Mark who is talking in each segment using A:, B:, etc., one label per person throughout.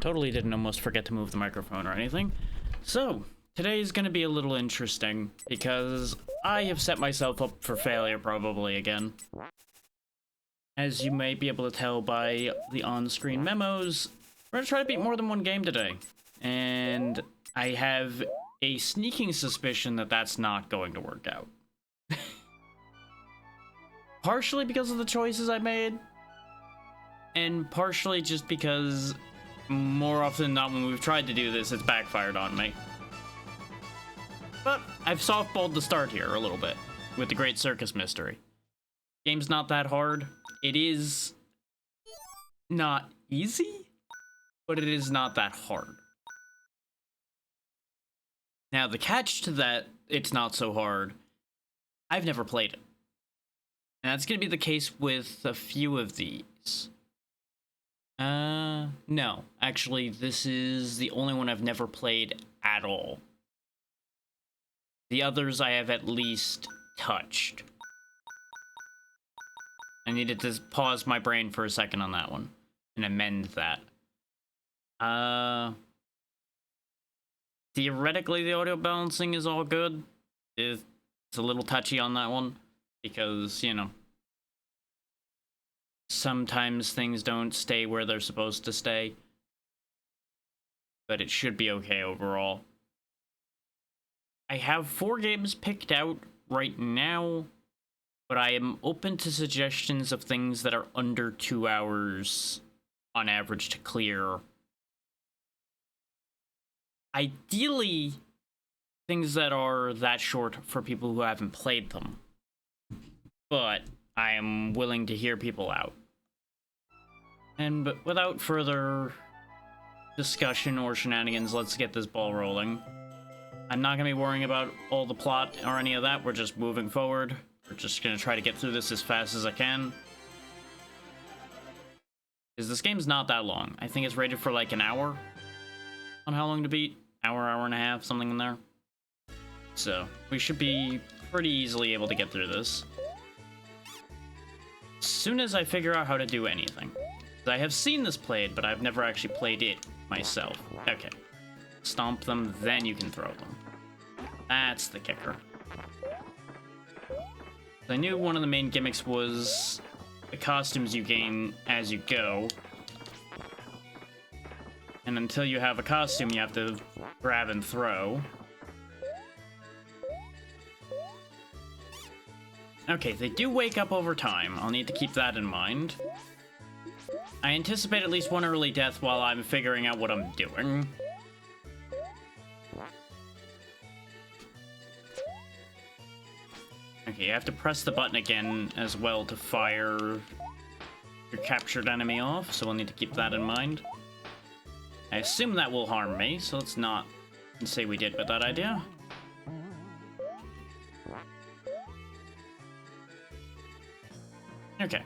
A: Totally didn't almost forget to move the microphone or anything. So, today is going to be a little interesting because I have set myself up for failure probably again. As you may be able to tell by the on-screen memos, we're going to try to beat more than one game today. And I have a sneaking suspicion that that's not going to work out. Partially because of the choices I made, and partially just because more often than not when we've tried to do this, it's backfired on me. But I've softballed the start here a little bit with the Great Circus Mystery. Game's not that hard. It is not easy, but it is not that hard. Now, the catch to that, it's not so hard, I've never played it. And that's going to be the case with a few of these. No. Actually, this is the only one I've never played at all. The others I have at least touched. I needed to pause my brain for a second on that one and amend that. Theoretically, the audio balancing is all good. It's a little touchy on that one because, you know, sometimes things don't stay where they're supposed to stay. But it should be okay overall. I have 4 games picked out right now, but I am open to suggestions of things that are under 2 hours on average to clear. Ideally, things that are that short for people who haven't played them. But I am willing to hear people out. And but without further discussion or shenanigans, let's get this ball rolling. I'm not going to be worrying about all the plot or any of that. We're just moving forward. We're just going to try to get through this as fast as I can. Because this game's not that long. I think it's rated for like an hour on how long to beat. Hour and a half, something in there. So, we should be pretty easily able to get through this. As soon as I figure out how to do anything. I have seen this played, but I've never actually played it myself. Okay. Stomp them, then you can throw them. That's the kicker. I knew one of the main gimmicks was the costumes you gain as you go. And until you have a costume, you have to grab and throw. Okay, they do wake up over time. I'll need to keep that in mind. I anticipate at least one early death while I'm figuring out what I'm doing. Okay, you have to press the button again as well to fire your captured enemy off, so we'll need to keep that in mind. I assume that will harm me, so let's not say we did with that idea. Okay.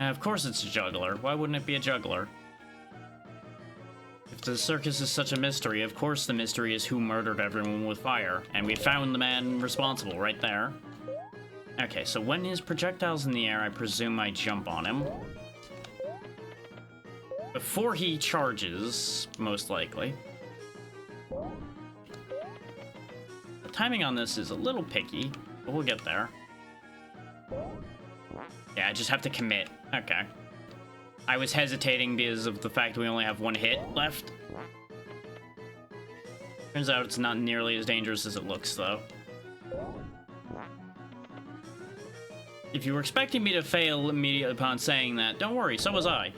A: Of course it's a juggler. Why wouldn't it be a juggler? If the circus is such a mystery, of course the mystery is who murdered everyone with fire. And we found the man responsible right there. Okay, so when his projectile's in the air, I presume I jump on him. Before he charges, most likely. The timing on this is a little picky, but we'll get there. Yeah, I just have to commit. Okay. I was hesitating because of the fact we only have 1 hit left. Turns out it's not nearly as dangerous as it looks, though. If you were expecting me to fail immediately upon saying that, don't worry, so was I.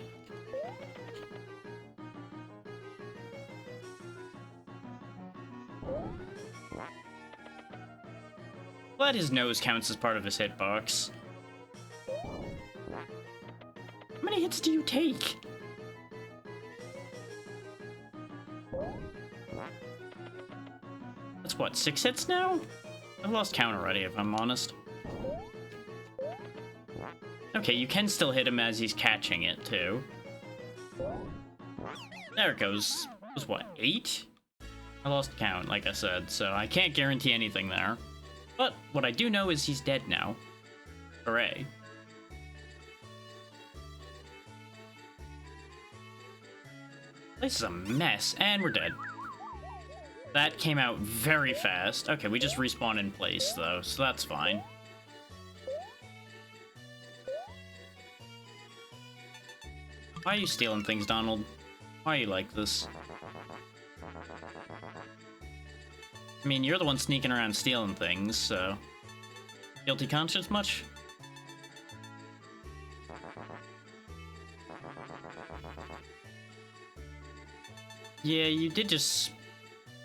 A: Glad his nose counts as part of his hitbox. How many hits do you take? That's what, 6 hits now? I've lost count already, if I'm honest. Okay, you can still hit him as he's catching it, too. There it goes. It was what, 8? I lost count, like I said, so I can't guarantee anything there. But what I do know is he's dead now. Hooray. This is a mess, and we're dead. That came out very fast. Okay, we just respawn in place, though, so that's fine. Why are you stealing things, Donald? Why are you like this? I mean, you're the one sneaking around stealing things, so... Guilty conscience much? Yeah, you did just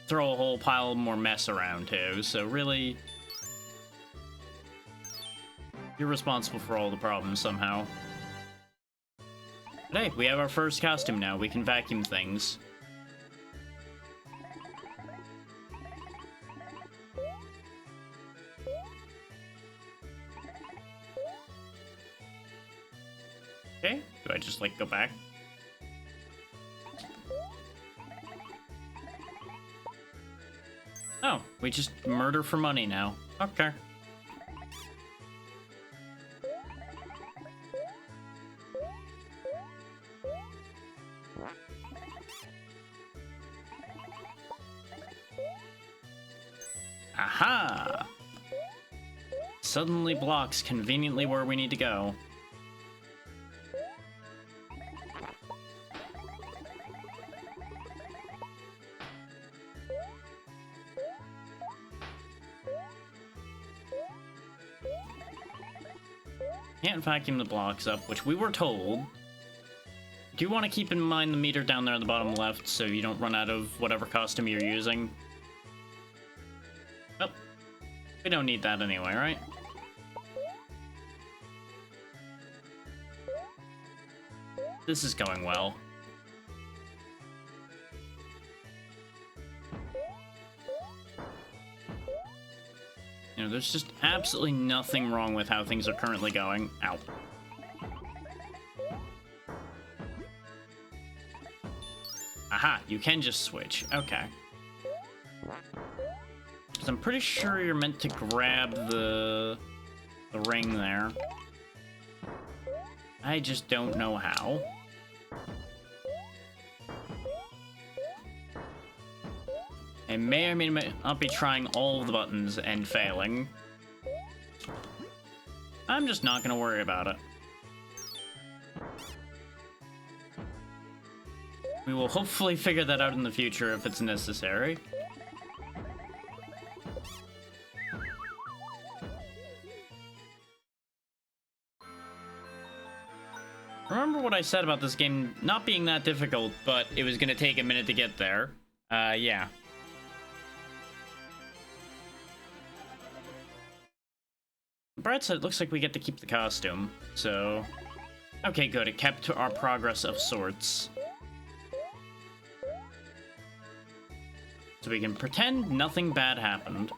A: throw a whole pile more mess around, too, so really... You're responsible for all the problems, somehow. But hey, we have our first costume now. We can vacuum things. Okay, do I just, like, go back? Oh, we just murder for money now. Okay. Aha! Suddenly blocks conveniently where we need to go. Can't vacuum the blocks up, which we were told. Do you want to keep in mind the meter down there at the bottom left so you don't run out of whatever costume you're using? Well, we don't need that anyway, right? This is going well. You know, there's just absolutely nothing wrong with how things are currently going. Ow. Aha, you can just switch. Okay. Because I'm pretty sure you're meant to grab the ring there. I just don't know how. I may or may not be trying all of the buttons and failing. I'm just not gonna worry about it. We will hopefully figure that out in the future if it's necessary. Remember what I said about this game not being that difficult, but it was gonna take a minute to get there? Yeah. Brad said it looks like we get to keep the costume, so... Okay, good, it kept our progress of sorts. So we can pretend nothing bad happened.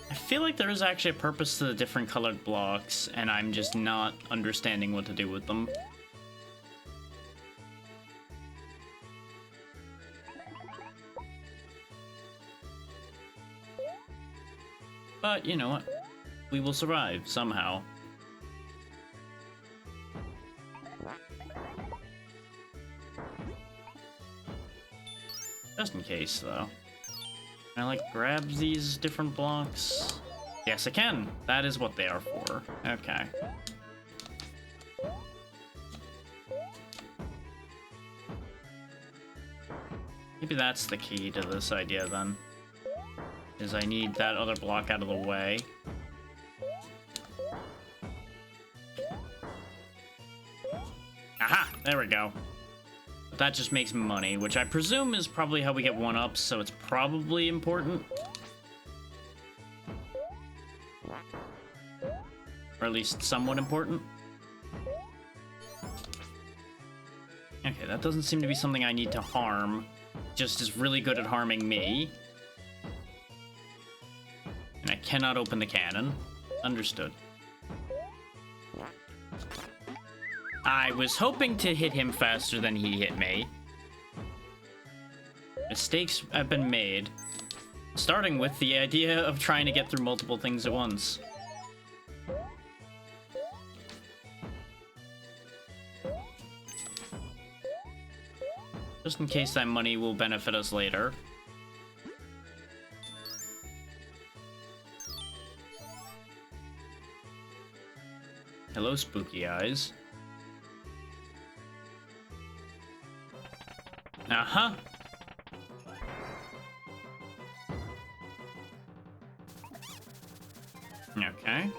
A: I feel like there is actually a purpose to the different colored blocks, and I'm just not understanding what to do with them. But, you know what? We will survive, somehow. Just in case, though. Can I, like, grab these different blocks? Yes, I can! That is what they are for. Okay. Maybe that's the key to this idea, then. Is I need that other block out of the way. Aha! There we go. But that just makes money, which I presume is probably how we get 1-ups, so it's probably important. Or at least somewhat important. Okay, that doesn't seem to be something I need to harm. Just is really good at harming me. And I cannot open the cannon. Understood. I was hoping to hit him faster than he hit me. Mistakes have been made. Starting with the idea of trying to get through multiple things at once. Just in case that money will benefit us later. Hello, spooky eyes. Uh-huh. Okay.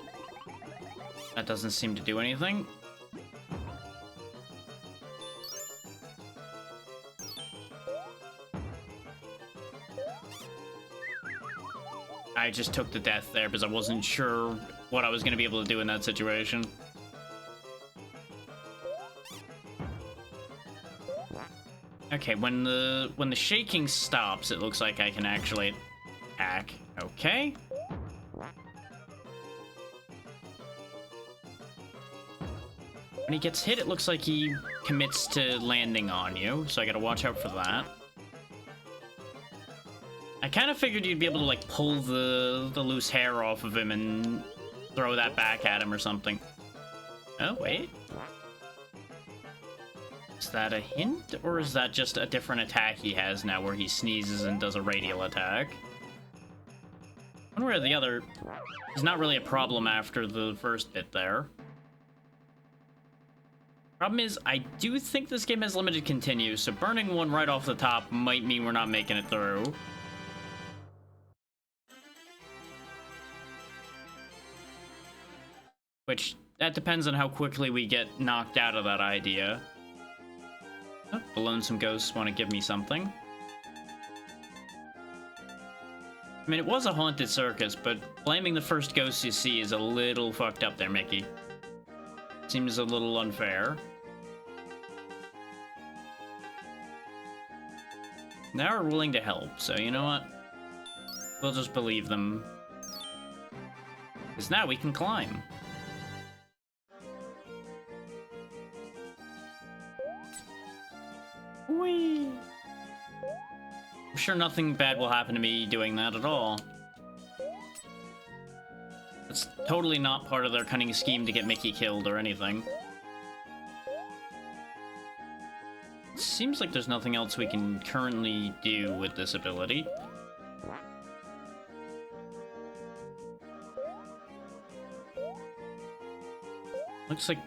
A: That doesn't seem to do anything. I just took the death there because I wasn't sure what I was going to be able to do in that situation. Okay, when the shaking stops, it looks like I can actually attack. Okay. When he gets hit, it looks like he commits to landing on you, so I gotta watch out for that. I kind of figured you'd be able to, like, pull the loose hair off of him and throw that back at him or something. Oh, wait. Is that a hint, or is that just a different attack he has now where he sneezes and does a radial attack? One way or the other, he's not really a problem after the first bit there. Problem is, I do think this game has limited continue, so burning one right off the top might mean we're not making it through. Which, that depends on how quickly we get knocked out of that idea. Oh, the lonesome ghosts want to give me something. I mean, it was a haunted circus, but blaming the first ghost you see is a little fucked up there, Mickey. Seems a little unfair. They are willing to help, so you know what? We'll just believe them. Because now we can climb. Whee! I'm sure nothing bad will happen to me doing that at all. It's totally not part of their cunning scheme to get Mickey killed or anything. Seems like there's nothing else we can currently do with this ability. Looks like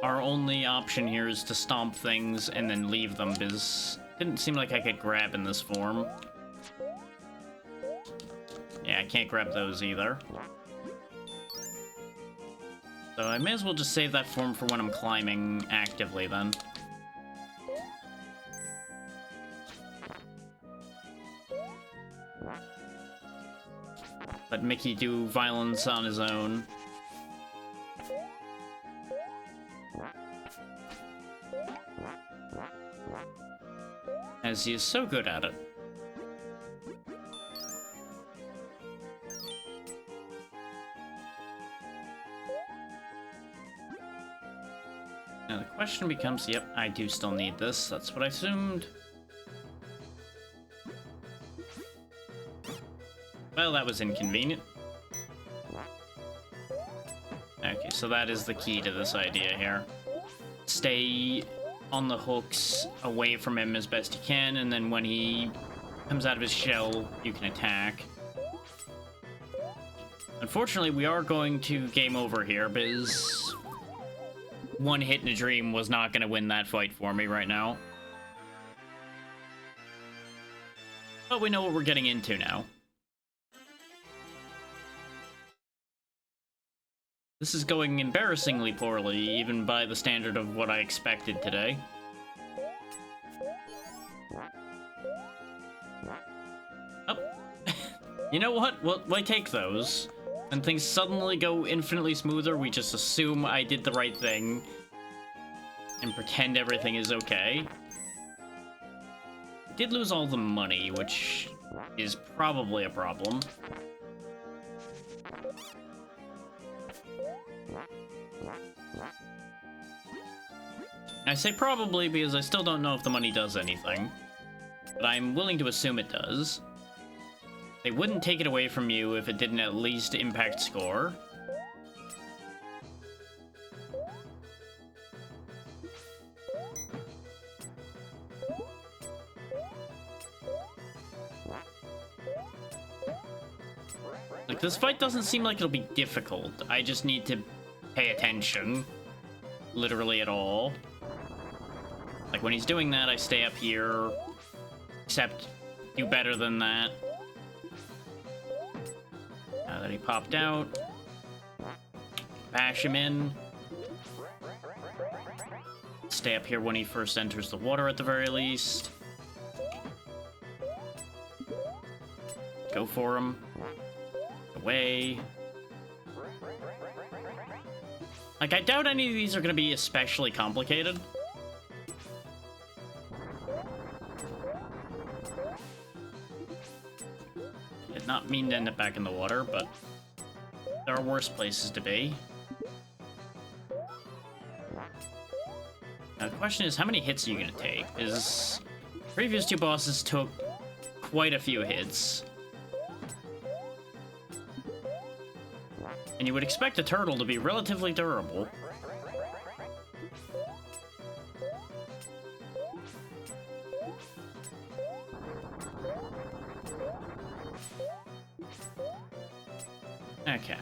A: our only option here is to stomp things and then leave them, because it didn't seem like I could grab in this form. Yeah, I can't grab those either. So I may as well just save that form for when I'm climbing actively then. Let Mickey do violence on his own. As he is so good at it. Now the question becomes, yep, I do still need this. That's what I assumed. Well, that was inconvenient. Okay, so that is the key to this idea here. Stay on the hooks away from him as best you can, and then when he comes out of his shell, you can attack. Unfortunately, we are going to game over here, because one hit in a dream was not going to win that fight for me right now. But we know what we're getting into now. This is going embarrassingly poorly, even by the standard of what I expected today. Oh. You know what? Well, why take those? When things suddenly go infinitely smoother, we just assume I did the right thing and pretend everything is okay. I did lose all the money, which is probably a problem. I say probably because I still don't know if the money does anything, but I'm willing to assume it does. They wouldn't take it away from you if it didn't at least impact score. Like, this fight doesn't seem like it'll be difficult. I just need to pay attention. Literally at all. Like, when he's doing that, I stay up here. Except, do better than that. Now that he popped out. Bash him in. Stay up here when he first enters the water at the very least. Go for him. Away. Like, I doubt any of these are gonna be especially complicated. Did not mean to end up back in the water, but there are worse places to be. Now, the question is, how many hits are you gonna take? Because previous two bosses took quite a few hits. And you would expect a turtle to be relatively durable. Okay.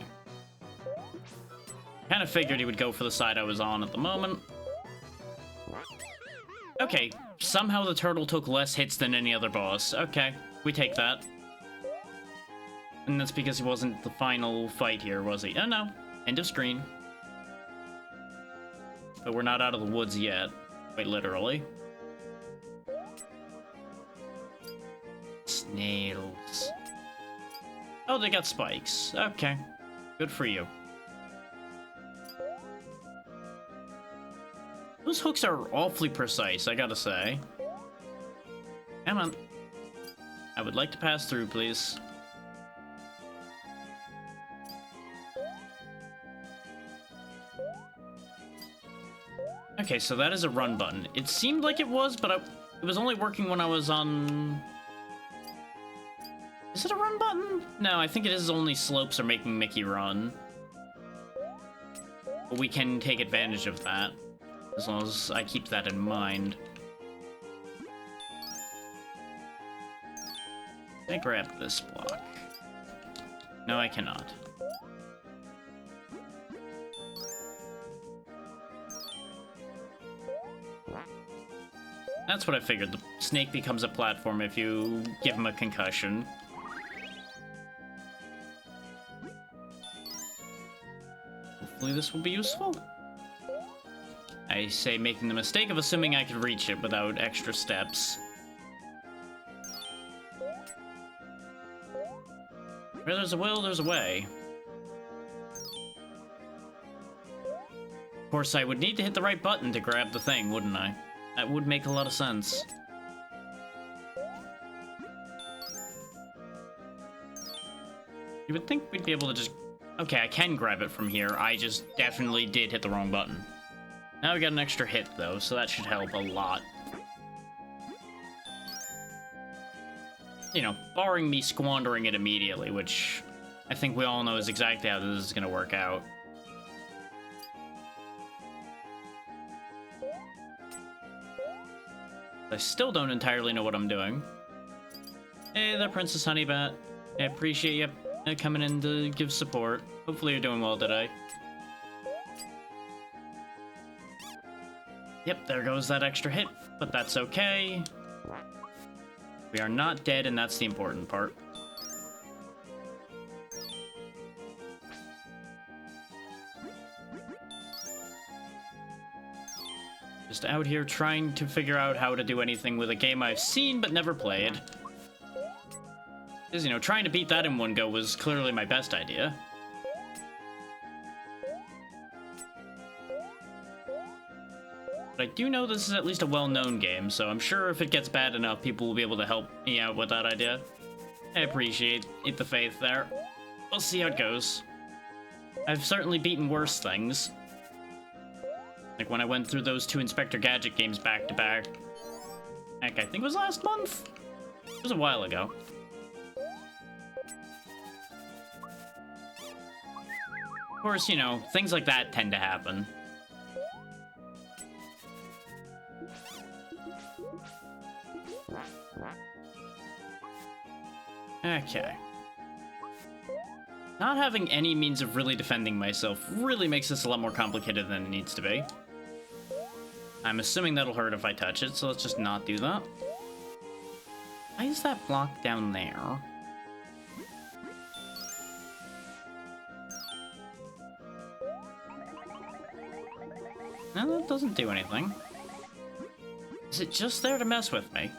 A: Kind of figured he would go for the side I was on at the moment. Okay, somehow the turtle took less hits than any other boss. Okay, we take that. And that's because he wasn't the final fight here, was he? Oh, no. End of screen. But we're not out of the woods yet. Quite literally. Snails. Oh, they got spikes. Okay. Good for you. Those hooks are awfully precise, I gotta say. Come on. I would like to pass through, please. Okay, so that is a run button. It seemed like it was, but it was only working when I was on... Is it a run button? No, I think it is only slopes are making Mickey run. But we can take advantage of that, as long as I keep that in mind. Can I grab this block? No, I cannot. That's what I figured. The snake becomes a platform if you give him a concussion. Hopefully this will be useful. I say making the mistake of assuming I could reach it without extra steps. Where there's a will, there's a way. Of course, I would need to hit the right button to grab the thing, wouldn't I? That would make a lot of sense. You would think we'd be able to just... Okay, I can grab it from here. I just definitely did hit the wrong button. Now we got an extra hit, though, so that should help a lot. You know, barring me squandering it immediately, which I think we all know is exactly how this is going to work out. I still don't entirely know what I'm doing. Hey there, Princess Honeybat. I appreciate you coming in to give support. Hopefully you're doing well today. Yep, there goes that extra hit, but that's okay. We are not dead, and that's the important part. Just out here trying to figure out how to do anything with a game I've seen but never played. Because, you know, trying to beat that in one go was clearly my best idea. But I do know this is at least a well-known game, so I'm sure if it gets bad enough, people will be able to help me out with that idea. I appreciate the faith there. We'll see how it goes. I've certainly beaten worse things. Like when I went through those two Inspector Gadget games back to back. Heck, I think it was last month? It was a while ago. Of course, you know, things like that tend to happen. Okay. Not having any means of really defending myself really makes this a lot more complicated than it needs to be. I'm assuming that'll hurt if I touch it, so let's just not do that. Why is that block down there? No, that doesn't do anything. Is it just there to mess with me?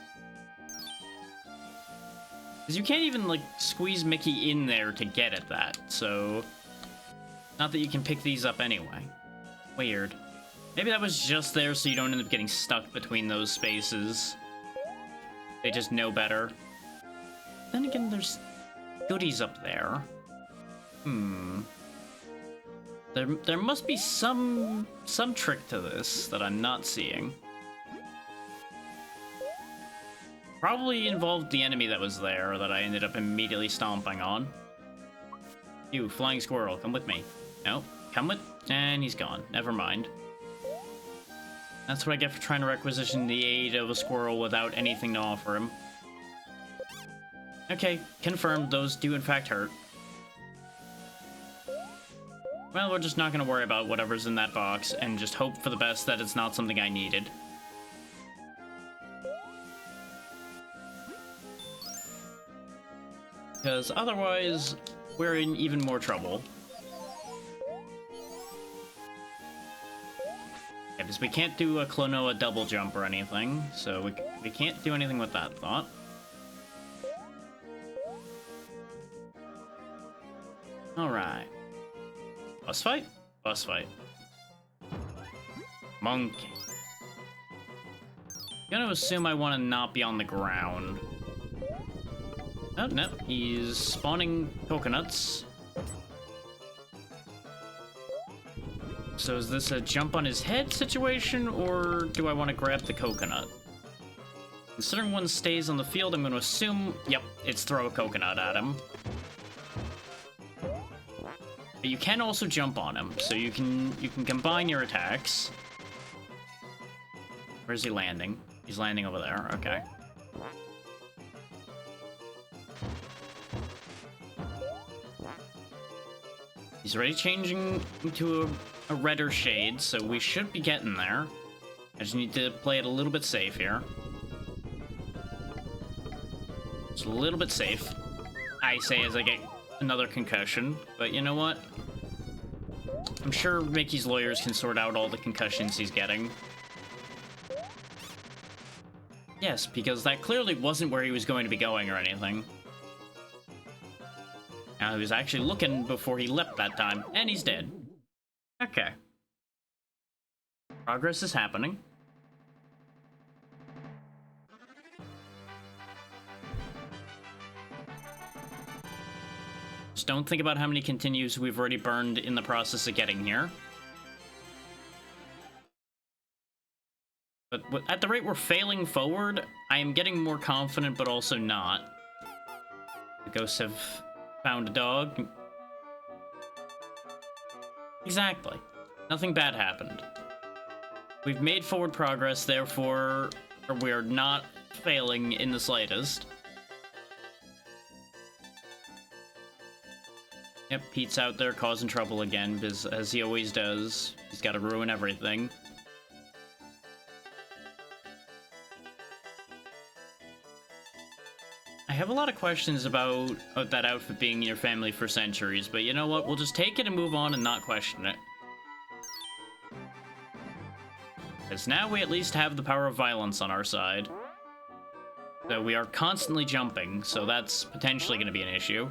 A: Because you can't even, like, squeeze Mickey in there to get at that, so... Not that you can pick these up anyway. Weird. Maybe that was just there so you don't end up getting stuck between those spaces. They just know better. Then again, there's goodies up there. There must be some trick to this that I'm not seeing. Probably involved the enemy that was there that I ended up immediately stomping on. You, flying squirrel, come with me. No, come with... And he's gone. Never mind. That's what I get for trying to requisition the aid of a squirrel without anything to offer him. Okay, confirmed, those do in fact hurt. Well, we're just not gonna worry about whatever's in that box and just hope for the best that it's not something I needed. Because otherwise, we're in even more trouble. Yeah, because we can't do a Klonoa double jump or anything, so we can't do anything with that thought. Alright. Boss fight? Boss fight. Monkey. Gonna assume I want to not be on the ground. Oh, no, he's spawning coconuts. So is this a jump on his head situation, or do I want to grab the coconut? Considering one stays on the field, I'm going to assume, yep, it's throw a coconut at him. But you can also jump on him, so you can combine your attacks. Where's he landing? He's landing over there, okay. He's already changing into a redder shade, so we should be getting there. I just need to play it a little bit safe here. Just a little bit safe. I say as I get another concussion, but you know what? I'm sure Mickey's lawyers can sort out all the concussions he's getting. Yes, because that clearly wasn't where he was going to be going or anything. Now, he was actually looking before he leapt that time, and he's dead. Okay. Progress is happening. Just don't think about how many continues we've already burned in the process of getting here. But at the rate we're failing forward, I am getting more confident, but also not. The ghosts have found a dog. Exactly. Nothing bad happened. We've made forward progress, therefore we are not failing in the slightest. Yep, Pete's out there causing trouble again, because as he always does, he's got to ruin everything. I have a lot of questions about that outfit being in your family for centuries, but you know what? We'll just take it and move on and not question it. Because now we at least have the power of violence on our side. So we are constantly jumping, so that's potentially going to be an issue.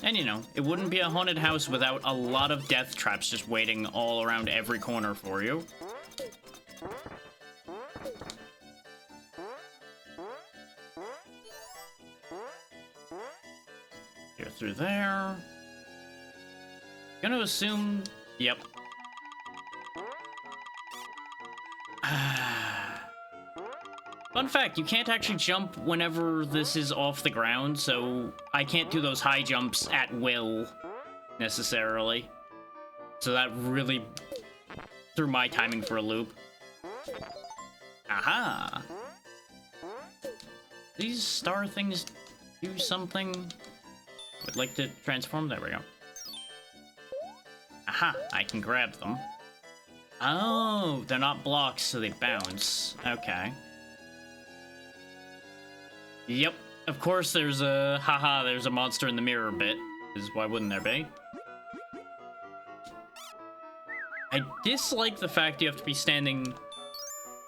A: And you know, it wouldn't be a haunted house without a lot of death traps just waiting all around every corner for you. You're through there. Gonna assume... Yep. Fun fact, you can't actually jump whenever this is off the ground, so I can't do those high jumps at will, necessarily. So that really threw my timing for a loop. Aha! These star things do something. Would like to transform. There we go. Aha! I can grab them. Oh, they're not blocks, so they bounce. Okay. Yep. Of course, there's a there's a monster in the mirror bit. Because why wouldn't there be? I dislike the fact you have to be standing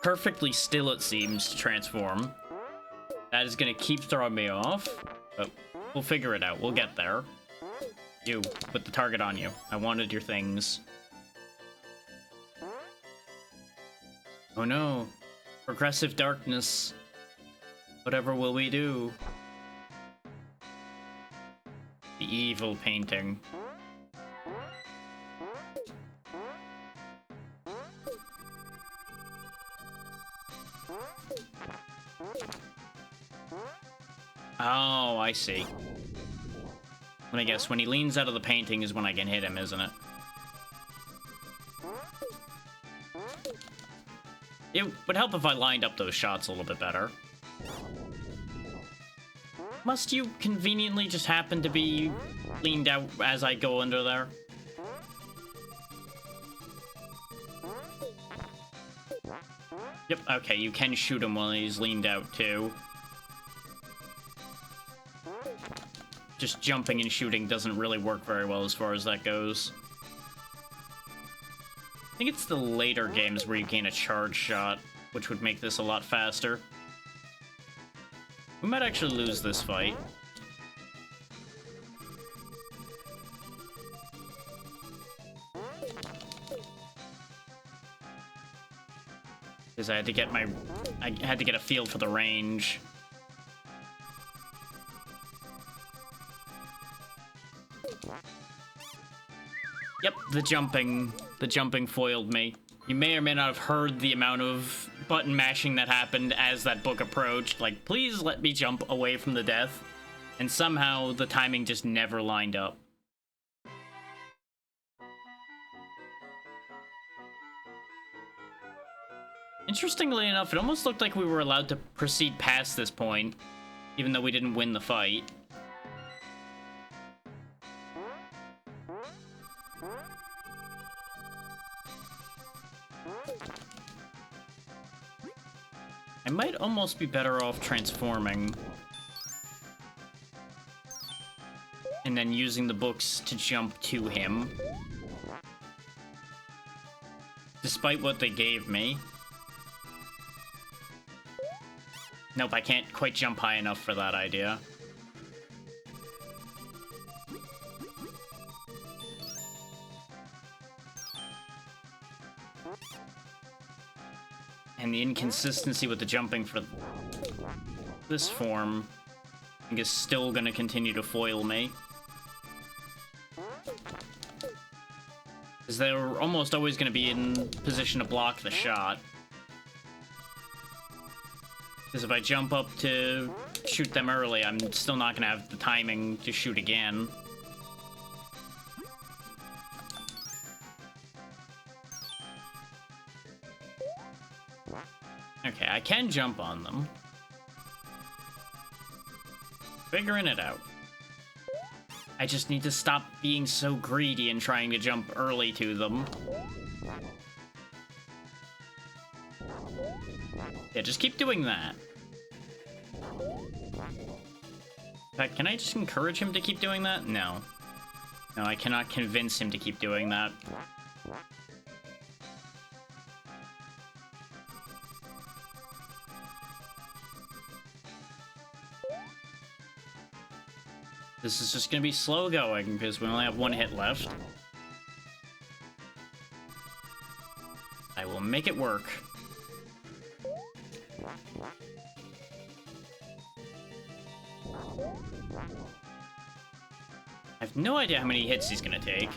A: perfectly still, it seems, to transform. That is gonna keep throwing me off. But we'll figure it out. We'll get there. You, put the target on you. I wanted your things. Oh no. Progressive darkness. Whatever will we do? The evil painting. Oh, I see. Let me guess, when he leans out of the painting is when I can hit him, isn't it? It would help if I lined up those shots a little bit better. Must you conveniently just happen to be leaned out as I go under there? Yep, okay, you can shoot him while he's leaned out, too. Just jumping and shooting doesn't really work very well as far as that goes. I think it's the later games where you gain a charge shot, which would make this a lot faster. We might actually lose this fight. Because I had to get a feel for the range. Yep, the jumping foiled me. You may or may not have heard the amount of button mashing that happened as that book approached. Like, please let me jump away from the death. And somehow the timing just never lined up. Interestingly enough, it almost looked like we were allowed to proceed past this point, even though we didn't win the fight. I might almost be better off transforming. And then using the books to jump to him. Despite what they gave me. Nope, I can't quite jump high enough for that idea. And the inconsistency with the jumping for this form, I think, is still gonna continue to foil me. Because they're almost always gonna be in position to block the shot. Because if I jump up to shoot them early, I'm still not gonna have the timing to shoot again. Okay, I can jump on them. Figuring it out. I just need to stop being so greedy and trying to jump early to them. Yeah, just keep doing that. In fact, can I just encourage him to keep doing that? No. No, I cannot convince him to keep doing that. This is just gonna be slow going, because we only have one hit left. I will make it work. I have no idea how many hits he's gonna take.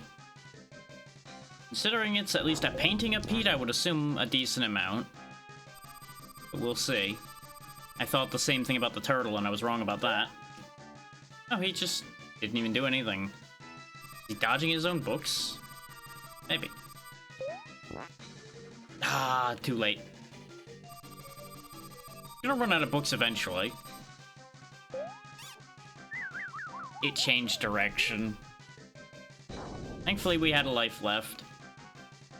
A: Considering it's at least a painting of Pete, I would assume a decent amount. But we'll see. I thought the same thing about the turtle, and I was wrong about that. Oh, he just didn't even do anything. Is he dodging his own books? Maybe. Ah, too late. You're gonna run out of books eventually. It changed direction. Thankfully, we had a life left.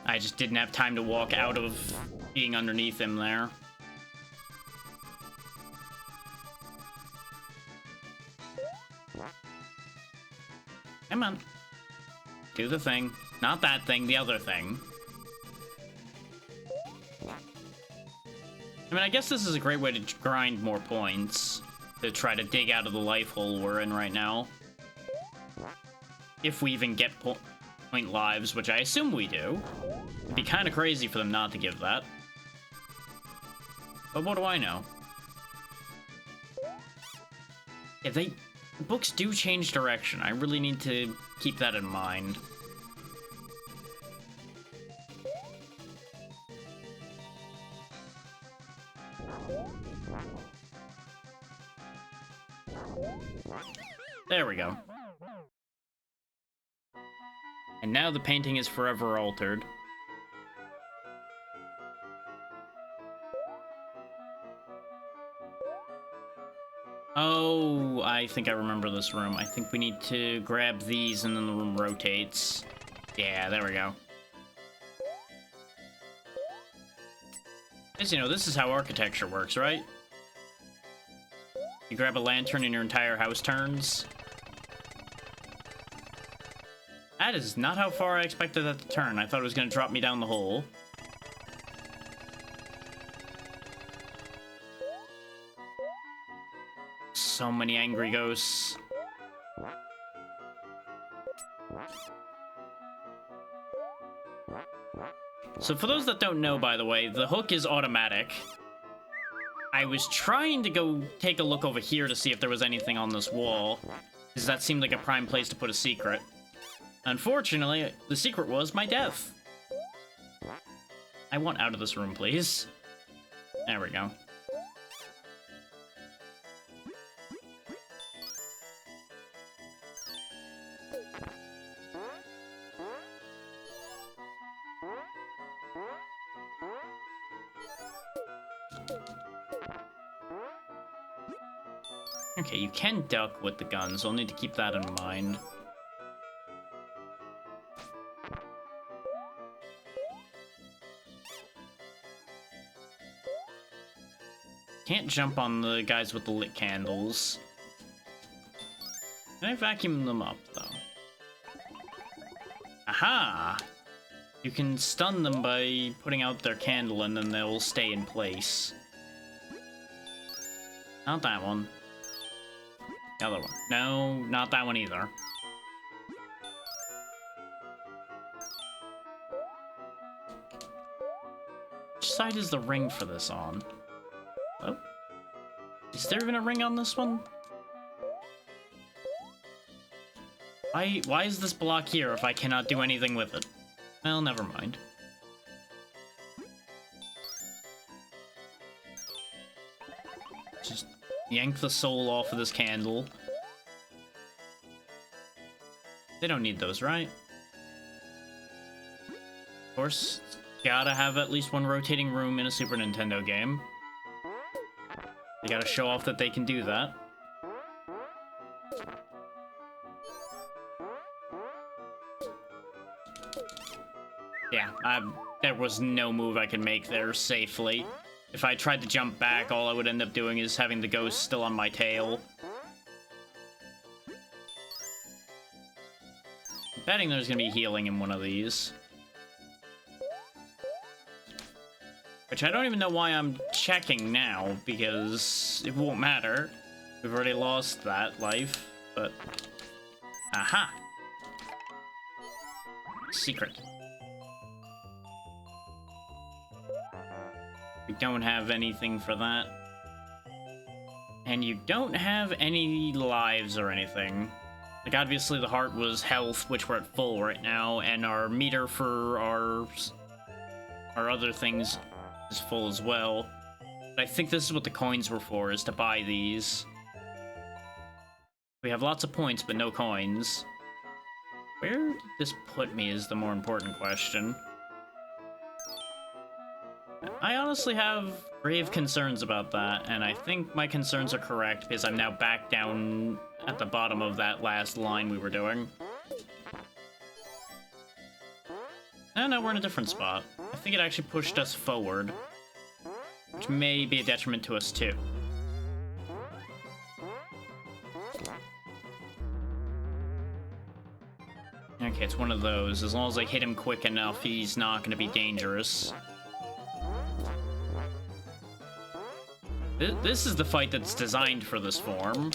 A: I just didn't have time to walk out of being underneath him there. Come on. Do the thing. Not that thing, the other thing. I mean, I guess this is a great way to grind more points. To try to dig out of the life hole we're in right now. If we even get point lives, which I assume we do. It'd be kind of crazy for them not to give that. But what do I know? Yeah, the books do change direction. I really need to keep that in mind. There we go. And now the painting is forever altered. Oh, I think I remember this room. I think we need to grab these and then the room rotates. Yeah, there we go. As you know, this is how architecture works, right? You grab a lantern and your entire house turns. That is not how far I expected that to turn. I thought it was going to drop me down the hole. So many angry ghosts. So for those that don't know, by the way, the hook is automatic. I was trying to go take a look over here to see if there was anything on this wall, because that seemed like a prime place to put a secret. Unfortunately, the secret was my death. I want out of this room, please. There we go. Okay, you can duck with the guns. I'll need to keep that in mind. Can't jump on the guys with the lit candles. Can I vacuum them up, though? Aha! You can stun them by putting out their candle and then they'll stay in place. Not that one. The other one. No, not that one either. Which side is the ring for this on? Oh. Is there even a ring on this one? Why is this block here if I cannot do anything with it? Well, never mind. Just yank the soul off of this candle. They don't need those, right? Of course, gotta have at least one rotating room in a Super Nintendo game. They gotta show off that they can do that. Yeah, there was no move I could make there safely. If I tried to jump back, all I would end up doing is having the ghost still on my tail. I'm betting there's gonna be healing in one of these. Which I don't even know why I'm checking now, because it won't matter. We've already lost that life, but... Aha! Secret. We don't have anything for that. And you don't have any lives or anything. Like, obviously the heart was health, which we're at full right now, and our meter for our other things is full as well. I think this is what the coins were for, is to buy these. We have lots of points, but no coins. Where did this put me is the more important question. I honestly have grave concerns about that, and I think my concerns are correct because I'm now back down at the bottom of that last line we were doing. No, we're in a different spot. I think it actually pushed us forward, which may be a detriment to us too. Okay, it's one of those. As long as I hit him quick enough, he's not going to be dangerous. This is the fight that's designed for this form.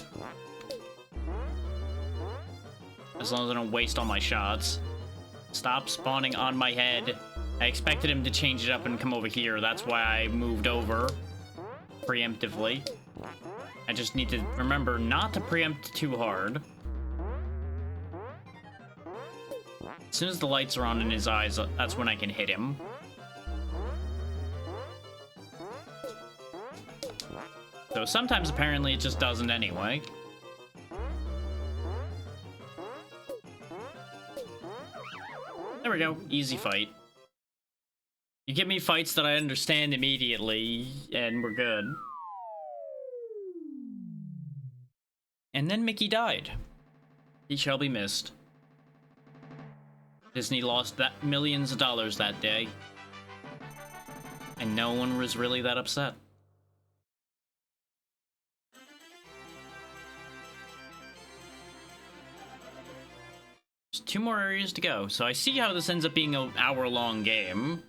A: As long as I don't waste all my shots. Stop spawning on my head. I expected him to change it up and come over here. That's why I moved over preemptively. I just need to remember not to preempt too hard. As soon as the lights are on in his eyes, that's when I can hit him. So sometimes apparently it just doesn't anyway. There we go, easy fight. You give me fights that I understand immediately, and we're good. And then Mickey died. He shall be missed. Disney lost millions of dollars that day. And no one was really that upset. There's 2 more areas to go, so I see how this ends up being an hour-long game.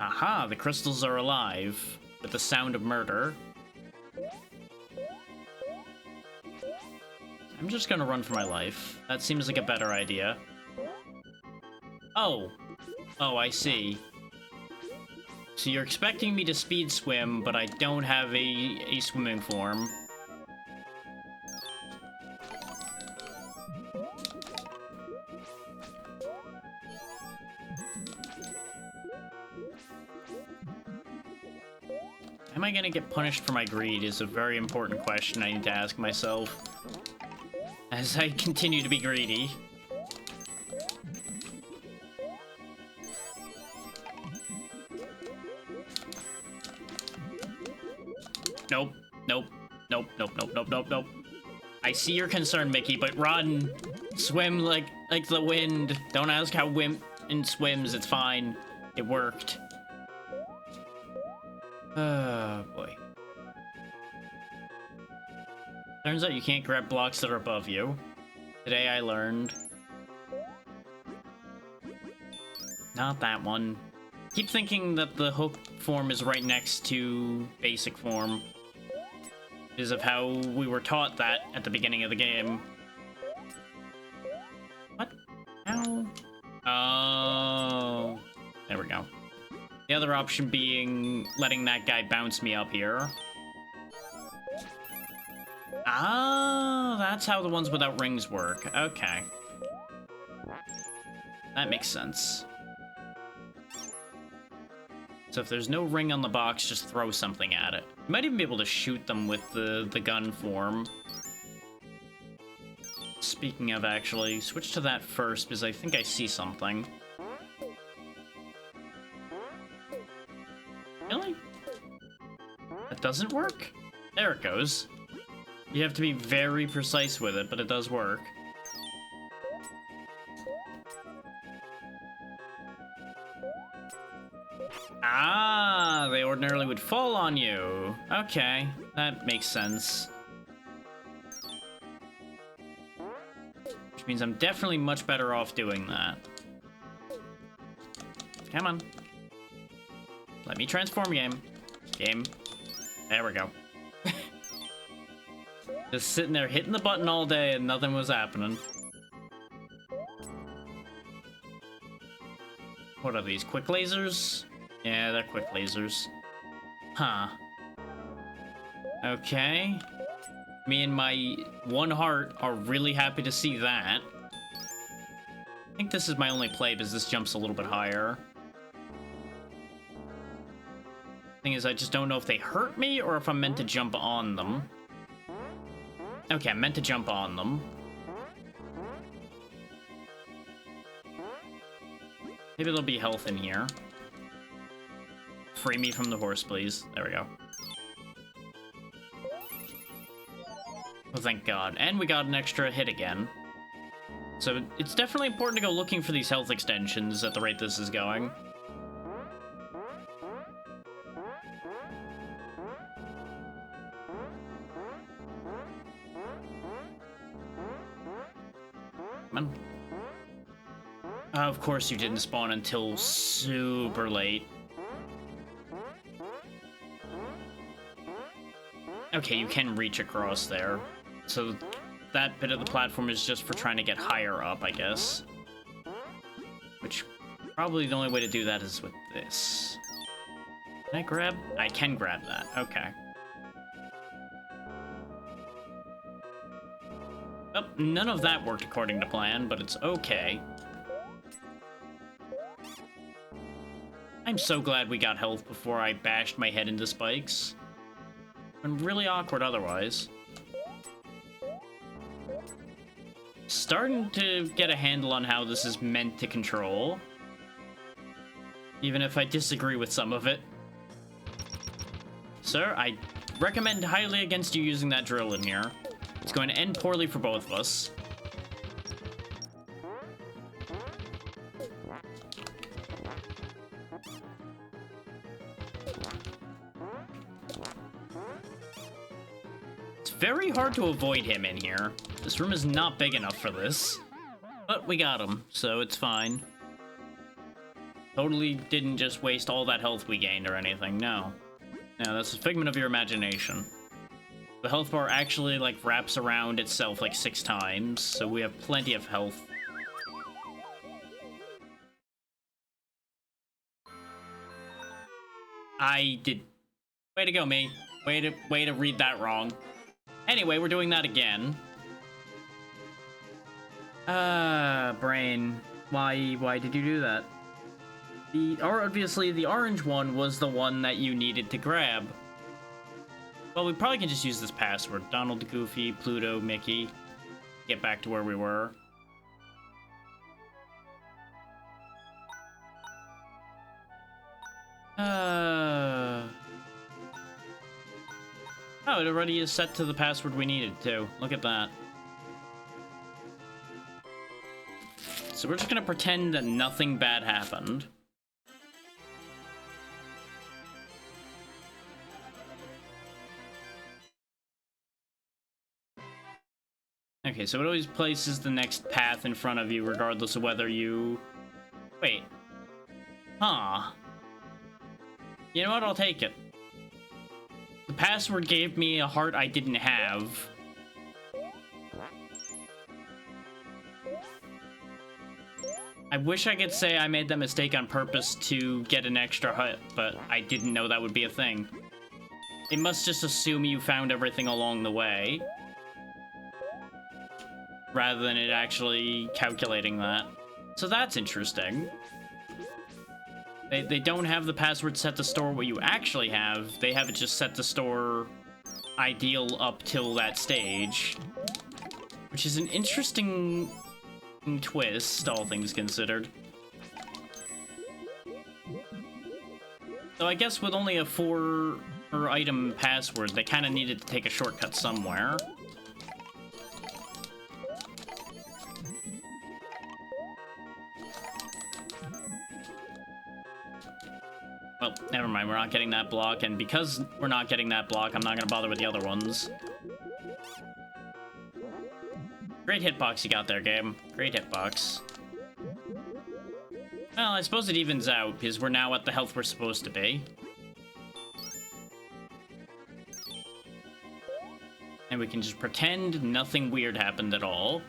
A: Aha, the crystals are alive, with the sound of murder. I'm just gonna run for my life. That seems like a better idea. Oh, I see. So you're expecting me to speed swim, but I don't have a swimming form. Am I gonna get punished for my greed is a very important question I need to ask myself as I continue to be greedy. Nope. I see your concern, Mickey, but run! Swim like the wind. Don't ask how wind swims, it's fine. It worked. Oh, boy. Turns out you can't grab blocks that are above you. Today I learned. Not that one. Keep thinking that the hook form is right next to basic form. Because of how we were taught that at the beginning of the game. What? Ow. Oh. There we go. The other option being letting that guy bounce me up here. Ah, that's how the ones without rings work. Okay. That makes sense. So if there's no ring on the box, just throw something at it. You might even be able to shoot them with the gun form. Speaking of, actually, switch to that first, because I think I see something. Really? That doesn't work? There it goes. You have to be very precise with it, but it does work. Ah, they ordinarily would fall on you. Okay, that makes sense. Which means I'm definitely much better off doing that. Come on. Let me transform, game. Game. There we go. Just sitting there hitting the button all day and nothing was happening. What are these, quick lasers? Yeah, they're quick lasers. Huh. Okay. Me and my one heart are really happy to see that. I think this is my only play because this jumps a little bit higher. Thing is, I just don't know if they hurt me or if I'm meant to jump on them. Okay, I'm meant to jump on them. Maybe there'll be health in here. Free me from the horse, please. There we go. Oh, thank God. And we got an extra hit again. So it's definitely important to go looking for these health extensions at the rate this is going. Come on. Of course you didn't spawn until super late. Okay, you can reach across there. So that bit of the platform is just for trying to get higher up, I guess. Which, probably the only way to do that is with this. Can I grab? I can grab that. Okay. Oh, none of that worked according to plan, but it's okay. I'm so glad we got health before I bashed my head into spikes. And really awkward otherwise. Starting to get a handle on how this is meant to control. Even if I disagree with some of it. Sir, I recommend highly against you using that drill in here. It's going to end poorly for both of us. It's very hard to avoid him in here. This room is not big enough for this. But we got him, so it's fine. Totally didn't just waste all that health we gained or anything, no. No, that's a figment of your imagination. The health bar actually, like, wraps around itself like 6 times, so we have plenty of health. I did... Way to go, me. Way to read that wrong. Anyway, we're doing that again. Brain. Why did you do that? Obviously, the orange one was the one that you needed to grab. Well, we probably can just use this password. Donald, Goofy, Pluto, Mickey. Get back to where we were. Oh, it already is set to the password we needed to. Look at that. So we're just gonna pretend that nothing bad happened. Okay, so it always places the next path in front of you, regardless of whether you... Wait. Huh. You know what? I'll take it. The password gave me a heart I didn't have. I wish I could say I made that mistake on purpose to get an extra hut, but I didn't know that would be a thing. It must just assume you found everything along the way, rather than it actually calculating that. So that's interesting. They don't have the password set to store what you actually have. They have it just set to store ideal up till that stage. Which is an interesting twist, all things considered. So I guess with only a 4-item password, they kind of needed to take a shortcut somewhere. Well, never mind, we're not getting that block, and because we're not getting that block, I'm not gonna bother with the other ones. Great hitbox you got there, game. Great hitbox. Well, I suppose it evens out, because we're now at the health we're supposed to be. And we can just pretend nothing weird happened at all.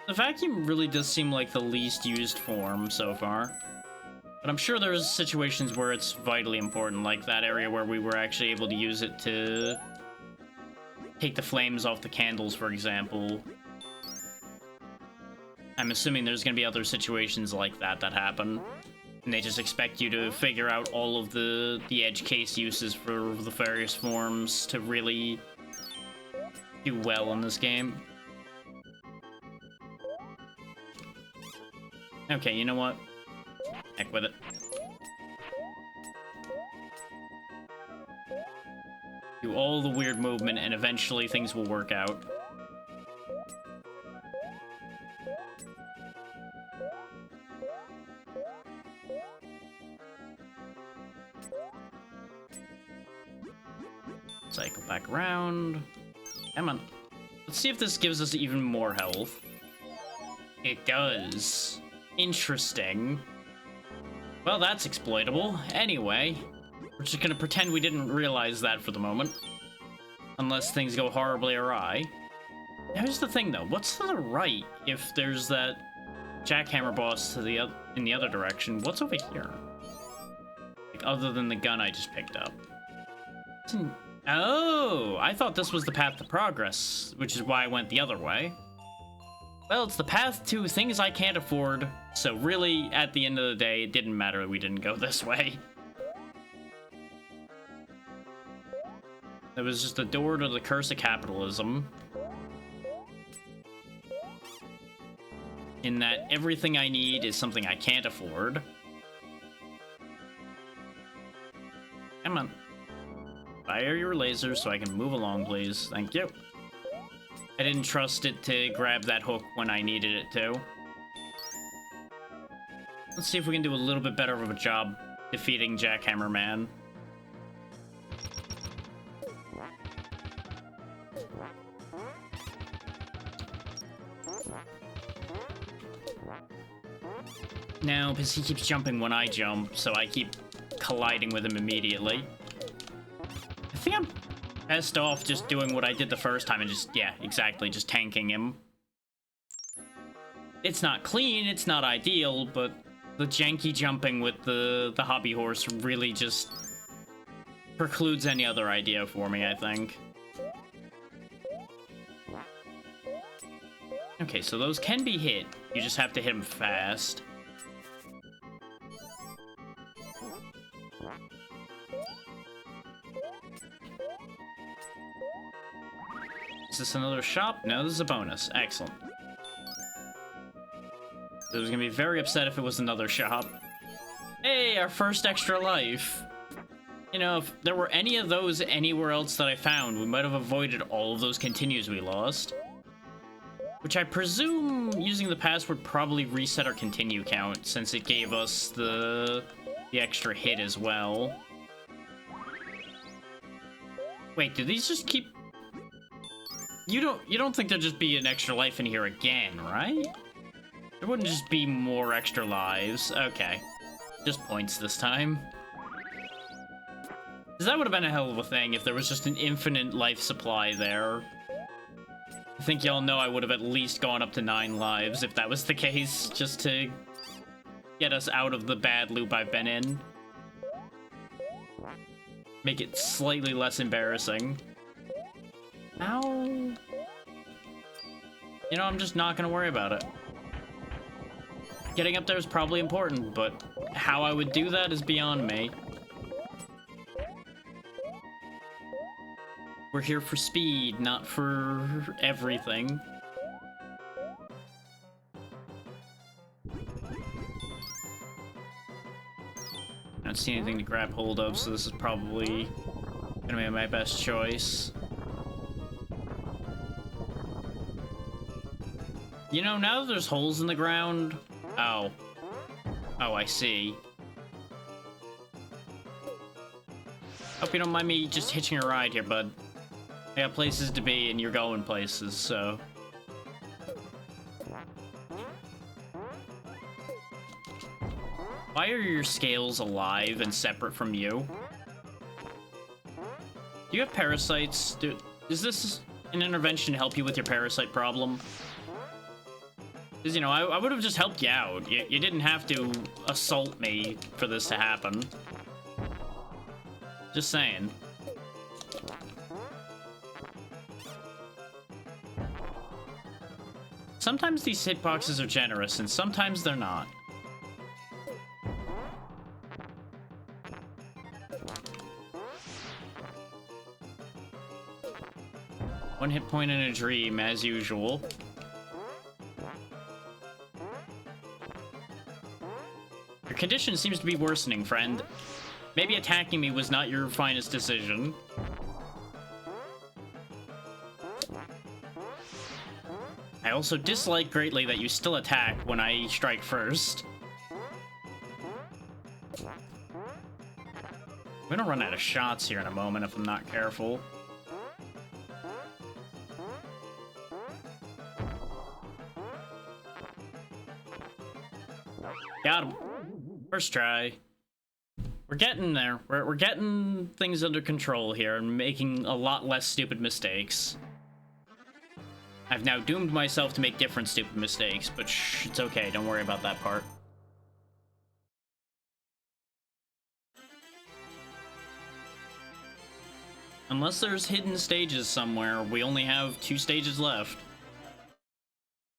A: The vacuum really does seem like the least used form so far. But I'm sure there's situations where it's vitally important, like that area where we were actually able to use it to take the flames off the candles, for example. I'm assuming there's gonna be other situations like that that happen. And they just expect you to figure out all of the edge case uses for the various forms to really do well in this game. Okay, you know what? Heck with it. Do all the weird movement and eventually things will work out. Cycle back around. Come on. Let's see if this gives us even more health. It does. Interesting. Well, that's exploitable. Anyway, we're just gonna pretend we didn't realize that for the moment. Unless things go horribly awry. Here's the thing, though. What's to the right if there's that jackhammer boss to the in the other direction? What's over here? Like, other than the gun I just picked up. Oh, I thought this was the path to progress, which is why I went the other way. Well, it's the path to things I can't afford, so really, at the end of the day, it didn't matter that we didn't go this way. It was just a door to the curse of capitalism. In that everything I need is something I can't afford. Come on. Fire your laser so I can move along, please. Thank you. I didn't trust it to grab that hook when I needed it to. Let's see if we can do a little bit better of a job defeating Jackhammer Man. No, because he keeps jumping when I jump, so I keep colliding with him immediately. I think I'm best off just doing what I did the first time and just, yeah, exactly, just tanking him. It's not clean, it's not ideal, but the janky jumping with the hobby horse really just precludes any other idea for me, I think. Okay, so those can be hit. You just have to hit them fast. Is this another shop? No, this is a bonus. Excellent. I was gonna be very upset if it was another shop. Hey, our first extra life. You know, if there were any of those anywhere else that I found, we might have avoided all of those continues we lost. Which I presume using the password probably reset our continue count, since it gave us the extra hit as well. Wait, do these just keep... You don't think there'd just be an extra life in here again, right? There wouldn't just be more extra lives. Okay. Just points this time. Because that would have been a hell of a thing if there was just an infinite life supply there. I think y'all know I would have at least gone up to 9 lives if that was the case, just to get us out of the bad loop I've been in. Make it slightly less embarrassing. Ow. You know, I'm just not gonna worry about it. Getting up there is probably important, but how I would do that is beyond me. We're here for speed, not for everything. I don't see anything to grab hold of, so this is probably gonna be my best choice. You know, now that there's holes in the ground... Oh. Oh, I see. Hope you don't mind me just hitching a ride here, bud. I got places to be, and you're going places, so... Why are your scales alive and separate from you? Do you have parasites? Is this an intervention to help you with your parasite problem? Because, you know, I would have just helped you out. You didn't have to assault me for this to happen. Just saying. Sometimes these hitboxes are generous, and sometimes they're not. One hit point in a dream, as usual. Your condition seems to be worsening, friend. Maybe attacking me was not your finest decision. I also dislike greatly that you still attack when I strike first. I'm gonna run out of shots here in a moment if I'm not careful. Got him. First try. We're getting there. We're getting things under control here and making a lot less stupid mistakes. I've now doomed myself to make different stupid mistakes, but shh, it's okay. Don't worry about that part. Unless there's hidden stages somewhere, we only have 2 stages left.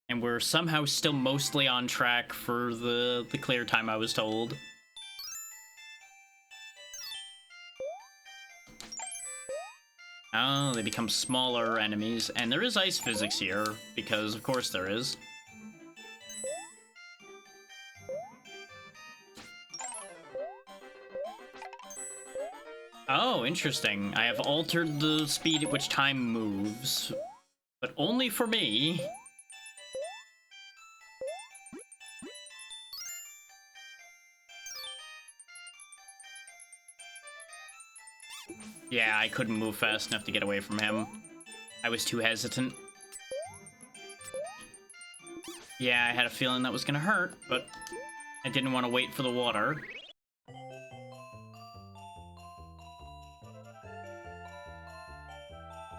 A: And we're somehow still mostly on track for the clear time I was told. Oh, they become smaller enemies, and there is ice physics here, because of course there is. Oh, interesting. I have altered the speed at which time moves, but only for me. Yeah, I couldn't move fast enough to get away from him. I was too hesitant. Yeah, I had a feeling that was gonna hurt, but I didn't want to wait for the water.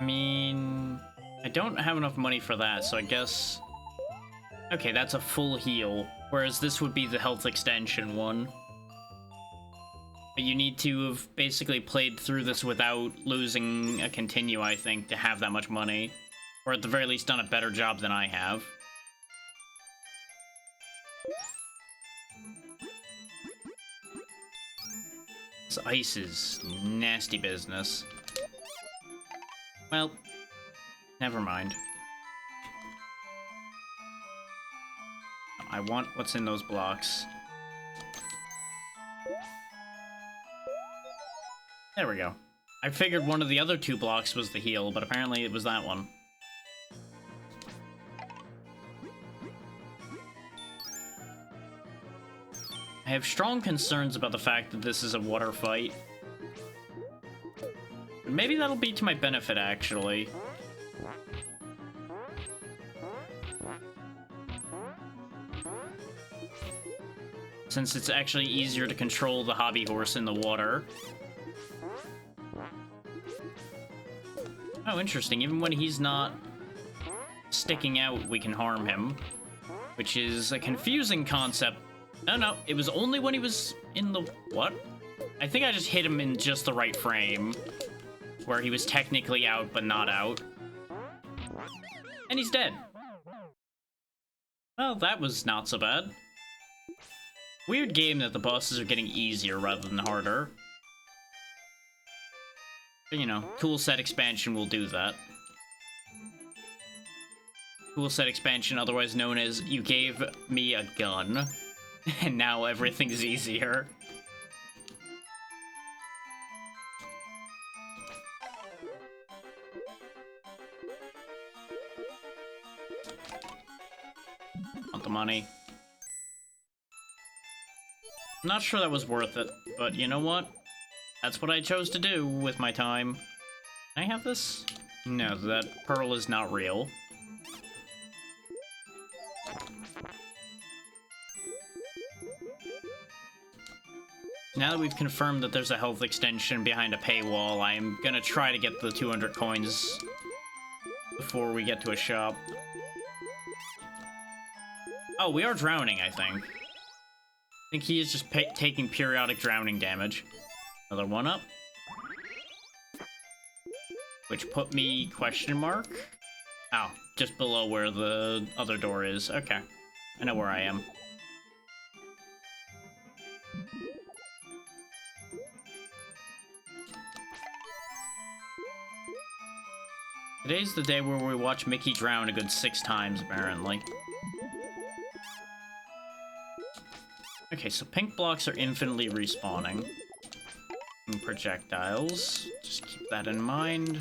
A: I mean, I don't have enough money for that, so I guess... Okay, that's a full heal, whereas this would be the health extension one. But you need to have basically played through this without losing a continue, I think, to have that much money. Or at the very least done a better job than I have. This ice is nasty business. Well, never mind. I want what's in those blocks. There we go. I figured one of the other 2 blocks was the heal, but apparently it was that one. I have strong concerns about the fact that this is a water fight. Maybe that'll be to my benefit, actually. Since it's actually easier to control the hobby horse in the water. Oh, interesting. Even when he's not sticking out, we can harm him. Which is a confusing concept. No, it was only when he was in the... What? I think I just hit him in just the right frame. Where he was technically out, but not out. And he's dead. Well, that was not so bad. Weird game that the bosses are getting easier rather than harder. But, you know, tool set expansion will do that. Tool set expansion, otherwise known as you gave me a gun, and now everything's easier. Want the money. I'm not sure that was worth it, but you know what? That's what I chose to do with my time. Can I have this? No, that pearl is not real. Now that we've confirmed that there's a health extension behind a paywall, I'm gonna try to get the 200 coins before we get to a shop. Oh, we are drowning, I think. I think he is just taking periodic drowning damage. Another one up. Which put me question mark? Oh, just below where the other door is. Okay. I know where I am. Today's the day where we watch Mickey drown a good 6 times, apparently. Okay, so pink blocks are infinitely respawning. And projectiles. Just keep that in mind.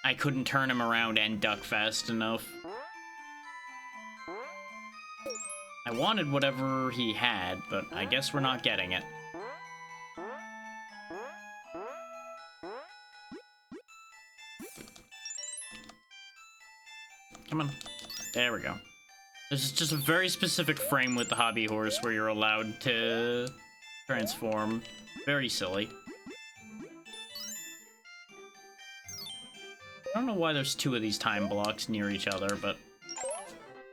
A: I couldn't turn him around and duck fast enough. I wanted whatever he had, but I guess we're not getting it. Come on. There we go. There's just a very specific frame with the hobby horse where you're allowed to transform. Very silly. I don't know why there's 2 of these time blocks near each other, but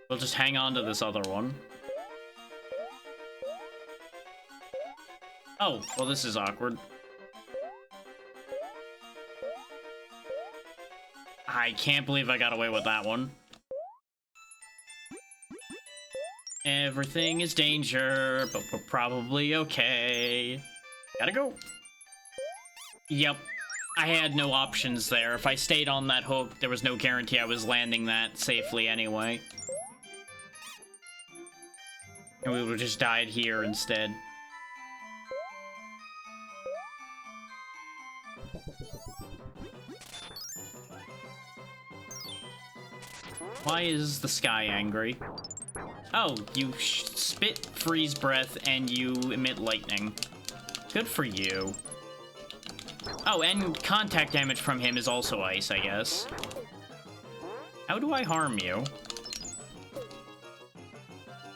A: we'll just hang on to this other one. Oh, well, this is awkward. I can't believe I got away with that one. Everything is danger, but we're probably okay. Gotta go. Yep. I had no options there. If I stayed on that hook, there was no guarantee I was landing that safely anyway. And we would have just died here instead. Why is the sky angry? Oh, you spit freeze breath and you emit lightning. Good for you. Oh, and contact damage from him is also ice, I guess. How do I harm you?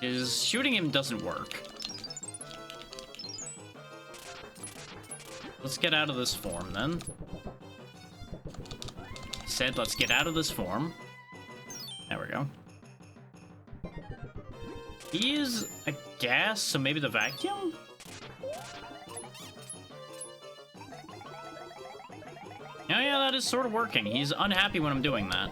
A: Shooting him doesn't work. Let's get out of this form, then. Said, let's get out of this form. There we go. He is a gas, so maybe the vacuum? Oh yeah, that is sort of working. He's unhappy when I'm doing that.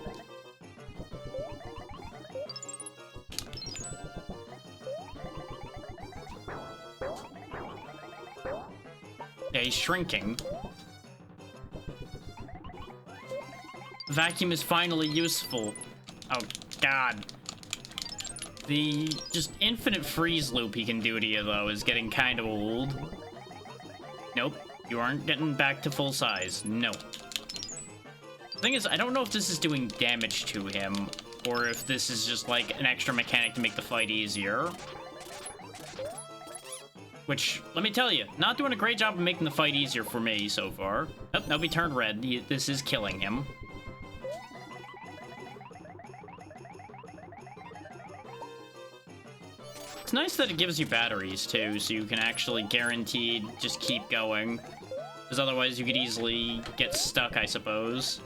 A: Yeah, he's shrinking. Vacuum is finally useful. Oh, God. The just infinite freeze loop he can do to you, though, is getting kind of old. Nope. You aren't getting back to full size. No. The thing is, I don't know if this is doing damage to him, or if this is just, like, an extra mechanic to make the fight easier. Which, let me tell you, not doing a great job of making the fight easier for me so far. Oh, no, he turned red. This is killing him. It's nice that it gives you batteries, too, so you can actually guaranteed just keep going. Because otherwise you could easily get stuck, I suppose.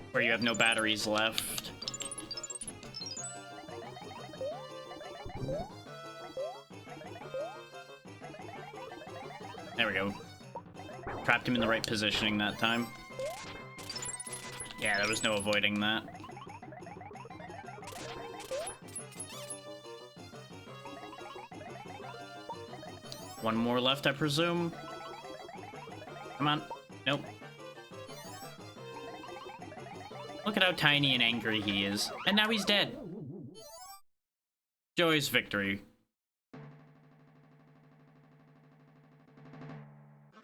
A: Where you have no batteries left. There we go. Trapped him in the right positioning that time. Yeah, there was no avoiding that. One more left, I presume. Come on. Nope. Look at how tiny and angry he is. And now he's dead. Joyous victory.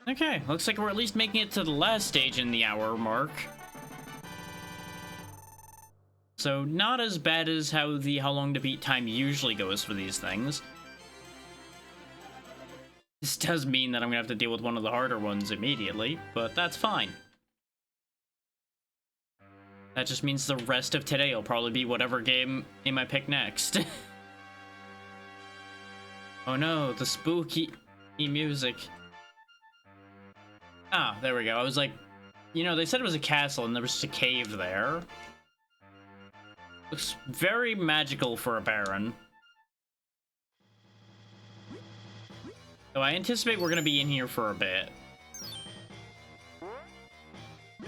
A: Okay, looks like we're at least making it to the last stage in the hour mark. So, not as bad as how long to beat time usually goes for these things. This does mean that I'm gonna have to deal with one of the harder ones immediately, but that's fine. That just means the rest of today will probably be whatever game I pick next. Oh no, the spooky... music. Ah, there we go. I was like, you know, they said it was a castle and there was just a cave there. Looks very magical for a Baron. So I anticipate we're gonna be in here for a bit.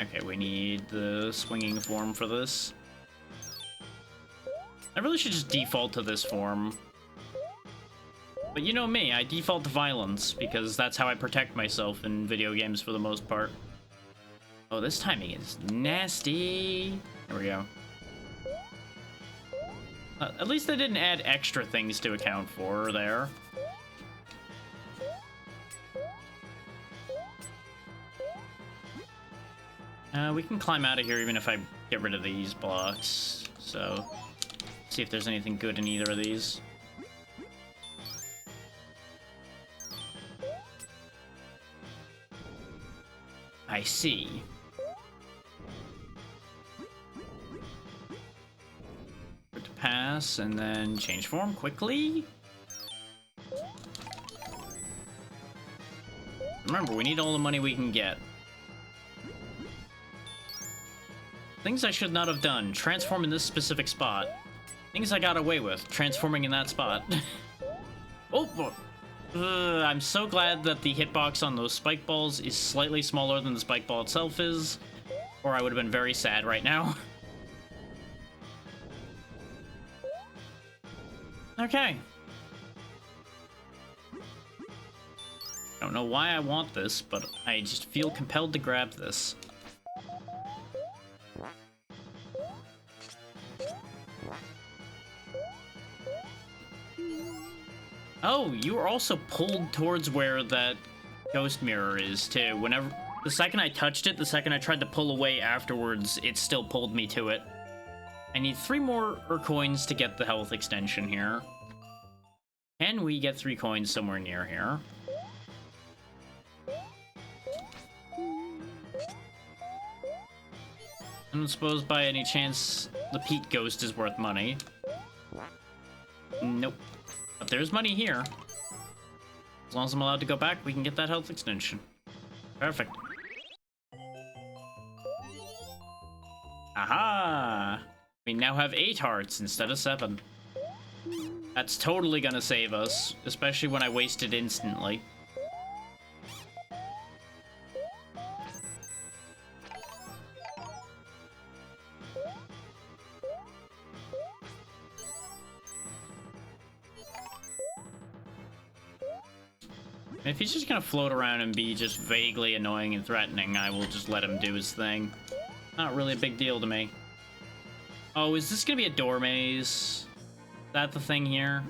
A: Okay, we need the swinging form for this. I really should just default to this form. But you know me, I default to violence, because that's how I protect myself in video games for the most part. Oh, this timing is nasty. There we go. At least they didn't add extra things to account for there. We can climb out of here even if I get rid of these blocks. So, see if there's anything good in either of these. I see. To pass, and then change form quickly. Remember, we need all the money we can get. Things I should not have done. Transform in this specific spot. Things I got away with. Transforming in that spot. Oh! I'm so glad that the hitbox on those spike balls is slightly smaller than the spike ball itself is, or I would have been very sad right now. Okay. Don't know why I want this, but I just feel compelled to grab this. Oh, you were also pulled towards where that ghost mirror is, too. Whenever... The second I touched it, the second I tried to pull away afterwards, it still pulled me to it. I need 3 more coins to get the health extension here. Can we get 3 coins somewhere near here? I don't suppose by any chance the Pete Ghost is worth money. Nope. But there's money here. As long as I'm allowed to go back, we can get that health extension. Perfect. Aha! We now have 8 hearts instead of 7. That's totally gonna save us, especially when I waste it instantly. If he's just gonna float around and be just vaguely annoying and threatening, I will just let him do his thing. Not really a big deal to me. Oh, is this gonna be a door maze? Is that the thing here?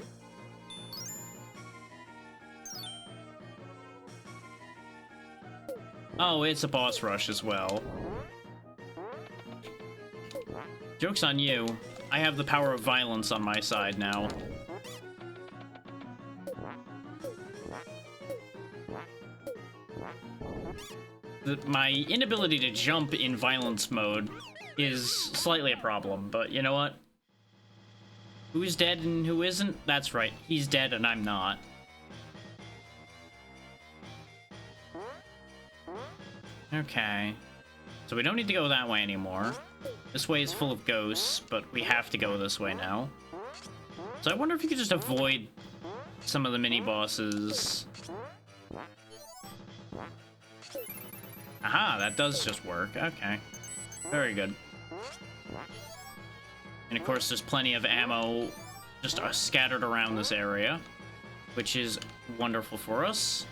A: Oh, it's a boss rush as well. Joke's on you. I have the power of violence on my side now. My inability to jump in violence mode is slightly a problem, but you know what? Who's dead and who isn't? That's right, he's dead and I'm not. Okay. So we don't need to go that way anymore. This way is full of ghosts, but we have to go this way now. So I wonder if you could just avoid some of the mini-bosses. Aha, that does just work. Okay. Very good. And of course, there's plenty of ammo just scattered around this area, which is wonderful for us.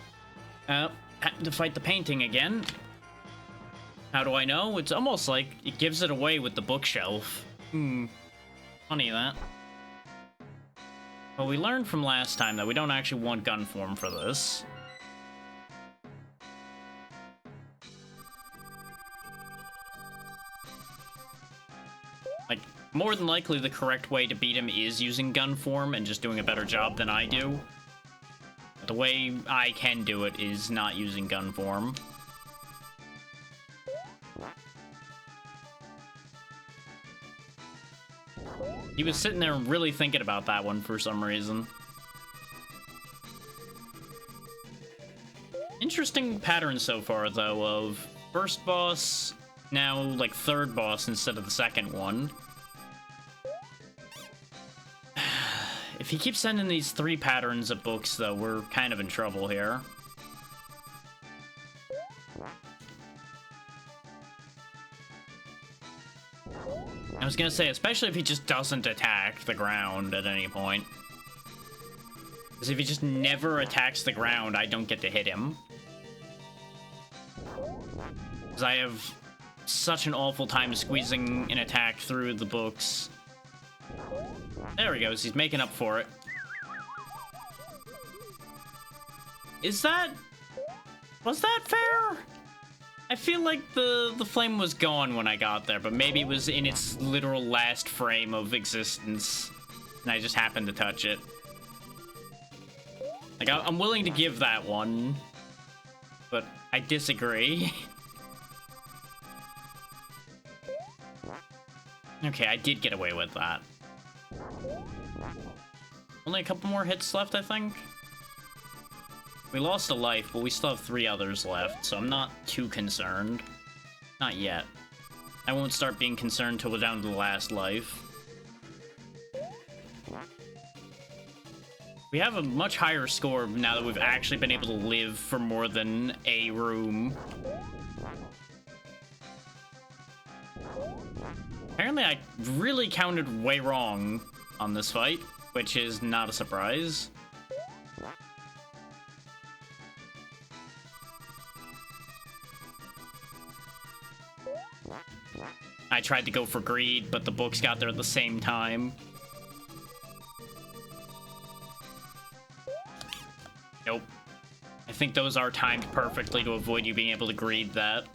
A: Had to fight the painting again. How do I know? It's almost like it gives it away with the bookshelf. Funny that. Well, we learned from last time that we don't actually want gun form for this. Like, more than likely the correct way to beat him is using gun form and just doing a better job than I do. But the way I can do it is not using gun form. He was sitting there really thinking about that one for some reason. interesting pattern so far, though, of first boss, now, like, third boss instead of the second one. If he keeps sending these 3 patterns of books, though, we're kind of in trouble here. I was gonna say, especially if he just doesn't attack the ground at any point. Because if he just never attacks the ground, I don't get to hit him. Because I have such an awful time squeezing an attack through the books. There he goes, he's making up for it. Was that fair? I feel like the flame was gone when I got there, but maybe it was in its literal last frame of existence, and I just happened to touch it. Like, I'm willing to give that one, but I disagree. Okay, I did get away with that. Only a couple more hits left, I think. We lost a life, but we still have 3 others left, so I'm not too concerned. Not yet. I won't start being concerned till we're down to the last life. We have a much higher score now that we've actually been able to live for more than a room. Apparently I really counted way wrong on this fight, which is not a surprise. I tried to go for greed, but the books got there at the same time. Nope. I think those are timed perfectly to avoid you being able to greed that.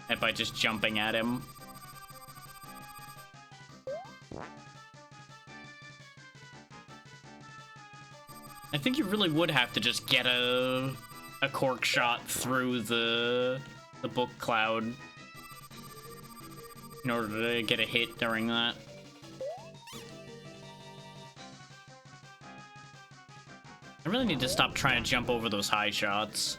A: And by just jumping at him. I think you really would have to just get a cork shot through the book cloud in order to get a hit during that. I really need to stop trying to jump over those high shots.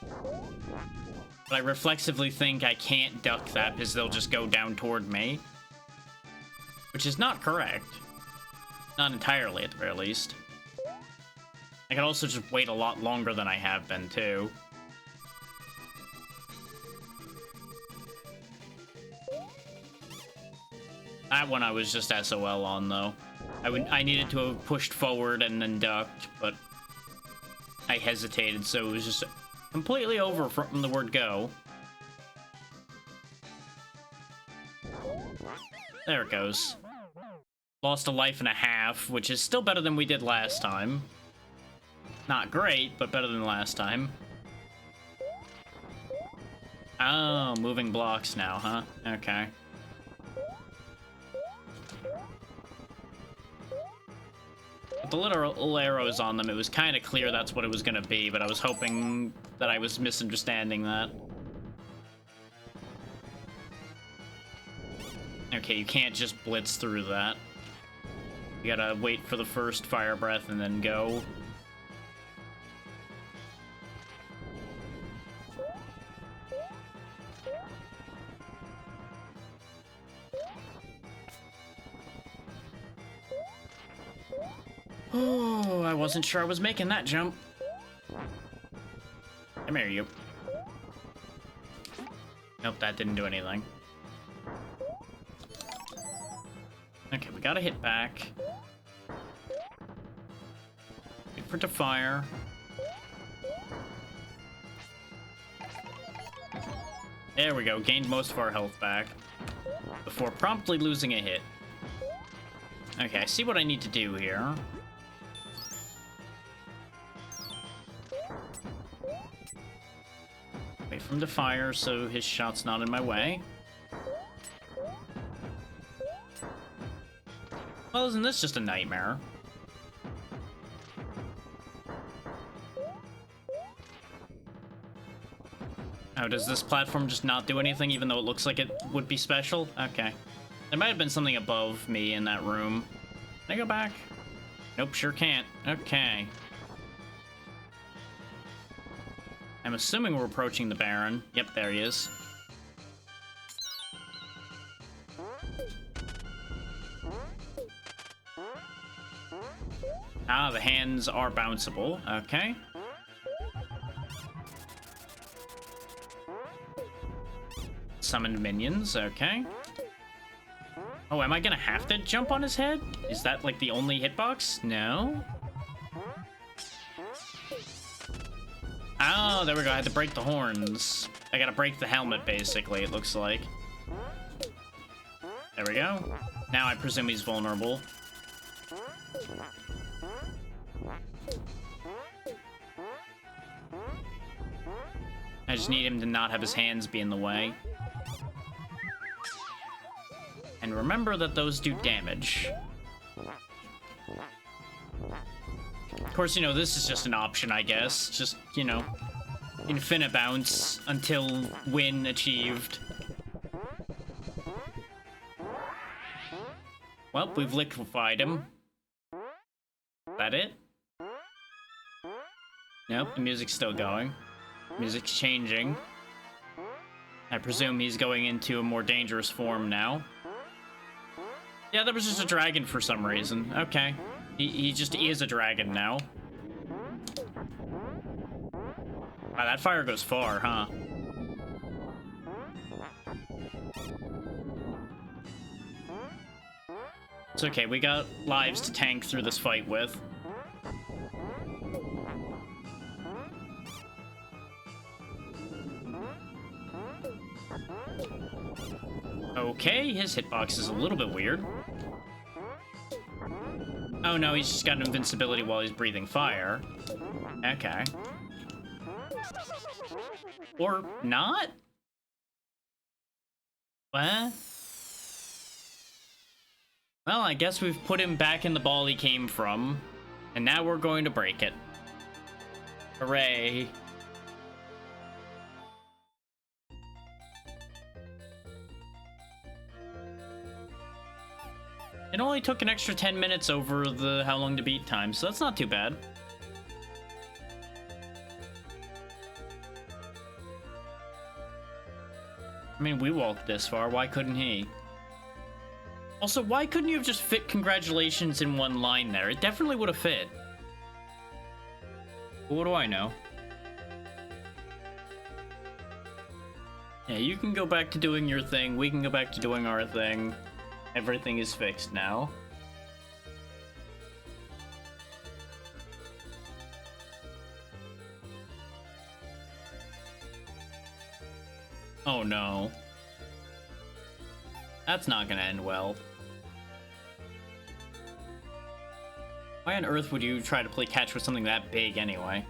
A: But I reflexively think I can't duck that because they'll just go down toward me. Which is not correct. Not entirely, at the very least. I can also just wait a lot longer than I have been, too. That one I was just SOL on, though. I needed to have pushed forward and then ducked, but I hesitated, so it was just completely over from the word go. There it goes. Lost a life and a half, which is still better than we did last time. Not great, but better than last time. Oh, moving blocks now, huh? Okay. With the little arrows on them, it was kind of clear that's what it was going to be, but I was hoping that I was misunderstanding that. Okay, you can't just blitz through that. You gotta wait for the first fire breath and then go. Oh, I wasn't sure I was making that jump. Come here, you. Nope, that didn't do anything. Okay, we gotta hit back. Wait for it to fire. There we go, gained most of our health back before promptly losing a hit. Okay, I see what I need to do here. Wait for him to fire so his shot's not in my way. Well, isn't this just a nightmare? Oh, does this platform just not do anything even though it looks like it would be special? Okay. There might have been something above me in that room. Can I go back? Nope, sure can't. Okay. I'm assuming we're approaching the Baron. Yep, there he is. Ah, the hands are bounceable. Okay. Summoned minions. Okay. Oh, am I gonna have to jump on his head? Is that, like, the only hitbox? No? Oh, there we go. I had to break the horns. I gotta break the helmet, basically, it looks like. There we go. Now I presume he's vulnerable. I just need him to not have his hands be in the way. And remember that those do damage. Of course, you know, this is just an option, I guess. Just, you know, infinite bounce until win achieved. Well, we've liquefied him. That it? Nope, the music's still going. Music's changing. I presume he's going into a more dangerous form now. Yeah, that was just a dragon for some reason. Okay. He just is a dragon now. Wow, that fire goes far, huh? It's okay, we got lives to tank through this fight with. Okay, his hitbox is a little bit weird. Oh no, he's just got an invincibility while he's breathing fire. Okay. Or not? What? Well, I guess we've put him back in the ball he came from, and now we're going to break it. Hooray. It only took an extra 10 minutes over the how long to beat time, so that's not too bad. I mean, we walked this far, why couldn't he? Also, why couldn't you have just fit congratulations in one line there? It definitely would have fit. But what do I know? Yeah, you can go back to doing your thing, we can go back to doing our thing. Everything is fixed now. Oh no. That's not gonna end well. Why on earth would you try to play catch with something that big anyway?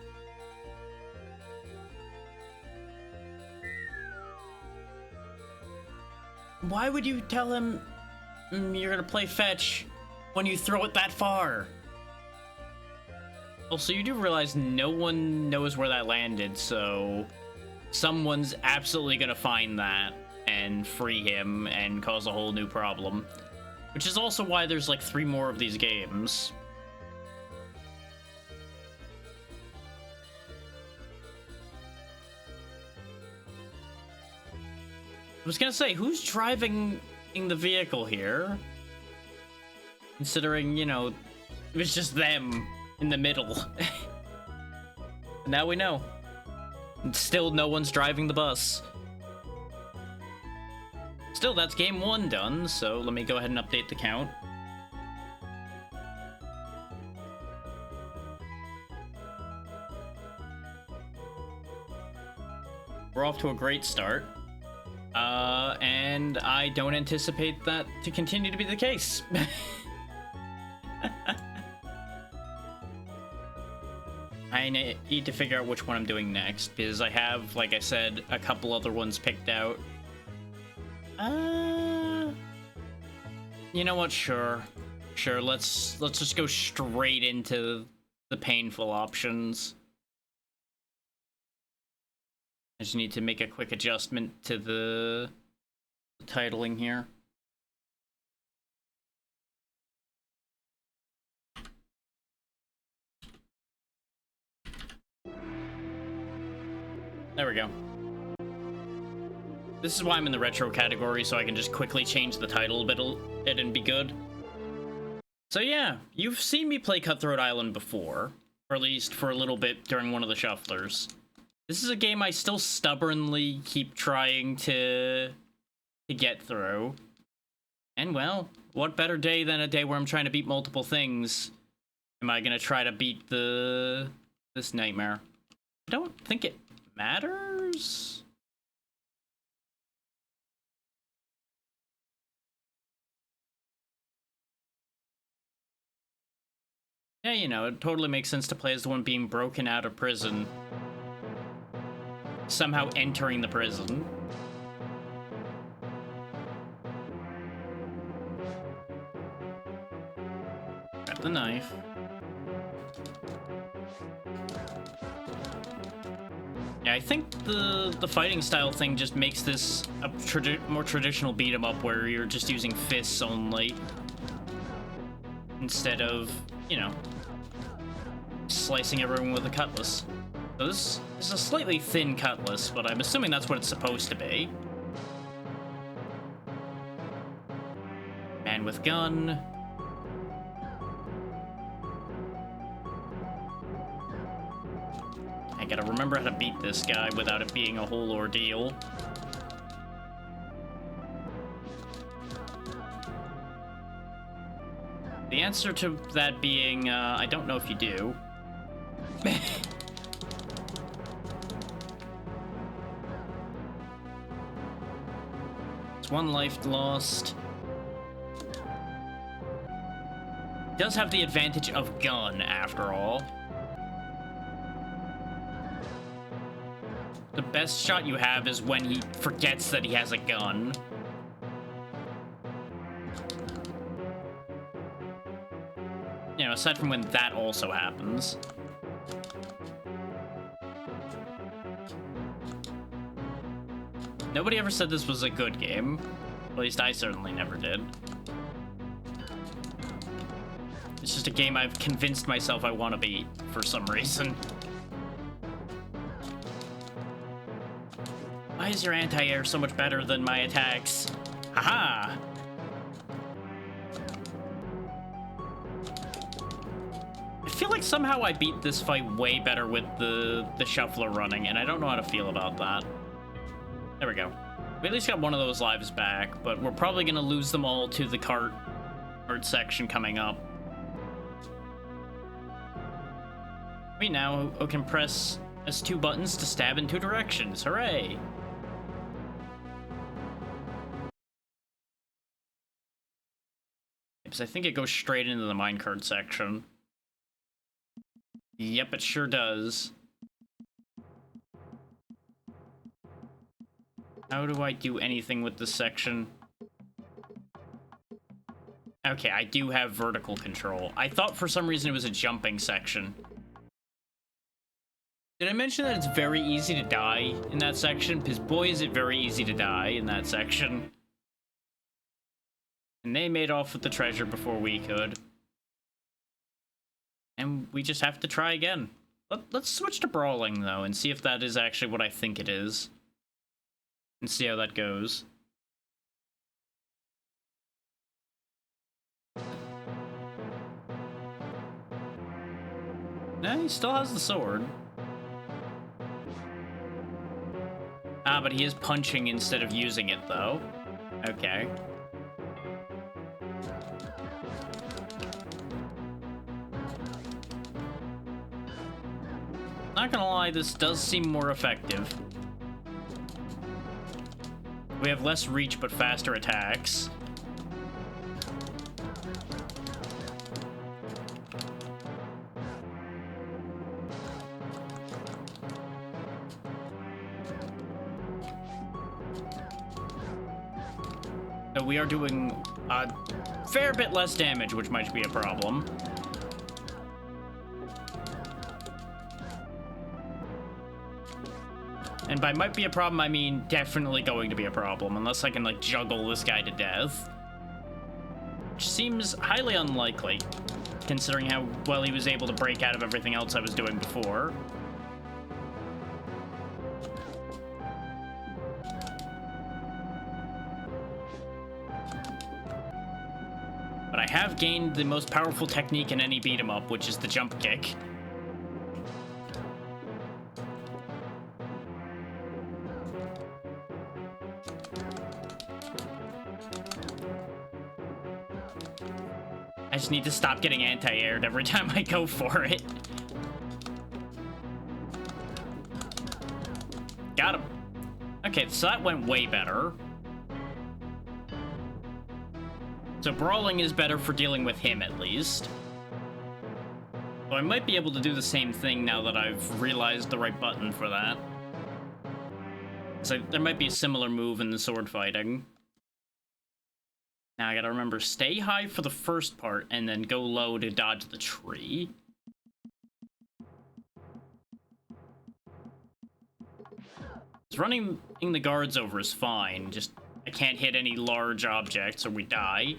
A: Why would you tell him you're gonna play fetch when you throw it that far? Also, you do realize no one knows where that landed, so someone's absolutely gonna find that and free him and cause a whole new problem. Which is also why there's like 3 more of these games. I was gonna say, who's driving the vehicle here? Considering, you know, it was just them in the middle. Now we know. And still no one's driving the bus. Still, that's game 1 done, so let me go ahead and update the count. We're off to a great start. And I don't anticipate that to continue to be the case. I need to figure out which one I'm doing next, because I have, like I said, a couple other ones picked out. You know what? Sure. Sure, let's just go straight into the painful options. I just need to make a quick adjustment to the titling here. There we go. This is why I'm in the retro category, so I can just quickly change the title a bit and be good. So yeah, you've seen me play Cutthroat Island before, or at least for a little bit during one of the shufflers. This is a game I still stubbornly keep trying to get through. And well, what better day than a day where I'm trying to beat multiple things? Am I gonna try to beat this nightmare? I don't think it matters. Yeah, you know, it totally makes sense to play as the one being broken out of prison. Somehow entering the prison. Grab the knife. Yeah, I think the fighting style thing just makes this a more traditional beat 'em up where you're just using fists only. Instead of, you know, slicing everyone with a cutlass. So this is a slightly thin cutlass, but I'm assuming that's what it's supposed to be. Man with gun. I gotta remember how to beat this guy without it being a whole ordeal. The answer to that being, I don't know if you do. It's one life lost. Does have the advantage of gun, after all. The best shot you have is when he forgets that he has a gun. You know, aside from when that also happens. Nobody ever said this was a good game. At least I certainly never did. It's just a game I've convinced myself I want to beat for some reason. Why is your anti-air so much better than my attacks? Haha! I feel like somehow I beat this fight way better with the shuffler running, and I don't know how to feel about that. There we go. We at least got one of those lives back, but we're probably gonna lose them all to the cart section coming up. We now can press S2 buttons to stab in 2 directions. Hooray! Because I think it goes straight into the minecart section. Yep, it sure does. How do I do anything with this section? Okay, I do have vertical control. I thought for some reason it was a jumping section. Did I mention that it's very easy to die in that section? Because boy, is it very easy to die in that section. And they made off with the treasure before we could. And we just have to try again. Let's switch to brawling, though, and see if that is actually what I think it is. And see how that goes. No, he still has the sword. Ah, but he is punching instead of using it, though. Okay. Not gonna lie, this does seem more effective. We have less reach, but faster attacks. So we are doing a fair bit less damage, which might be a problem. And by might be a problem, I mean definitely going to be a problem, unless I can, like, juggle this guy to death. Which seems highly unlikely, considering how well he was able to break out of everything else I was doing before. I have gained the most powerful technique in any beat 'em up, which is the jump kick. I just need to stop getting anti-aired every time I go for it. Got him. Okay, so that went way better. So brawling is better for dealing with him, at least. So I might be able to do the same thing now that I've realized the right button for that. So there might be a similar move in the sword fighting. Now I gotta remember, stay high for the first part, and then go low to dodge the tree. Running the guards over is fine, just I can't hit any large objects or we die.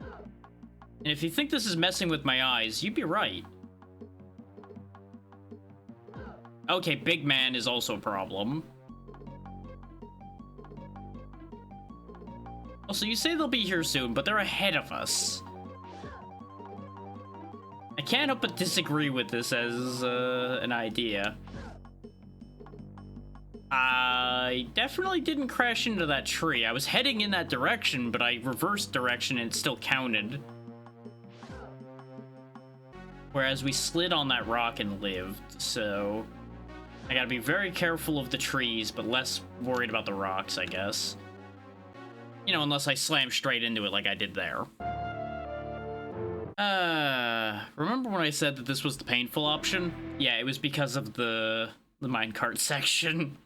A: And if you think this is messing with my eyes, you'd be right. Okay, Big Man is also a problem. Also, you say they'll be here soon, but they're ahead of us. I can't help but disagree with this as an idea. I definitely didn't crash into that tree. I was heading in that direction, but I reversed direction and it still counted. Whereas we slid on that rock and lived, so I gotta be very careful of the trees, but less worried about the rocks, I guess. You know, unless I slam straight into it like I did there. Remember when I said that this was the painful option? Yeah, it was because of the minecart section.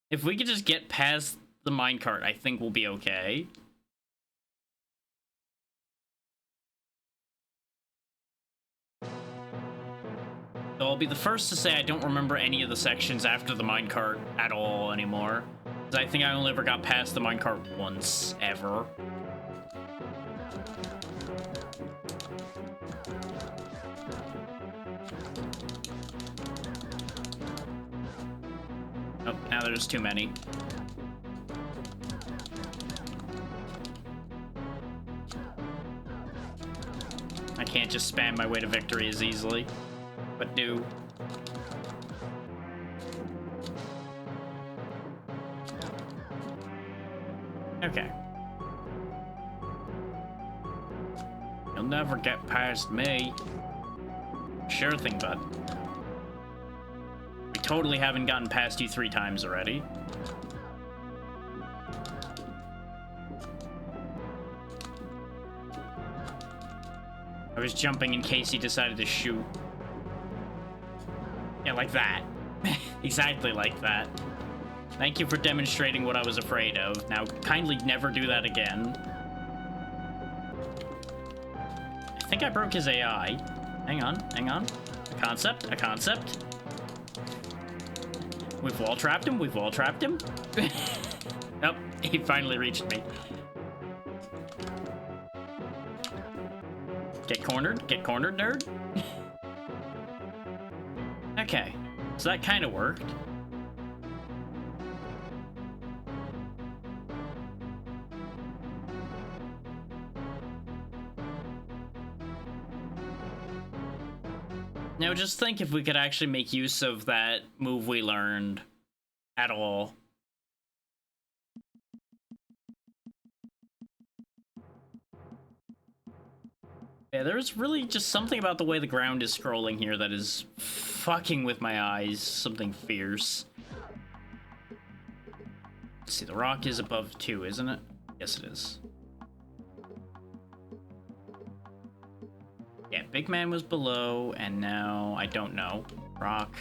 A: If we could just get past the minecart, I think we'll be okay. So I'll be the first to say I don't remember any of the sections after the minecart at all anymore. I think I only ever got past the minecart once, ever. Oh, now there's too many. I can't just spam my way to victory as easily, but do. Okay. You'll never get past me. Sure thing, bud. We totally haven't gotten past you 3 times already. I was jumping in case he decided to shoot. Yeah, like that. Exactly like that. Thank you for demonstrating what I was afraid of. Now, kindly never do that again. I think I broke his AI. Hang on, hang on. A concept, a concept. We've wall trapped him, we've wall trapped him. Nope, he finally reached me. Get cornered, nerd. Okay, so that kind of worked. Now just think if we could actually make use of that move we learned at all. Yeah, there's really just something about the way the ground is scrolling here that is fucking with my eyes. Something fierce. Let's see, the rock is above 2, isn't it? Yes, it is. Yeah, Big Man was below, and now I don't know. Rock.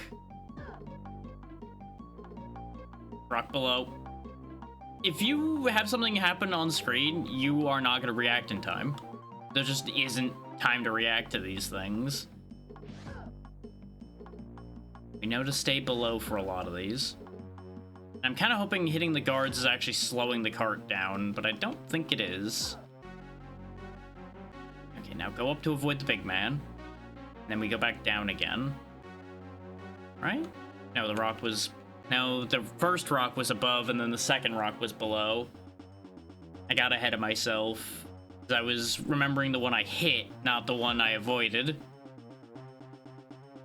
A: Rock below. If you have something happen on screen, you are not going to react in time. There just isn't time to react to these things. We know to stay below for a lot of these. I'm kind of hoping hitting the guards is actually slowing the cart down, but I don't think it is. Okay, now go up to avoid the Big Man. Then we go back down again. Right? No, the rock was... No, the first rock was above, and then the second rock was below. I got ahead of myself. I was remembering the one I hit, not the one I avoided.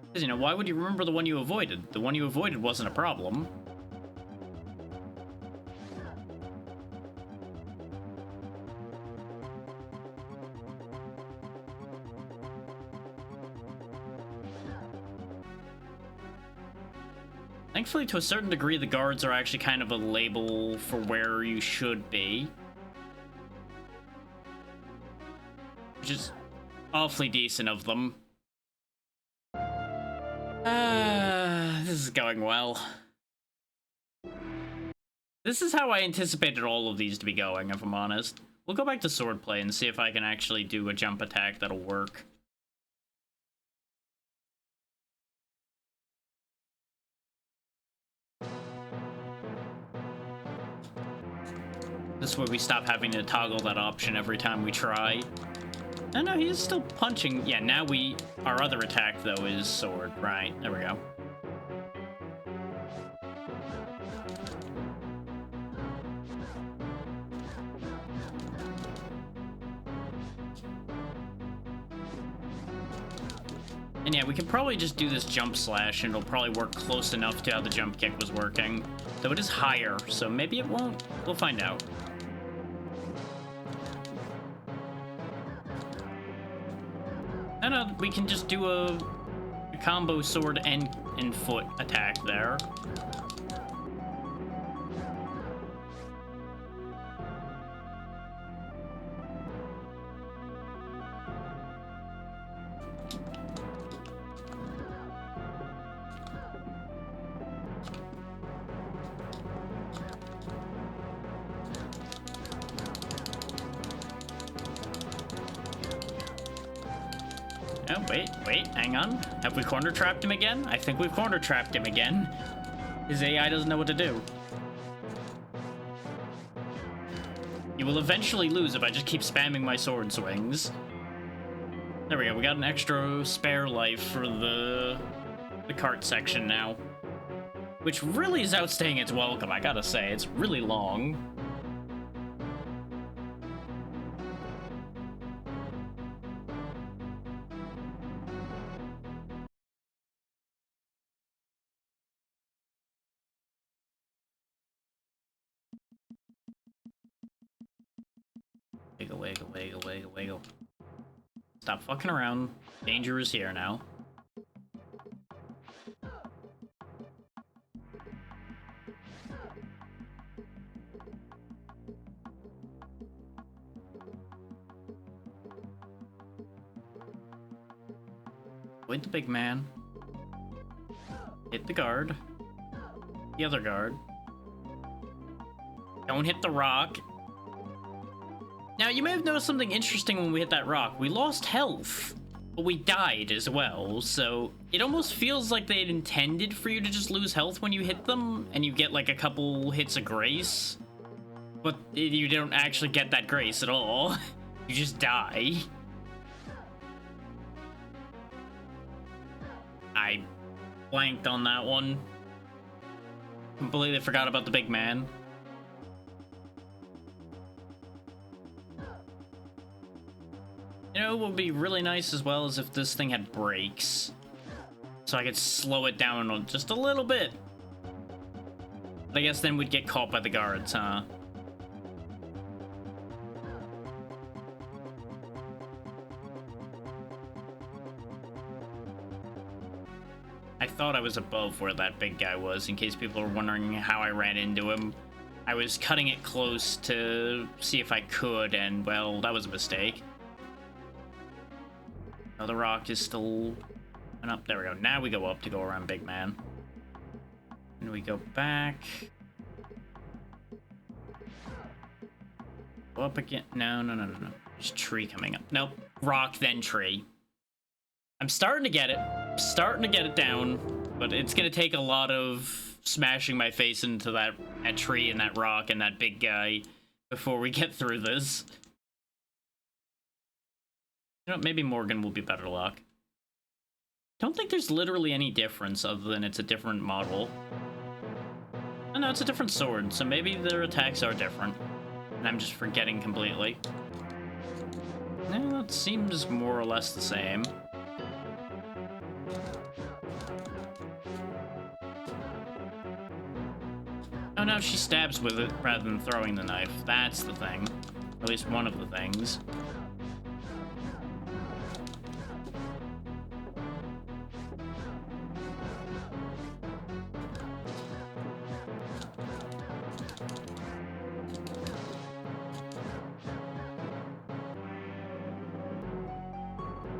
A: Because, you know, why would you remember the one you avoided? The one you avoided wasn't a problem. Thankfully, to a certain degree, the guards are actually kind of a label for where you should be. Which is awfully decent of them. This is going well. This is how I anticipated all of these to be going, if I'm honest. We'll go back to swordplay and see if I can actually do a jump attack that'll work. This way we stop having to toggle that option every time we try. No, he's still punching. Yeah, now our other attack, though, is sword. Right, there we go. And yeah, we can probably just do this jump slash, and it'll probably work close enough to how the jump kick was working. Though it is higher, so maybe it won't. We'll find out. No, we can just do a combo sword and foot attack there. Oh, wait, hang on. Have we corner trapped him again? I think we've corner trapped him again. His AI doesn't know what to do. You will eventually lose if I just keep spamming my sword swings. There we go, we got an extra spare life for the cart section now. Which really is outstaying its welcome, I gotta say. It's really long. Wiggle. Stop fucking around. Danger is here now. Avoid the big man. Hit the guard. The other guard. Don't hit the rock. Now, you may have noticed something interesting when we hit that rock. We lost health, but we died as well, so it almost feels like they had intended for you to just lose health when you hit them, and you get like a couple hits of grace, but you don't actually get that grace at all. You just die. I blanked on that one. Completely forgot about the big man. You know, what would be really nice as well is if this thing had brakes. So I could slow it down just a little bit. But I guess then we'd get caught by the guards, huh? I thought I was above where that big guy was, in case people were wondering how I ran into him. I was cutting it close to see if I could, and, well, that was a mistake. Oh, the rock is still up. There we go. Now we go up to go around Big Man. And we go back. Go up again. No. There's tree coming up. Nope. Rock, then tree. I'm starting to get it. Starting to get it down. But it's going to take a lot of smashing my face into that tree and that rock and that big guy before we get through this. You know, maybe Morgan will be better luck. Don't think there's literally any difference other than it's a different model. Oh, no, it's a different sword, so maybe their attacks are different. And I'm just forgetting completely. That seems more or less the same. Oh no, she stabs with it rather than throwing the knife. That's the thing. At least one of the things.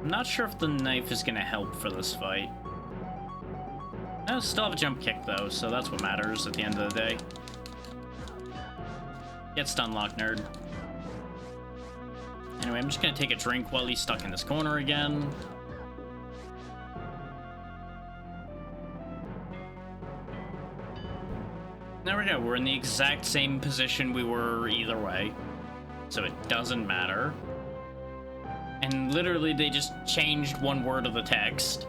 A: I'm not sure if the knife is gonna help for this fight. I still have a jump kick though, so that's what matters at the end of the day. Get stun lock, nerd. Anyway, I'm just gonna take a drink while he's stuck in this corner again. There we go, we're in the exact same position we were either way. So it doesn't matter. And literally they just changed one word of the text.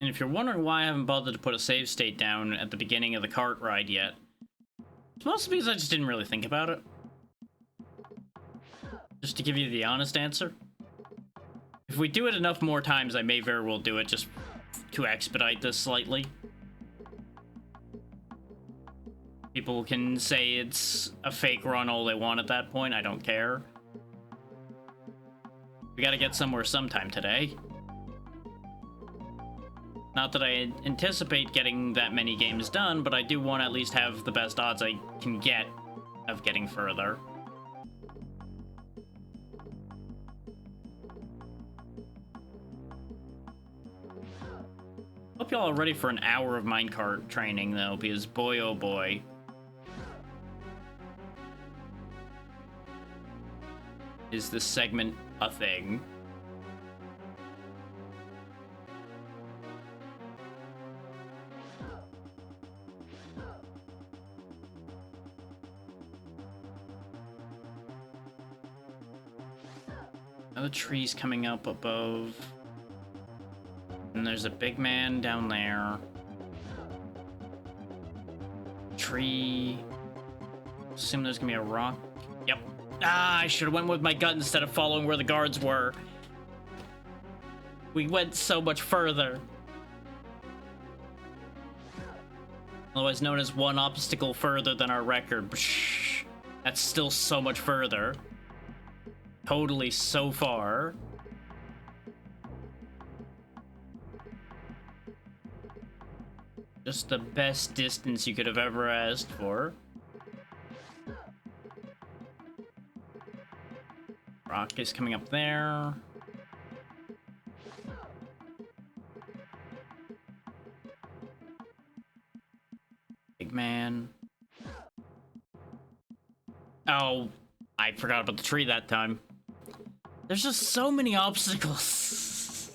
A: And if you're wondering why I haven't bothered to put a save state down at the beginning of the cart ride yet, it's mostly because I just didn't really think about it. Just to give you the honest answer. If we do it enough more times, I may very well do it just to expedite this slightly. People can say it's a fake run all they want at that point, I don't care. We gotta get somewhere sometime today. Not that I anticipate getting that many games done, but I do want to at least have the best odds I can get of getting further. Hope y'all are ready for an hour of minecart training, though, because boy oh boy. Is this segment a thing? Another tree's coming up above. And there's a big man down there. Tree. Assume there's gonna be a rock. Yep. Ah, I should have went with my gut instead of following where the guards were. We went so much further. Otherwise known as one obstacle further than our record. Psh, that's still so much further. Totally so far. Just the best distance you could have ever asked for. Rock is coming up there. Big man. Oh, I forgot about the tree that time. There's just so many obstacles.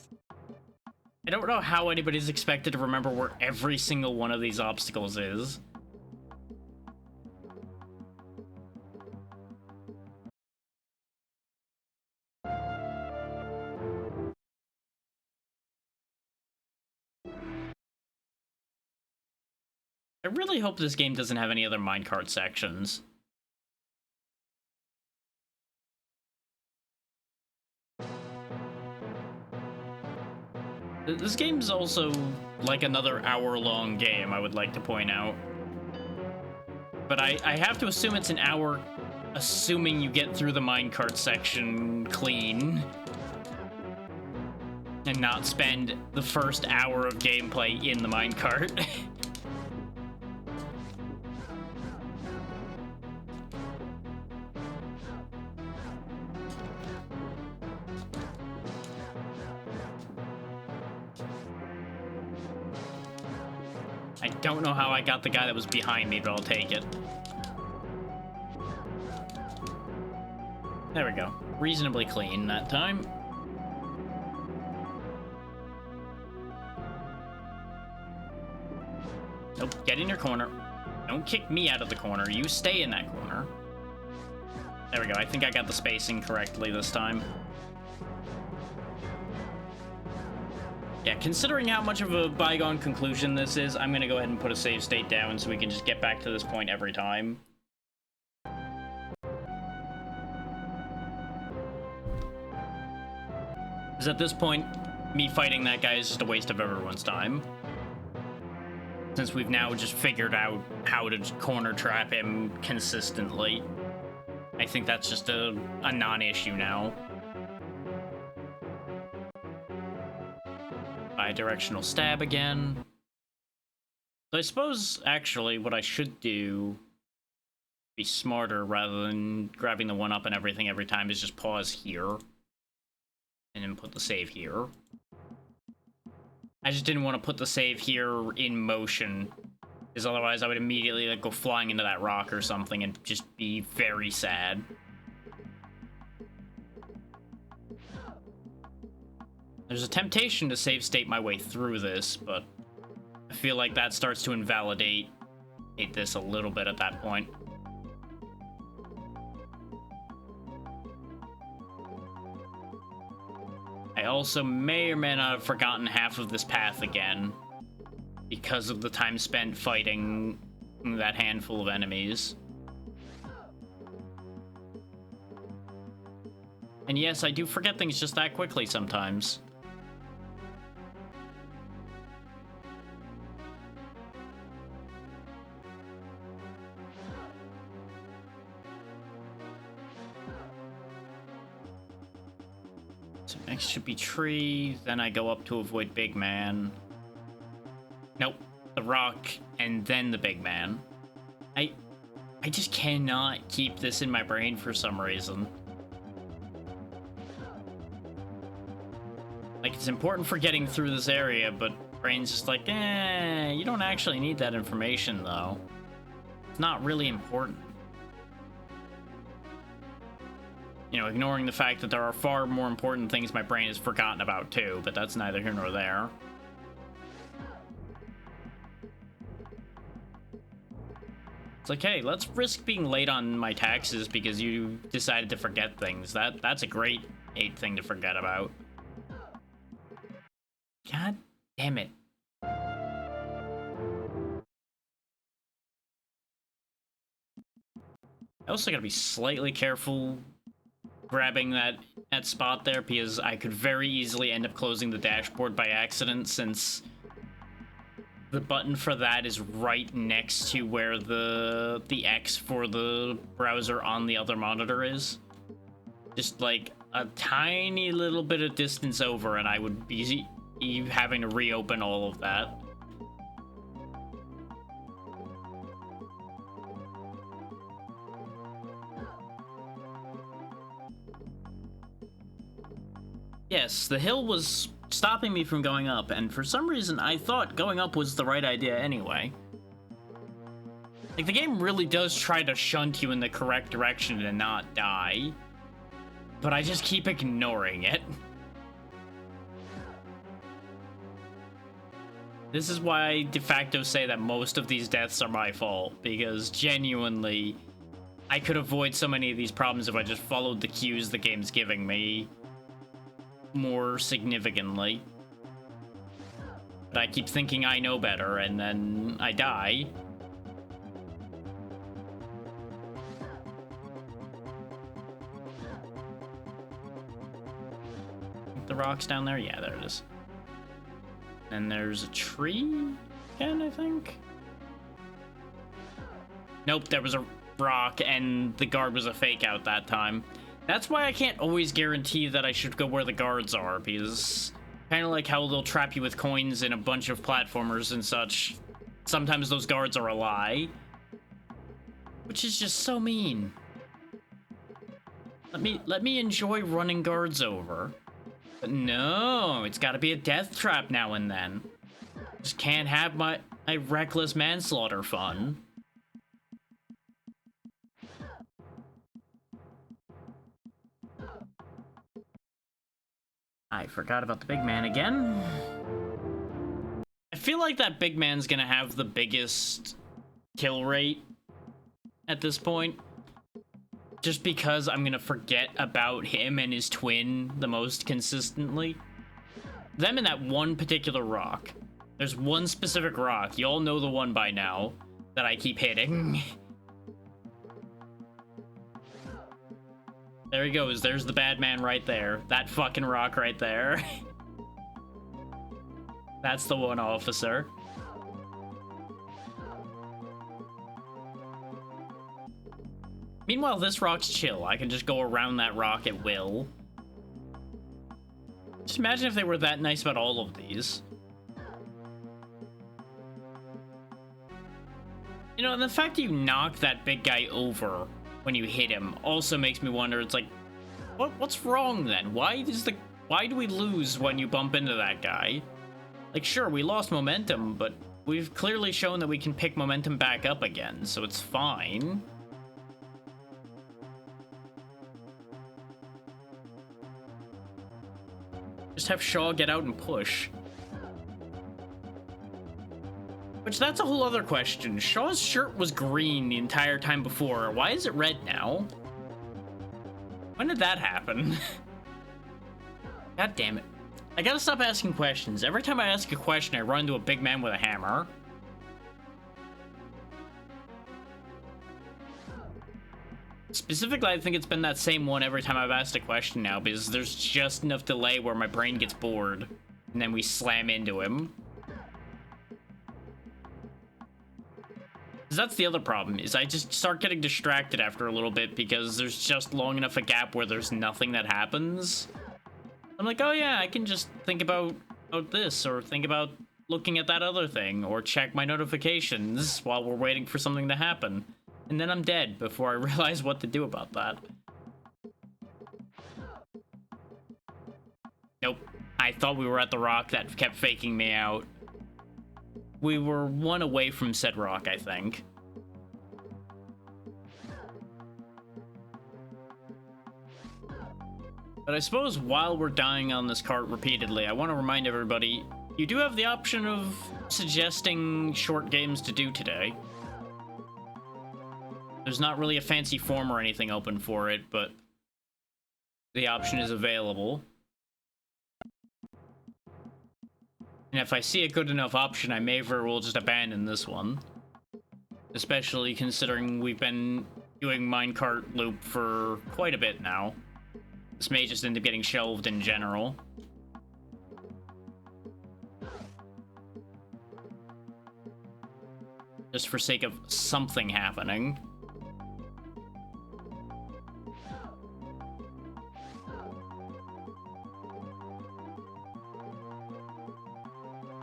A: I don't know how anybody's expected to remember where every single one of these obstacles is. I really hope this game doesn't have any other minecart sections. This game's also like another hour-long game, I would like to point out. But I have to assume it's an hour, assuming you get through the minecart section clean. And not spend the first hour of gameplay in the minecart. I don't know how I got the guy that was behind me, but I'll take it. There we go. Reasonably clean that time. Nope, get in your corner. Don't kick me out of the corner. You stay in that corner. There we go. I think I got the spacing correctly this time. Yeah, considering how much of a bygone conclusion this is, I'm gonna go ahead and put a save state down so we can just get back to this point every time. Because at this point, me fighting that guy is just a waste of everyone's time. Since we've now just figured out how to corner trap him consistently. I think that's just a non-issue now. Bi-directional stab again. So I suppose, actually, what I should do, be smarter rather than grabbing the 1-up and everything every time, is just pause here. And then put the save here. I just didn't want to put the save here in motion, because otherwise I would immediately like go flying into that rock or something and just be very sad. There's a temptation to save state my way through this, but I feel like that starts to invalidate this a little bit at that point. I also may or may not have forgotten half of this path again because of the time spent fighting that handful of enemies. And yes, I do forget things just that quickly sometimes. So next should be tree, then I go up to avoid big man. Nope, the rock, and then the big man. I just cannot keep this in my brain for some reason. Like, it's important for getting through this area, but brain's just like, you don't actually need that information, though. It's not really important. You know, ignoring the fact that there are far more important things my brain has forgotten about, too, but that's neither here nor there. It's like, hey, let's risk being late on my taxes because you decided to forget things. That's a great thing to forget about. God damn it. I also gotta be slightly careful grabbing that spot there because I could very easily end up closing the dashboard by accident since the button for that is right next to where the X for the browser on the other monitor is. Just like a tiny little bit of distance over and I would be having to reopen all of that. Yes, the hill was stopping me from going up, and for some reason I thought going up was the right idea anyway. Like, the game really does try to shunt you in the correct direction and not die, but I just keep ignoring it. This is why I de facto say that most of these deaths are my fault, because genuinely, I could avoid so many of these problems if I just followed the cues the game's giving me more significantly. But I keep thinking I know better, and then I die. The rock's down there? Yeah, there it is. And there's a tree again, I think? Nope, there was a rock, and the guard was a fake out that time. That's why I can't always guarantee that I should go where the guards are, because kind of like how they'll trap you with coins in a bunch of platformers and such, sometimes those guards are a lie. Which is just so mean. Let me enjoy running guards over. But no, it's gotta be a death trap now and then. Just can't have my reckless manslaughter fun. I forgot about the big man again. I feel like that big man's gonna have the biggest kill rate at this point. Just because I'm gonna forget about him and his twin the most consistently. them and that one particular rock. There's one specific rock. You all know the one by now that I keep hitting. There he goes. There's the bad man right there. That fucking rock right there. That's the one, officer. Meanwhile, this rock's chill. I can just go around that rock at will. Just imagine if they were that nice about all of these. You know, and the fact that you knock that big guy over when you hit him also makes me wonder, it's like, what's wrong then? Why do we lose when you bump into that guy? Like, sure, we lost momentum, but we've clearly shown that we can pick momentum back up again, so it's fine. Just have Shaw get out and push. Which, that's a whole other question. Shaw's shirt was green the entire time before. Why is it red now? When did that happen? God damn it. I gotta stop asking questions. Every time I ask a question, I run into a big man with a hammer. Specifically, I think it's been that same one every time I've asked a question now, because there's just enough delay where my brain gets bored, and then we slam into him. That's the other problem, is I just start getting distracted after a little bit because there's just long enough a gap where there's nothing that happens. I'm like, oh yeah, I can just think about this, or think about looking at that other thing, or check my notifications while we're waiting for something to happen. And then I'm dead before I realize what to do about that. Nope. I thought we were at the rock that kept faking me out. We were one away from said rock, I think. But I suppose while we're dying on this cart repeatedly, I want to remind everybody, you do have the option of suggesting short games to do today. There's not really a fancy form or anything open for it, but the option is available. And if I see a good enough option, I may very well just abandon this one. Especially considering we've been doing minecart loop for quite a bit now. This may just end up getting shelved in general. Just for sake of something happening.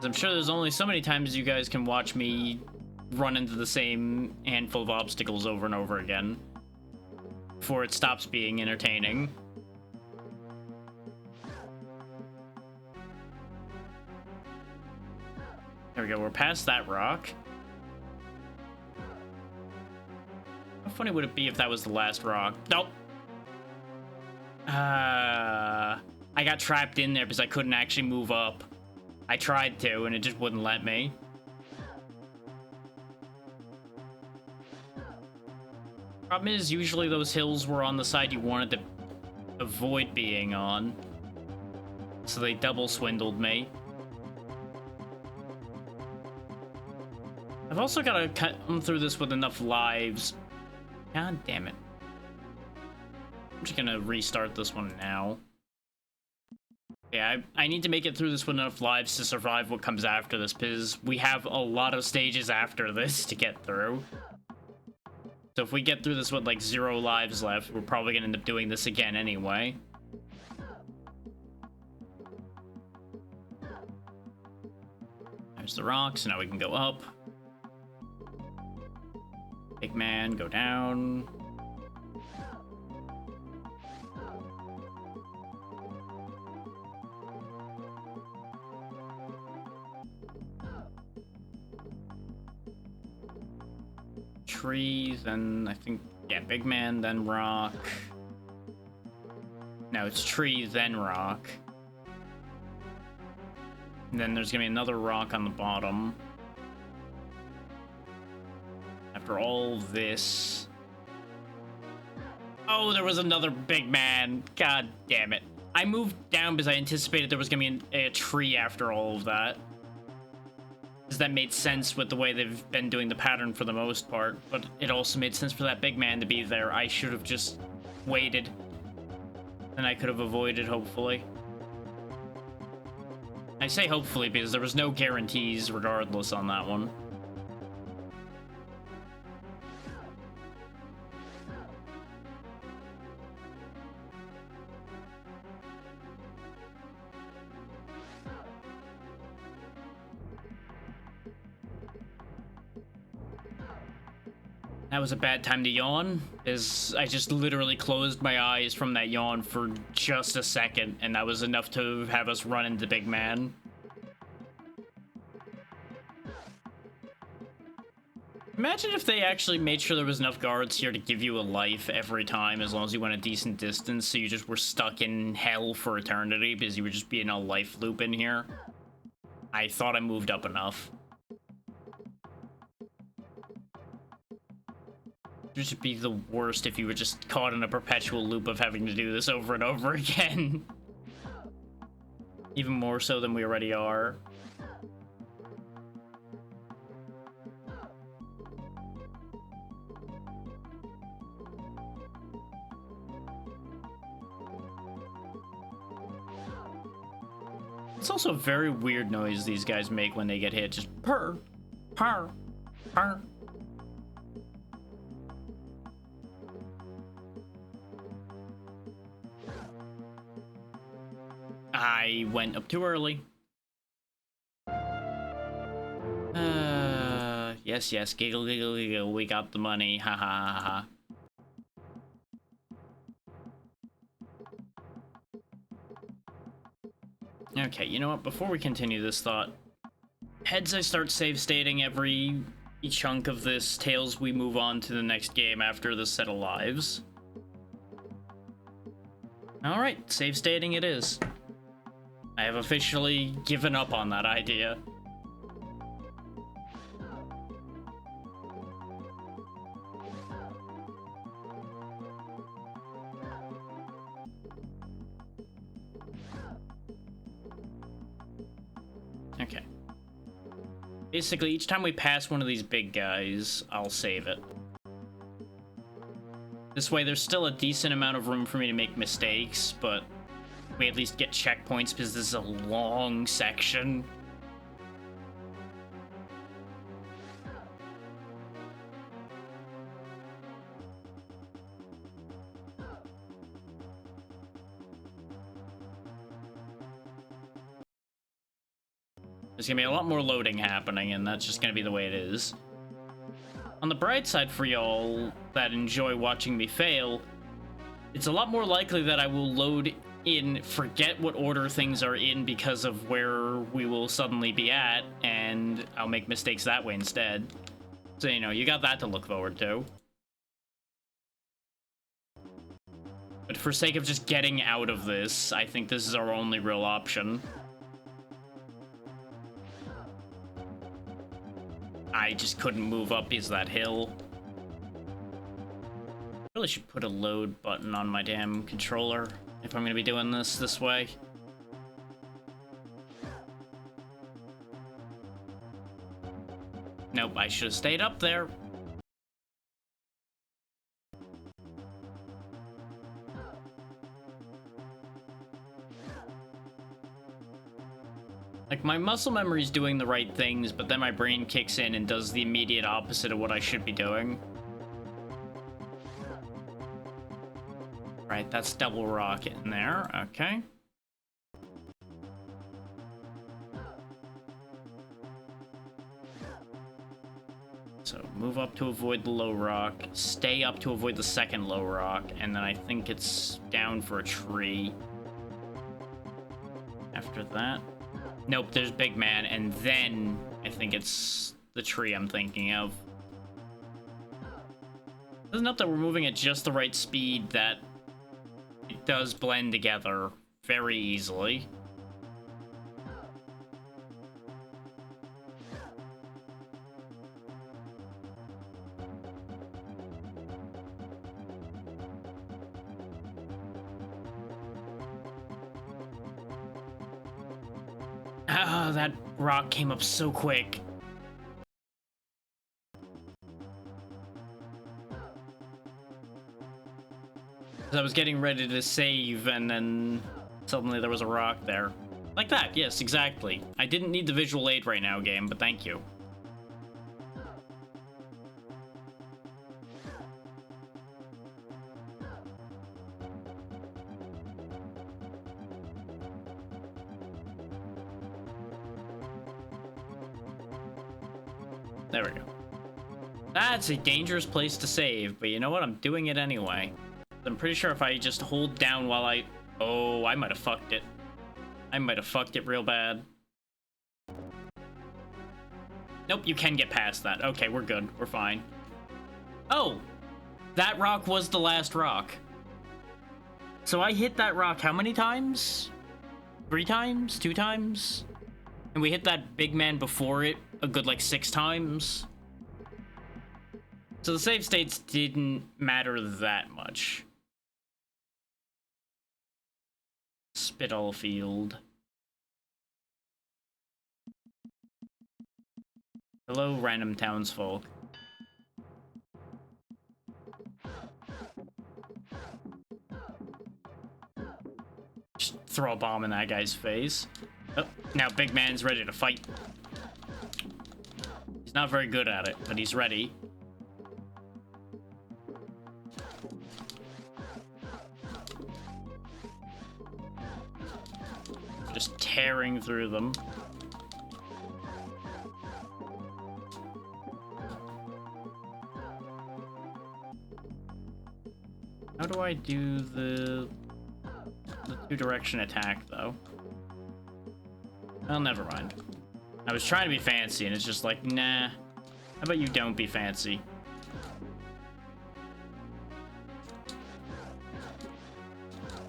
A: I'm sure there's only so many times you guys can watch me run into the same handful of obstacles over and over again before it stops being entertaining. There we go, we're past that rock. How funny would it be if that was the last rock? Nope. I got trapped in there because I couldn't actually move up. I tried to, and it just wouldn't let me. Problem is, usually those hills were on the side you wanted to avoid being on. So they double swindled me. I've also got to come through this with enough lives. God damn it. I'm just gonna restart this one now. Yeah, I need to make it through this with enough lives to survive what comes after this, because we have a lot of stages after this to get through. So if we get through this with like 0 lives left, we're probably gonna end up doing this again anyway. There's the rocks, so now we can go up. Big man, go down. Tree, then I think, yeah, big man, then rock. No, it's tree, then rock. And then there's gonna be another rock on the bottom. After all this... Oh, there was another big man. God damn it. I moved down because I anticipated there was gonna be a tree after all of that. Because that made sense with the way they've been doing the pattern for the most part, but it also made sense for that big man to be there. I should have just waited. And I could have avoided, hopefully. I say hopefully because there was no guarantees regardless on that one. That was a bad time to yawn, as I just literally closed my eyes from that yawn for just a second, and that was enough to have us run into Big Man. Imagine if they actually made sure there was enough guards here to give you a life every time, as long as you went a decent distance, so you just were stuck in hell for eternity, because you would just be in a life loop in here. I thought I moved up enough. It would be the worst if you were just caught in a perpetual loop of having to do this over and over again. Even more so than we already are. It's also a very weird noise these guys make when they get hit. Just purr, purr, purr. I went up too early. Yes, yes, giggle, giggle, giggle, we got the money, ha ha ha ha. Okay, you know what, before we continue this thought, heads I start save stating every chunk of this, tails we move on to the next game after this set of lives. Alright, save stating it is. I have officially given up on that idea. Okay. Basically, each time we pass one of these big guys, I'll save it. This way, there's still a decent amount of room for me to make mistakes, but we at least get checkpoints because this is a long section. There's gonna be a lot more loading happening, and that's just gonna be the way it is. On the bright side for y'all that enjoy watching me fail, it's a lot more likely that I will load in, forget what order things are in because of where we will suddenly be at, and I'll make mistakes that way instead. So, you know, you got that to look forward to. But for sake of just getting out of this, I think this is our only real option. I just couldn't move up because of that hill. Really should put a load button on my damn controller if I'm gonna be doing this way. Nope, I should have stayed up there. Like, my muscle memory's doing the right things, but then my brain kicks in and does the immediate opposite of what I should be doing. Right, that's double rocket in there, okay. So, move up to avoid the low rock, stay up to avoid the second low rock, and then I think it's down for a tree. After that... Nope, there's Big Man, and then I think it's the tree I'm thinking of. Doesn't help that we're moving at just the right speed that it does blend together very easily. Ah, that rock came up so quick. I was getting ready to save, and then suddenly there was a rock there. Like that, yes, exactly. I didn't need the visual aid right now, game, but thank you. There we go. That's a dangerous place to save, but you know what? I'm doing it anyway. I'm pretty sure if I just hold down while I... Oh, I might have fucked it. I might have fucked it real bad. Nope, you can get past that. Okay, we're good. We're fine. Oh! That rock was the last rock. So I hit that rock how many times? 3 times? 2 times? And we hit that big man before it a good, like, 6 times. So the save states didn't matter that much. Spitalfield. Hello, random townsfolk. Just throw a bomb in that guy's face. Oh, now big man's ready to fight. He's not very good at it, but he's ready. Just tearing through them. How do I do the 2-direction attack, though? Well, never mind. I was trying to be fancy, and it's just like, nah. How about you don't be fancy?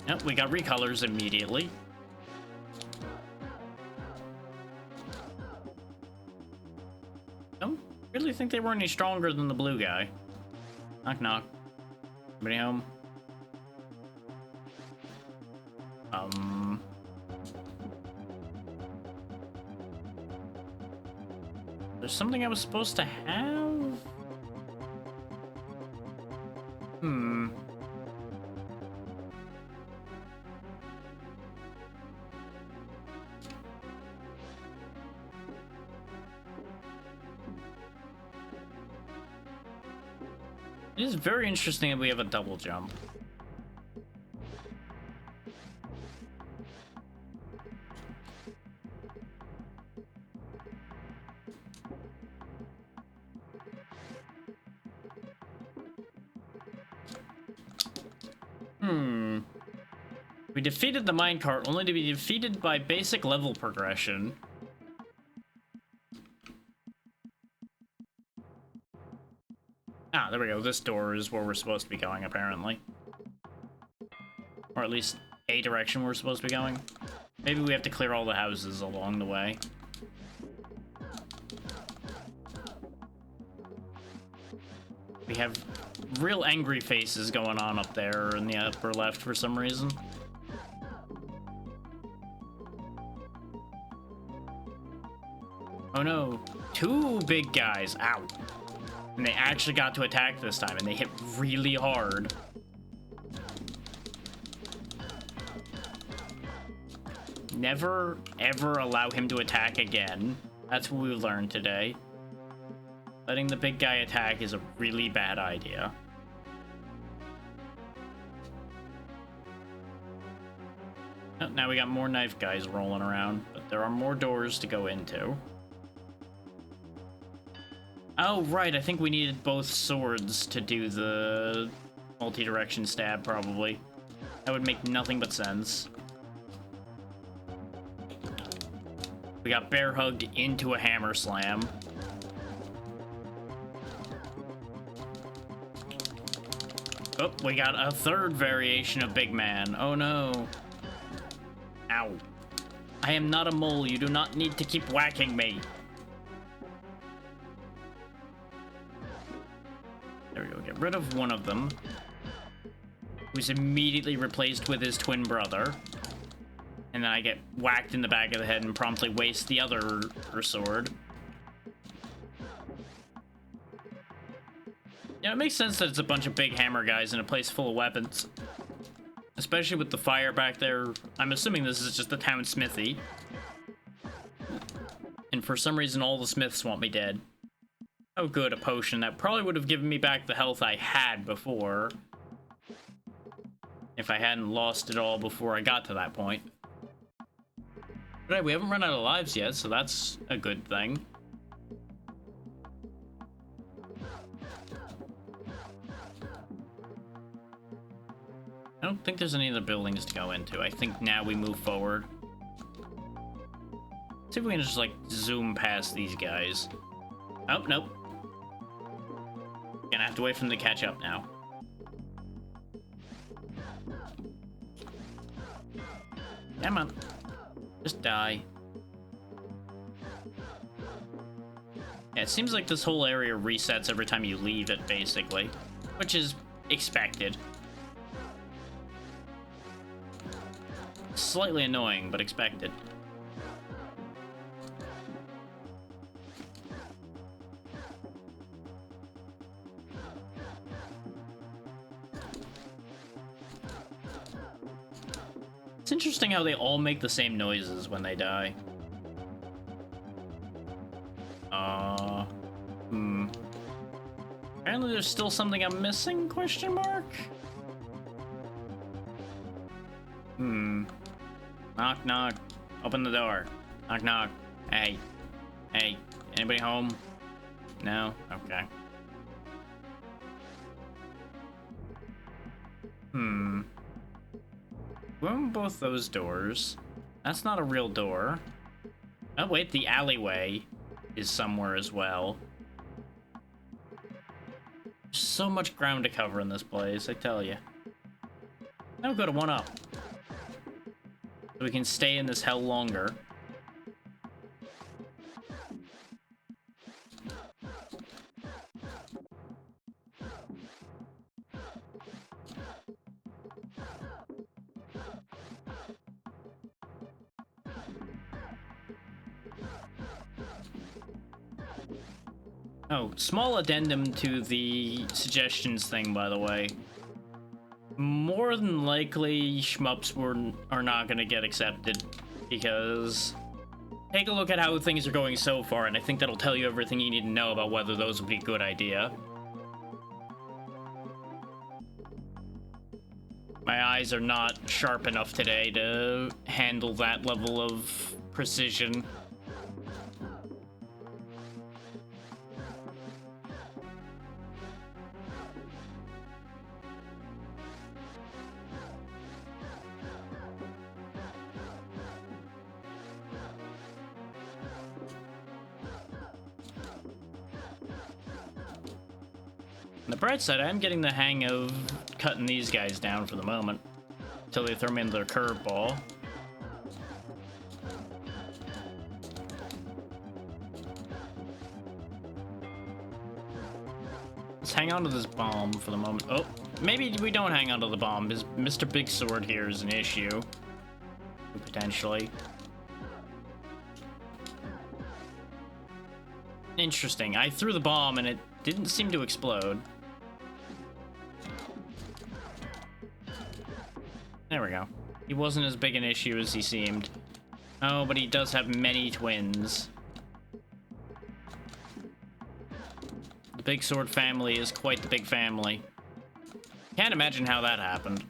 A: Nope, we got recolors immediately. Don't really think they were any stronger than the blue guy. Knock knock. Anybody home? There's something I was supposed to have? It is very interesting that we have a double jump. We defeated the minecart only to be defeated by basic level progression. Ah, there we go. This door is where we're supposed to be going, apparently. Or at least a direction we're supposed to be going. Maybe we have to clear all the houses along the way. We have real angry faces going on up there in the upper left for some reason. Oh no, 2 big guys, ow. And they actually got to attack this time, and they hit really hard. Never, ever allow him to attack again. That's what we learned today. Letting the big guy attack is a really bad idea. Oh, now we got more knife guys rolling around, but there are more doors to go into. Oh, right, I think we needed both swords to do the multi-direction stab, probably. That would make nothing but sense. We got bear hugged into a hammer slam. Oh, we got a 3rd variation of Big Man. Oh no. Ow. I am not a mole. You do not need to keep whacking me. There we go. Get rid of one of them. Who's immediately replaced with his twin brother. And And then I get whacked in the back of the head and promptly waste the other sword. Yeah, it makes sense that it's a bunch of big hammer guys in a place full of weapons. Especially with the fire back there. I'm assuming this is just the town smithy. And for some reason, all the smiths want me dead. Oh, good, a potion. That probably would have given me back the health I had before. If I hadn't lost it all before I got to that point. But hey, we haven't run out of lives yet, so that's a good thing. I don't think there's any other buildings to go into. I think now we move forward. See if we can just, like, zoom past these guys. Oh, nope. Gonna have to wait for them to catch up now. Come on. Just die. Yeah, it seems like this whole area resets every time you leave it, basically. Which is expected. Slightly annoying, but expected. It's interesting how they all make the same noises when they die. Apparently there's still something I'm missing, question mark? Knock, knock. Open the door. Knock, knock. Hey. Hey. Anybody home? No? Okay. Open both those doors. That's not a real door. Oh, wait, the alleyway is somewhere as well. There's so much ground to cover in this place, I tell you. Now go to 1-up. So we can stay in this hell longer. Oh, small addendum to the suggestions thing, by the way. More than likely, shmups are not going to get accepted, because take a look at how things are going so far, and I think that'll tell you everything you need to know about whether those would be a good idea. My eyes are not sharp enough today to handle that level of precision. On the bright side, I'm getting the hang of cutting these guys down for the moment. Until they throw me into their curveball. Let's hang on to this bomb for the moment. Oh, maybe we don't hang on to the bomb, because Mr. Big Sword here is an issue. Potentially. Interesting. I threw the bomb and it didn't seem to explode. There we go. He wasn't as big an issue as he seemed. Oh, but he does have many twins. The Big Sword family is quite the big family. Can't imagine how that happened.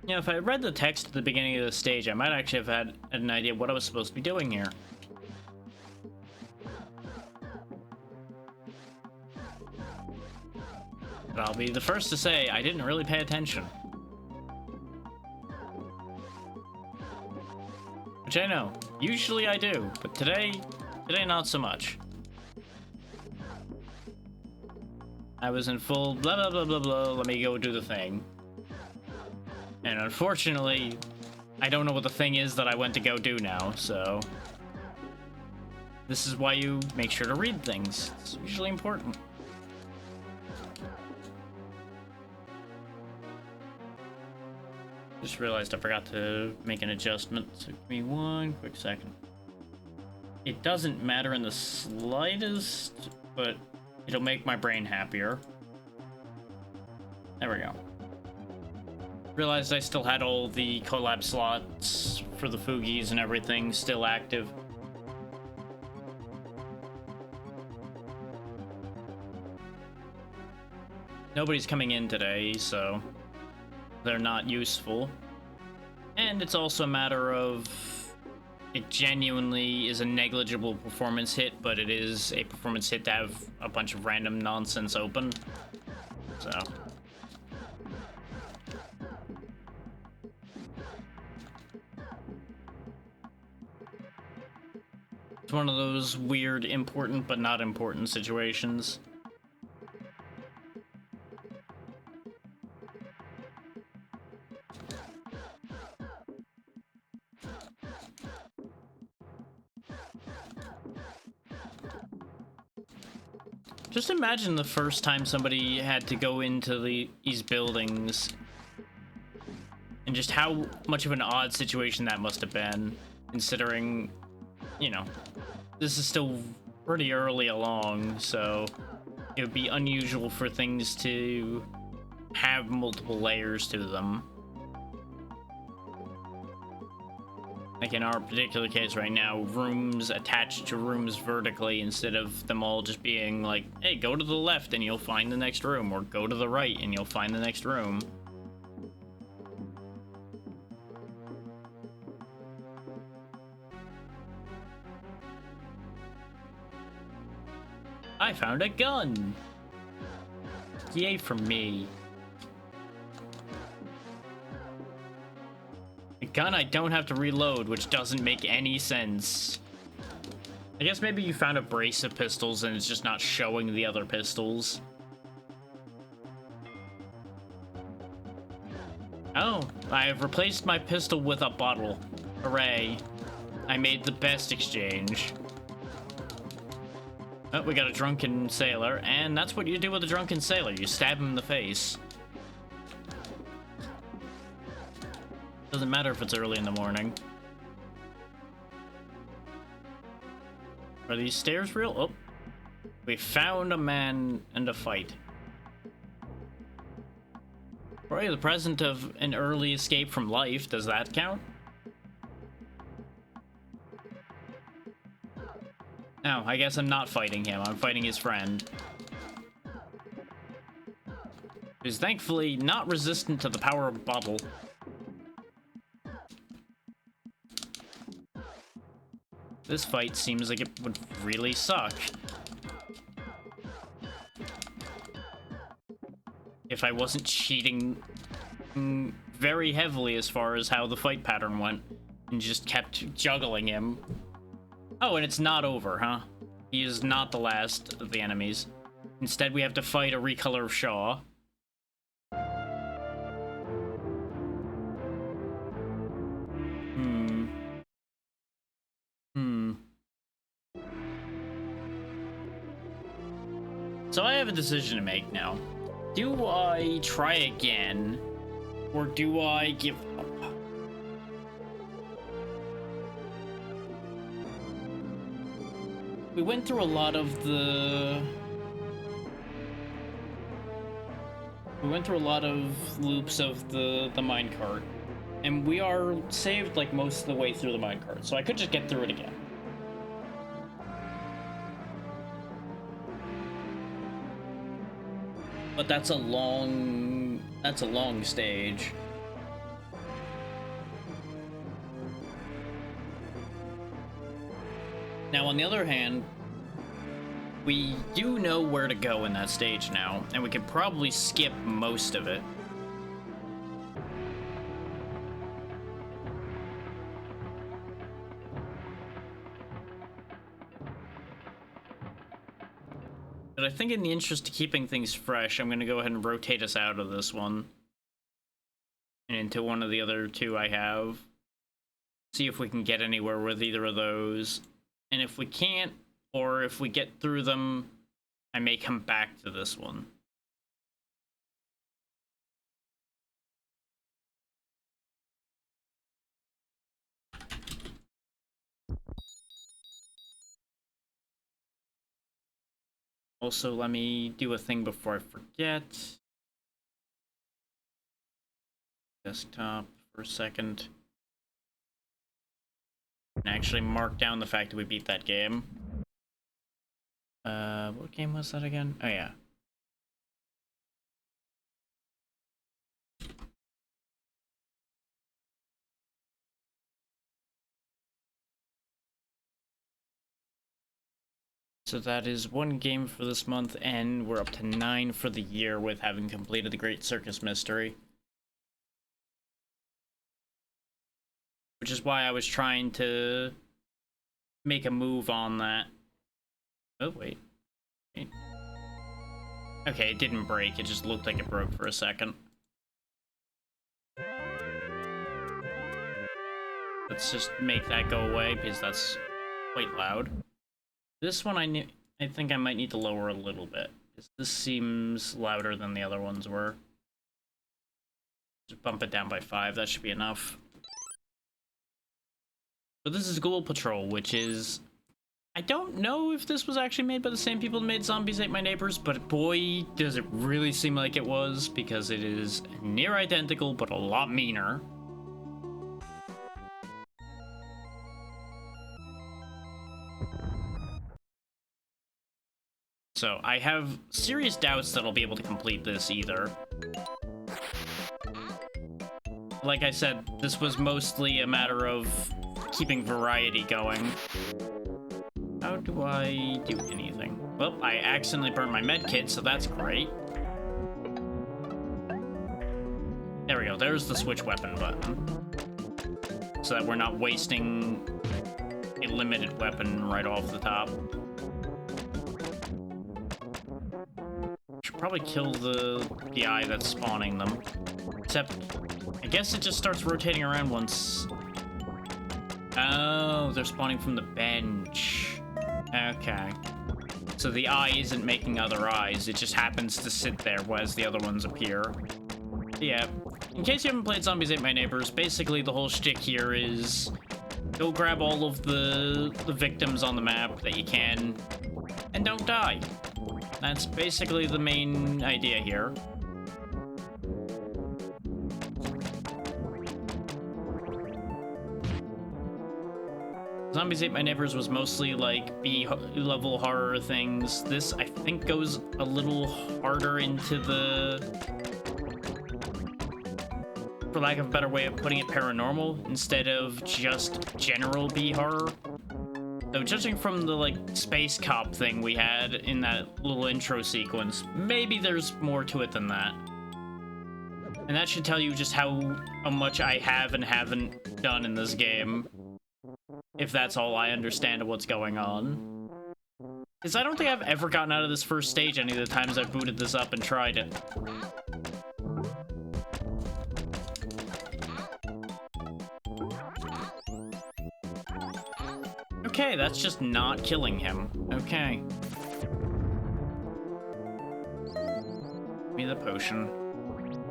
A: You know, if I read the text at the beginning of the stage, I might actually have had an idea what I was supposed to be doing here. But I'll be the first to say, I didn't really pay attention. Which I know, usually I do, but today not so much. I was in full blah blah blah blah blah, let me go do the thing. And unfortunately, I don't know what the thing is that I went to go do now, so... This is why you make sure to read things. It's usually important. Just realized I forgot to make an adjustment. So give me one quick second. It doesn't matter in the slightest, but it'll make my brain happier. There we go. Realized I still had all the collab slots for the Fugies and everything still active. Nobody's coming in today, so they're not useful. And it's also a matter of it genuinely is a negligible performance hit, but it is a performance hit to have a bunch of random nonsense open. So it's one of those weird important but not important situations. Just imagine the first time somebody had to go into these buildings and just how much of an odd situation that must have been, considering, you know, this is still pretty early along, so it would be unusual for things to have multiple layers to them. Like in our particular case right now, rooms attached to rooms vertically instead of them all just being like, hey, go to the left and you'll find the next room, or go to the right and you'll find the next room. I found a gun! Yay for me. A gun I don't have to reload, which doesn't make any sense. I guess maybe you found a brace of pistols and it's just not showing the other pistols. Oh, I have replaced my pistol with a bottle. Hooray. I made the best exchange. Oh, we got a drunken sailor, and that's what you do with a drunken sailor. You stab him in the face. Doesn't matter if it's early in the morning. Are these stairs real? Oh. We found a man and a fight. Probably the present of an early escape from life. Does that count? No, I guess I'm not fighting him. I'm fighting his friend. Who's thankfully not resistant to the power of bottle. This fight seems like it would really suck. If I wasn't cheating very heavily as far as how the fight pattern went, and just kept juggling him. Oh, and it's not over, huh? He is not the last of the enemies. Instead, we have to fight a recolor of Shaw. So I have a decision to make now. Do I try again, or do I give up? We went through a lot of the... We went through a lot of loops of the minecart, and we are saved like most of the way through the minecart, so I could just get through it again. But that's a long stage. Now, on the other hand, we do know where to go in that stage now, and we could probably skip most of it. But I think in the interest of keeping things fresh, I'm going to go ahead and rotate us out of this one. And into one of the other two I have. See if we can get anywhere with either of those. And if we can't, or if we get through them, I may come back to this one. Also, let me do a thing before I forget. Desktop for a second. And actually mark down the fact that we beat that game. What game was that again? Oh yeah. So that is 1 game for this month, and we're up to 9 for the year with having completed the Great Circus Mystery. Which is why I was trying to make a move on that. Oh, wait. Okay, it didn't break, it just looked like it broke for a second. Let's just make that go away, because that's quite loud. This one I think I might need to lower a little bit, because this seems louder than the other ones were. Just bump it down by 5, that should be enough. But this is Ghoul Patrol, which is... I don't know if this was actually made by the same people who made Zombies Ate My Neighbors, but boy, does it really seem like it was, because it is near identical, but a lot meaner. So, I have serious doubts that I'll be able to complete this either. Like I said, this was mostly a matter of keeping variety going. How do I do anything? Well, I accidentally burned my med kit, so that's great. There we go, there's the switch weapon button. So that we're not wasting a limited weapon right off the top. Should probably kill the eye that's spawning them. Except, I guess it just starts rotating around once... Oh, they're spawning from the bench. Okay. So the eye isn't making other eyes, it just happens to sit there as the other ones appear. Yeah. In case you haven't played Zombies Ate My Neighbors, basically the whole shtick here is go grab all of the victims on the map that you can, and don't die. That's basically the main idea here. Zombies Ate My Neighbors was mostly like B-level horror things. This, I think, goes a little harder into the, for lack of a better way of putting it, paranormal, instead of just general B-horror. So judging from the, like, space cop thing we had in that little intro sequence, maybe there's more to it than that. And that should tell you just how much I have and haven't done in this game. If that's all I understand of what's going on. Because I don't think I've ever gotten out of this first stage any of the times I've booted this up and tried it. Okay, that's just not killing him. Okay. Give me the potion.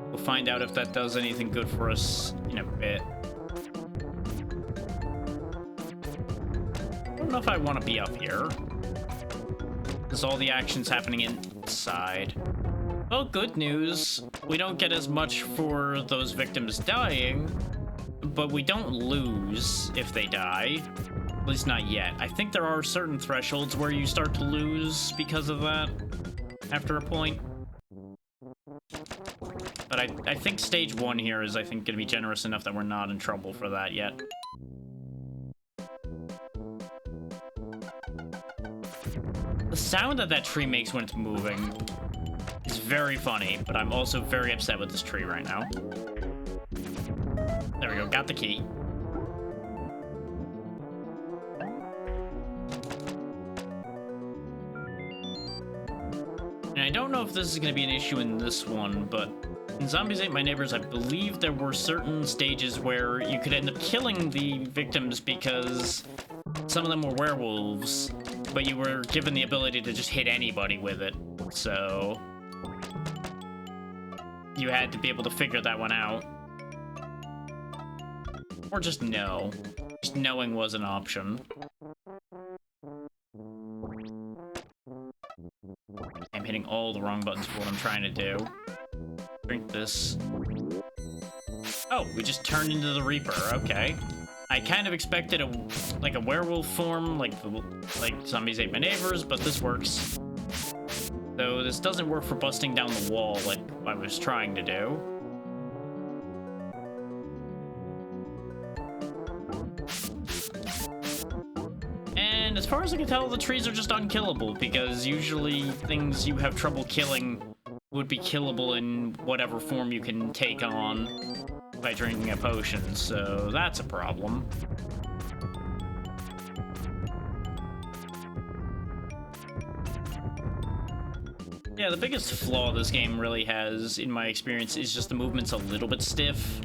A: We'll find out if that does anything good for us in a bit. I don't know if I want to be up here. Because all the action's happening inside. Well, good news. We don't get as much for those victims dying, but we don't lose if they die. At least not yet. I think there are certain thresholds where you start to lose because of that after a point. But I think stage 1 here is, I think, going to be generous enough that we're not in trouble for that yet. The sound that that tree makes when it's moving is very funny, but I'm also very upset with this tree right now. There we go, got the key. And I don't know if this is going to be an issue in this one, but in Zombies Ate My Neighbors, I believe there were certain stages where you could end up killing the victims because some of them were werewolves, but you were given the ability to just hit anybody with it. So you had to be able to figure that one out. Or just know. Just knowing was an option. I'm hitting all the wrong buttons for what I'm trying to do. Drink this. Oh, we just turned into the Reaper. Okay. I kind of expected a werewolf form, like Zombies Ate My Neighbors, but this works. Though this doesn't work for busting down the wall like I was trying to do. And as far as I can tell, the trees are just unkillable, because usually things you have trouble killing would be killable in whatever form you can take on by drinking a potion, so that's a problem. Yeah, the biggest flaw this game really has, in my experience, is just the movement's a little bit stiff.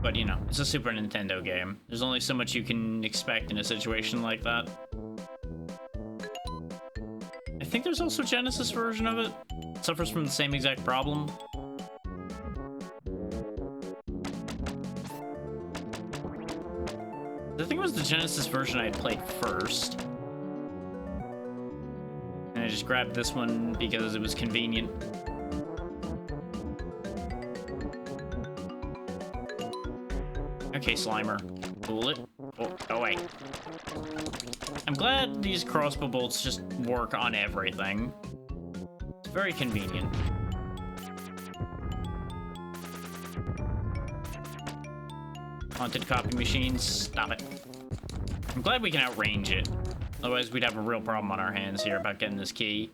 A: But, you know, it's a Super Nintendo game. There's only so much you can expect in a situation like that. I think there's also a Genesis version of it. It suffers from the same exact problem. I think it was the Genesis version I had played first. And I just grabbed this one because it was convenient. Okay, Slimer. Cool it. Oh, wait. I'm glad these crossbow bolts just work on everything. It's very convenient. Haunted copy machines, stop it. I'm glad we can outrange it. Otherwise, we'd have a real problem on our hands here about getting this key.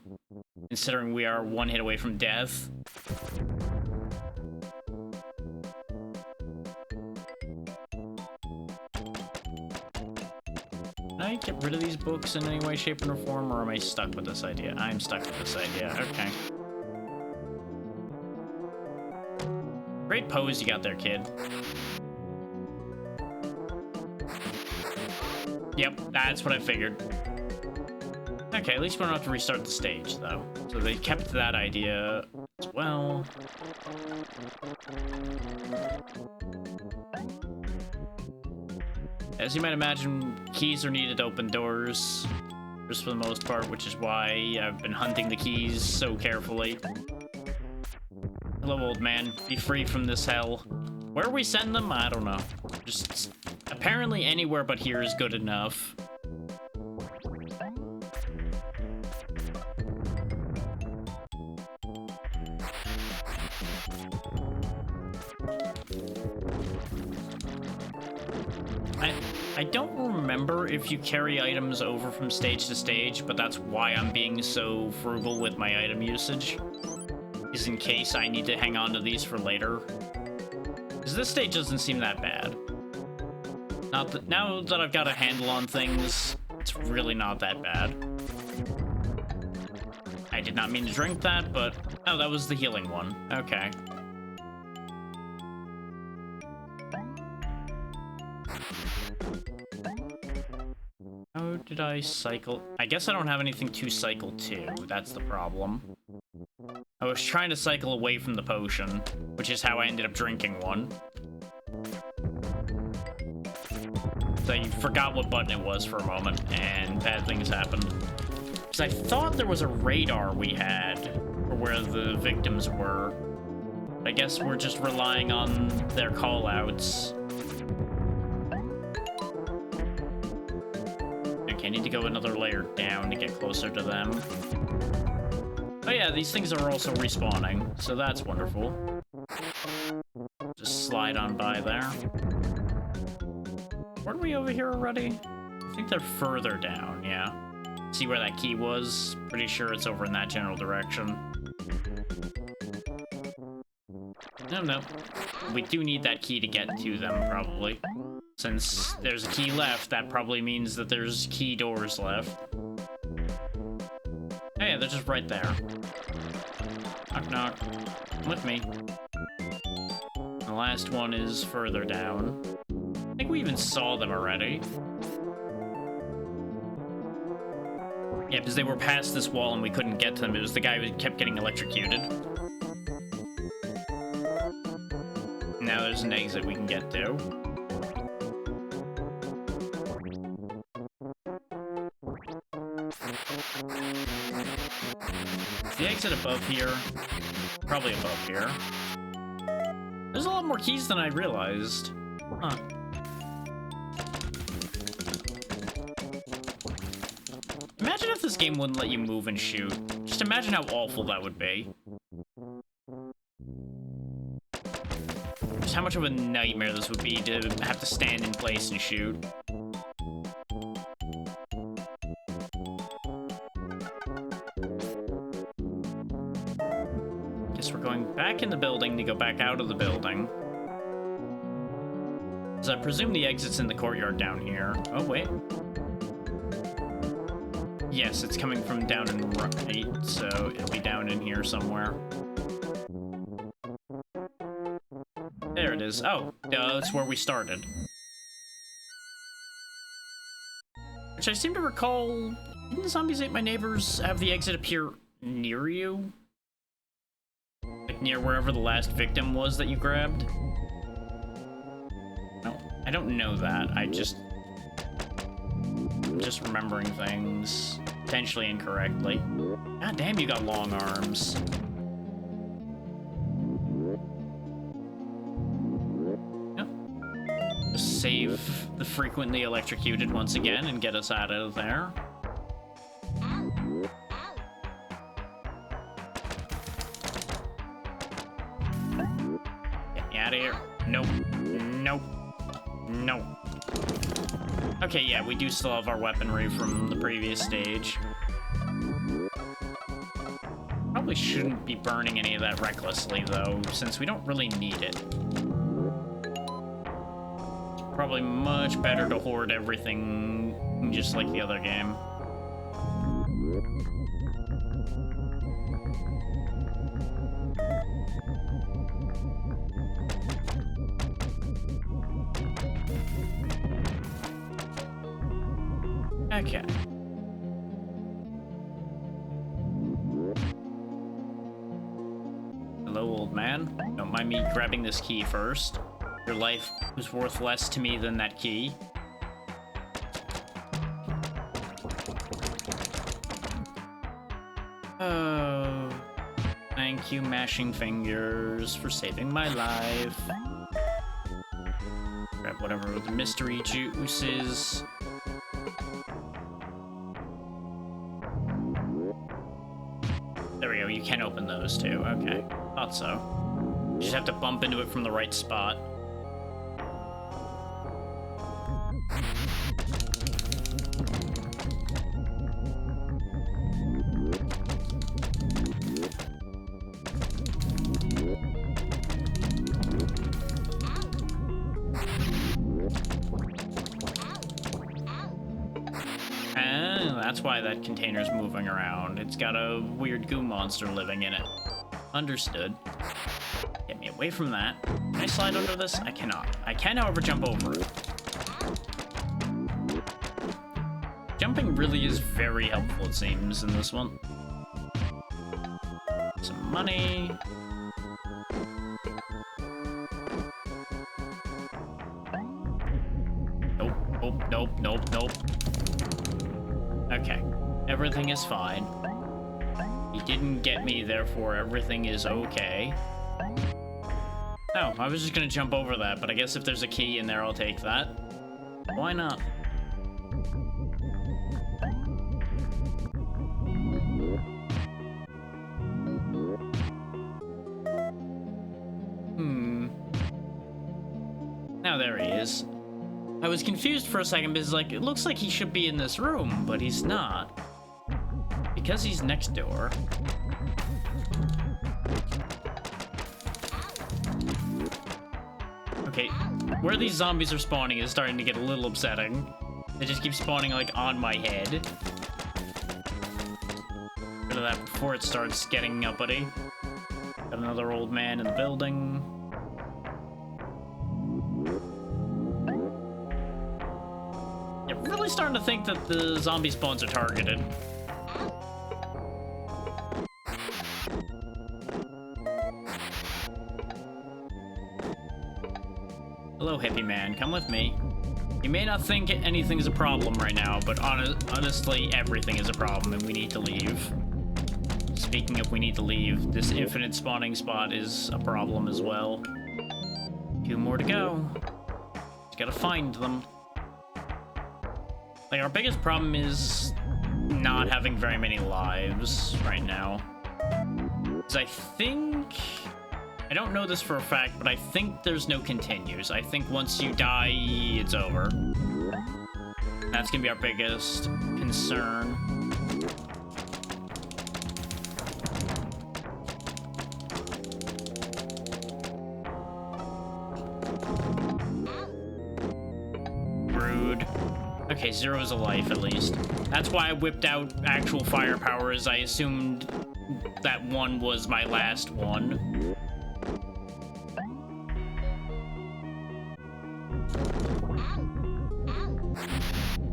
A: Considering we are one hit away from death. Can I get rid of these books in any way, shape, or form, or am I stuck with this idea? I'm stuck with this idea, okay. Great pose you got there, kid. Yep, that's what I figured. Okay, at least we don't have to restart the stage, though. So they kept that idea as well. As you might imagine, keys are needed to open doors, just for the most part, which is why I've been hunting the keys so carefully. Hello, old man. Be free from this hell. Where we send them? I don't know. Just apparently anywhere but here is good enough. I don't remember if you carry items over from stage to stage, but that's why I'm being so frugal with my item usage. Is in case I need to hang on to these for later. Because this stage doesn't seem that bad. Not that, now that I've got a handle on things, it's really not that bad. I did not mean to drink that, but... Oh, that was the healing one. Okay. How did I cycle? I guess I don't have anything to cycle to. That's the problem. I was trying to cycle away from the potion, which is how I ended up drinking one. So I forgot what button it was for a moment, and bad things happened. Because I thought there was a radar we had for where the victims were. I guess we're just relying on their call-outs. Okay, I need to go another layer down to get closer to them. Oh yeah, these things are also respawning, so that's wonderful. Just slide on by there. Weren't we over here already? I think they're further down, yeah. See where that key was? Pretty sure it's over in that general direction. No. We do need that key to get to them, probably. Since there's a key left, that probably means that there's key doors left. Oh yeah, Yeah, they're just right there. Knock, knock. Come with me. The last one is further down. I think we even saw them already. Yeah, because they were past this wall and we couldn't get to them. It was the guy who kept getting electrocuted. Now there's an exit we can get to. The exit above here. Probably above here. There's a lot more keys than I realized. Huh. Imagine if this game wouldn't let you move and shoot. Just imagine how awful that would be. Just how much of a nightmare this would be to have to stand in place and shoot. Guess we're going back in the building to go back out of the building. So I presume the exit's in the courtyard down here. Oh, wait. Yes, it's coming from down in right, so it'll be down in here somewhere. There it is. Oh, that's where we started. Which I seem to recall, didn't Zombies Ate My Neighbors have the exit appear near you? Like near wherever the last victim was that you grabbed? No, I don't know that. I'm just remembering things potentially incorrectly. God damn, you got long arms. Yep. Just save the frequently electrocuted once again and get us out of there. Get me out of here. Nope. Nope. Nope. Okay, yeah, we do still have our weaponry from the previous stage. Probably shouldn't be burning any of that recklessly, though, since we don't really need it. It's probably much better to hoard everything just like the other game. Okay. Hello, old man. Don't mind me grabbing this key first. Your life was worth less to me than that key. Oh. Thank you, Mashing Fingers, for saving my life. Grab whatever the mystery juice is. There we go, you can open those too. Okay, thought so. You just have to bump into it from the right spot. That's why that container's moving around. It's got a weird goo monster living in it. Understood. Get me away from that. Can I slide under this? I cannot. I can, however, jump over it. Jumping really is very helpful, it seems, in this one. Some money. Nope, nope, nope, nope, nope. Okay, everything is fine. He didn't get me, therefore everything is okay. Oh, I was just gonna jump over that, but I guess if there's a key in there, I'll take that. Why not? Now there he is. I was confused for a second because, like, it looks like he should be in this room, but he's not. Because he's next door. Okay, where these zombies are spawning is starting to get a little upsetting. They just keep spawning, like, on my head. Or at rid of that before it starts getting uppity. Got another old man in the building. Yeah, really starting to think that the zombie spawns are targeted. Hello, hippie man. Come with me. You may not think anything's a problem right now, but honestly, everything is a problem, and we need to leave. Speaking of we need to leave, this infinite spawning spot is a problem as well. 2 more to go. Just gotta find them. Like, our biggest problem is not having very many lives right now. Because I don't know this for a fact, but I think there's no continues. I think once you die, it's over. That's gonna be our biggest concern. Rude. Okay, 0 is a life at least. That's why I whipped out actual firepower, as I assumed that 1 was my last one.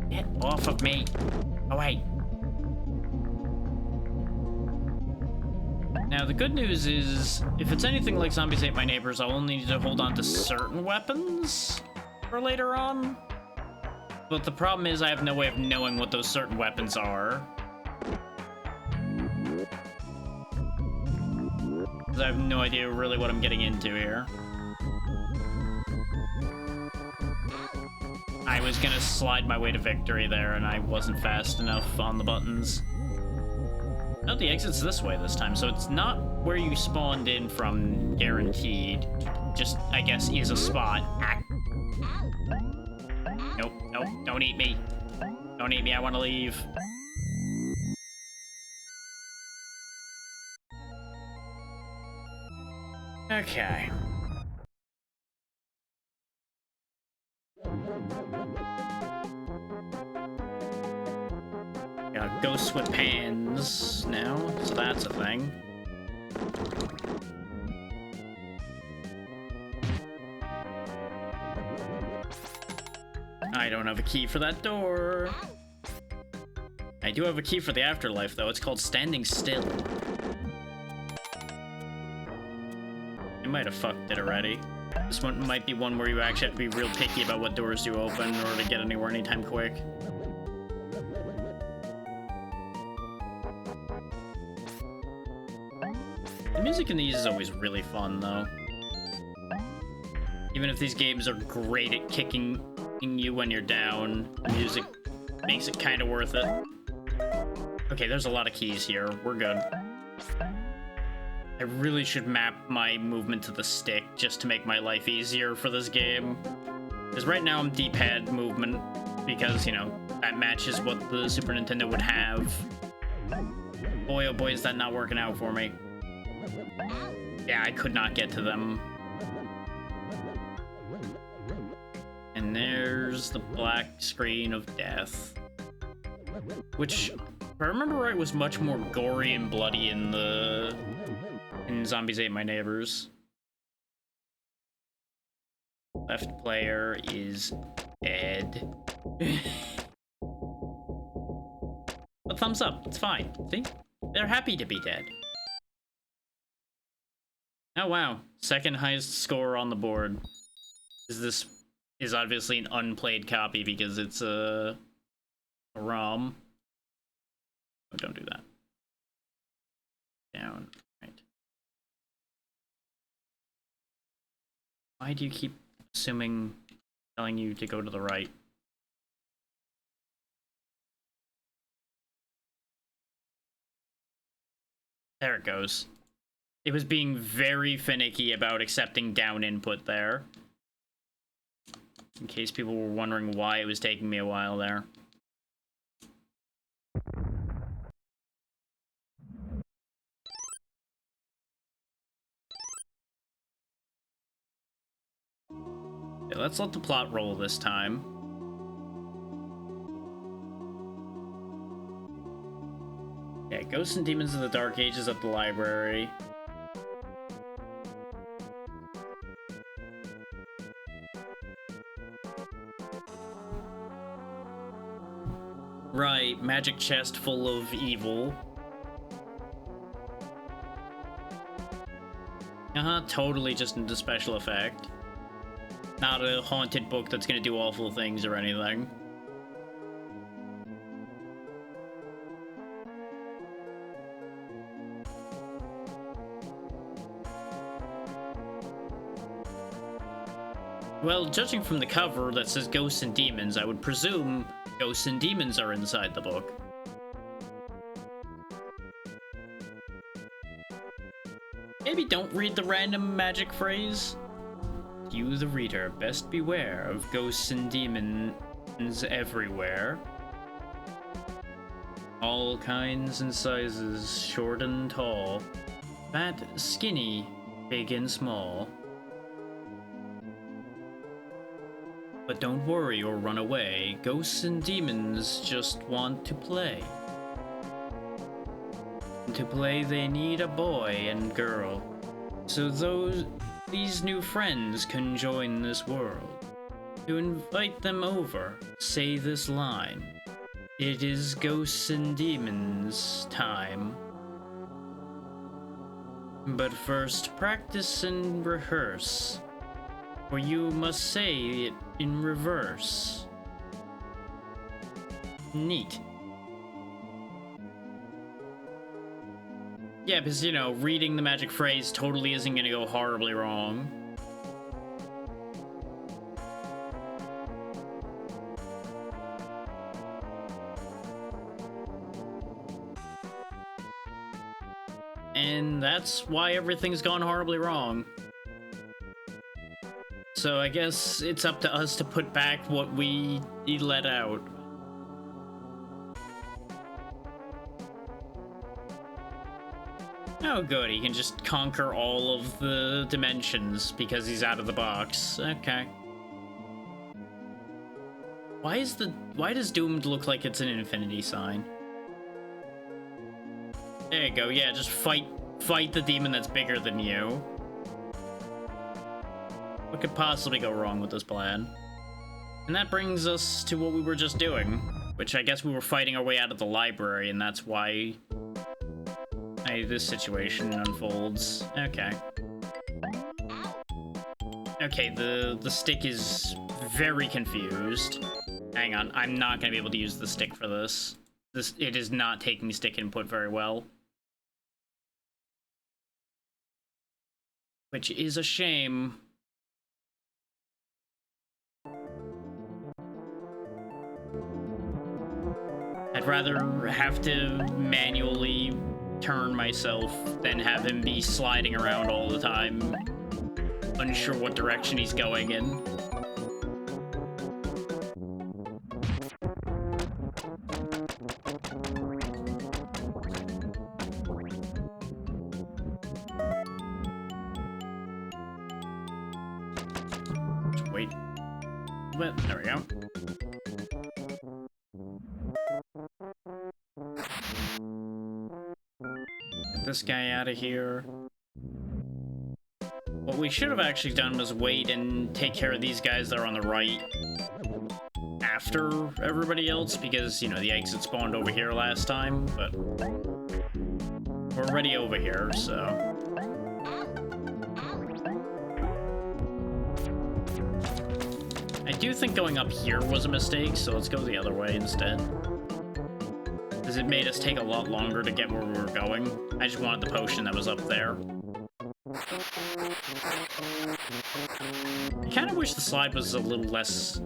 A: Get off of me. Oh, wait. Now, the good news is, if it's anything like Zombies Ate My Neighbors, I'll only need to hold on to certain weapons for later on. But the problem is I have no way of knowing what those certain weapons are. Because I have no idea really what I'm getting into here. I was gonna slide my way to victory there, and I wasn't fast enough on the buttons. Oh, the exit's this way this time, so it's not where you spawned in from, guaranteed. Just, I guess, is a spot. Ah. Nope, nope, don't eat me. Don't eat me, I want to leave. Okay. Got ghosts with pans now, so that's a thing. I don't have a key for that door. I do have a key for the afterlife, though. It's called Standing Still. I might have fucked it already. This one might be one where you actually have to be real picky about what doors you open in order to get anywhere anytime quick. The music in these is always really fun, though. Even if these games are great at kicking you when you're down, the music makes it kind of worth it. Okay, there's a lot of keys here. We're good. I really should map my movement to the stick just to make my life easier for this game. Because right now I'm D-pad movement because, you know, that matches what the Super Nintendo would have. Boy, oh boy, is that not working out for me. Yeah, I could not get to them. And there's the black screen of death. Which, if I remember right, was much more gory and bloody in Zombies Ate My Neighbors. Left player is dead. But thumbs up, it's fine. See? They're happy to be dead. Oh wow, second highest score on the board. This is obviously an unplayed copy because it's a ROM. Oh, don't do that. Down. Right. Why do you keep telling you to go to the right? There it goes. It was being very finicky about accepting down input there. In case people were wondering why it was taking me a while there. Okay, let's let the plot roll this time. Yeah, Ghosts and Demons of the Dark Ages at the library. Right, magic chest full of evil. Totally just into special effect. Not a haunted book that's gonna do awful things or anything. Well, judging from the cover that says Ghosts and Demons, I would presume Ghosts and Demons are inside the book. Maybe don't read the random magic phrase. You, the reader, best beware of ghosts and demons everywhere. All kinds and sizes, short and tall, fat, skinny, big and small. But don't worry or run away, ghosts and demons just want to play. To play they need a boy and girl, so these new friends can join this world. To invite them over, say this line: it is Ghosts and Demons time. But first practice and rehearse, for you must say it in reverse. Neat. Yeah, because, you know, reading the magic phrase totally isn't gonna go horribly wrong. And that's why everything's gone horribly wrong. So I guess it's up to us to put back what we let out. Oh good, he can just conquer all of the dimensions because he's out of the box. Okay. Why does Doomed look like it's an infinity sign? There you go, yeah, just fight the demon that's bigger than you. What could possibly go wrong with this plan? And that brings us to what we were just doing, which I guess we were fighting our way out of the library, and that's why this situation unfolds. Okay. Okay, the stick is very confused. Hang on, I'm not gonna be able to use the stick for this. It is not taking stick input very well. Which is a shame. I'd rather have to manually turn myself than have him be sliding around all the time, unsure what direction he's going in. Just wait. But there we go. This guy out of here. What we should have actually done was wait and take care of these guys that are on the right after everybody else, because, you know, the exit spawned over here last time, but we're already over here, so. I do think going up here was a mistake, so let's go the other way instead. Because it made us take a lot longer to get where we were going. I just wanted the potion that was up there. I kind of wish the slide was a little less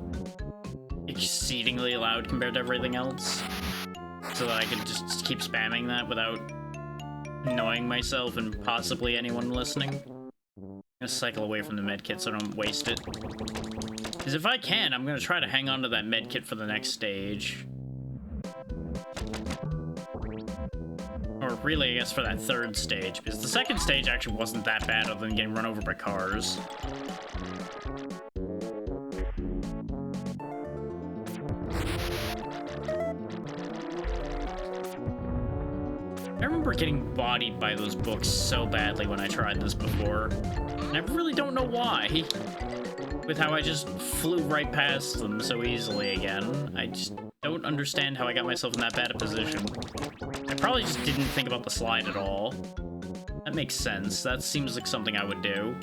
A: exceedingly loud compared to everything else, so that I could just keep spamming that without annoying myself and possibly anyone listening. I'm gonna cycle away from the medkit so I don't waste it. Because if I can, I'm gonna try to hang on to that medkit for the next stage. Or really, I guess, for that third stage, because the second stage actually wasn't that bad other than getting run over by cars. I remember getting bodied by those books so badly when I tried this before, and I really don't know why. With how I just flew right past them so easily again. I just don't understand how I got myself in that bad a position. I probably just didn't think about the slide at all. That makes sense. That seems like something I would do.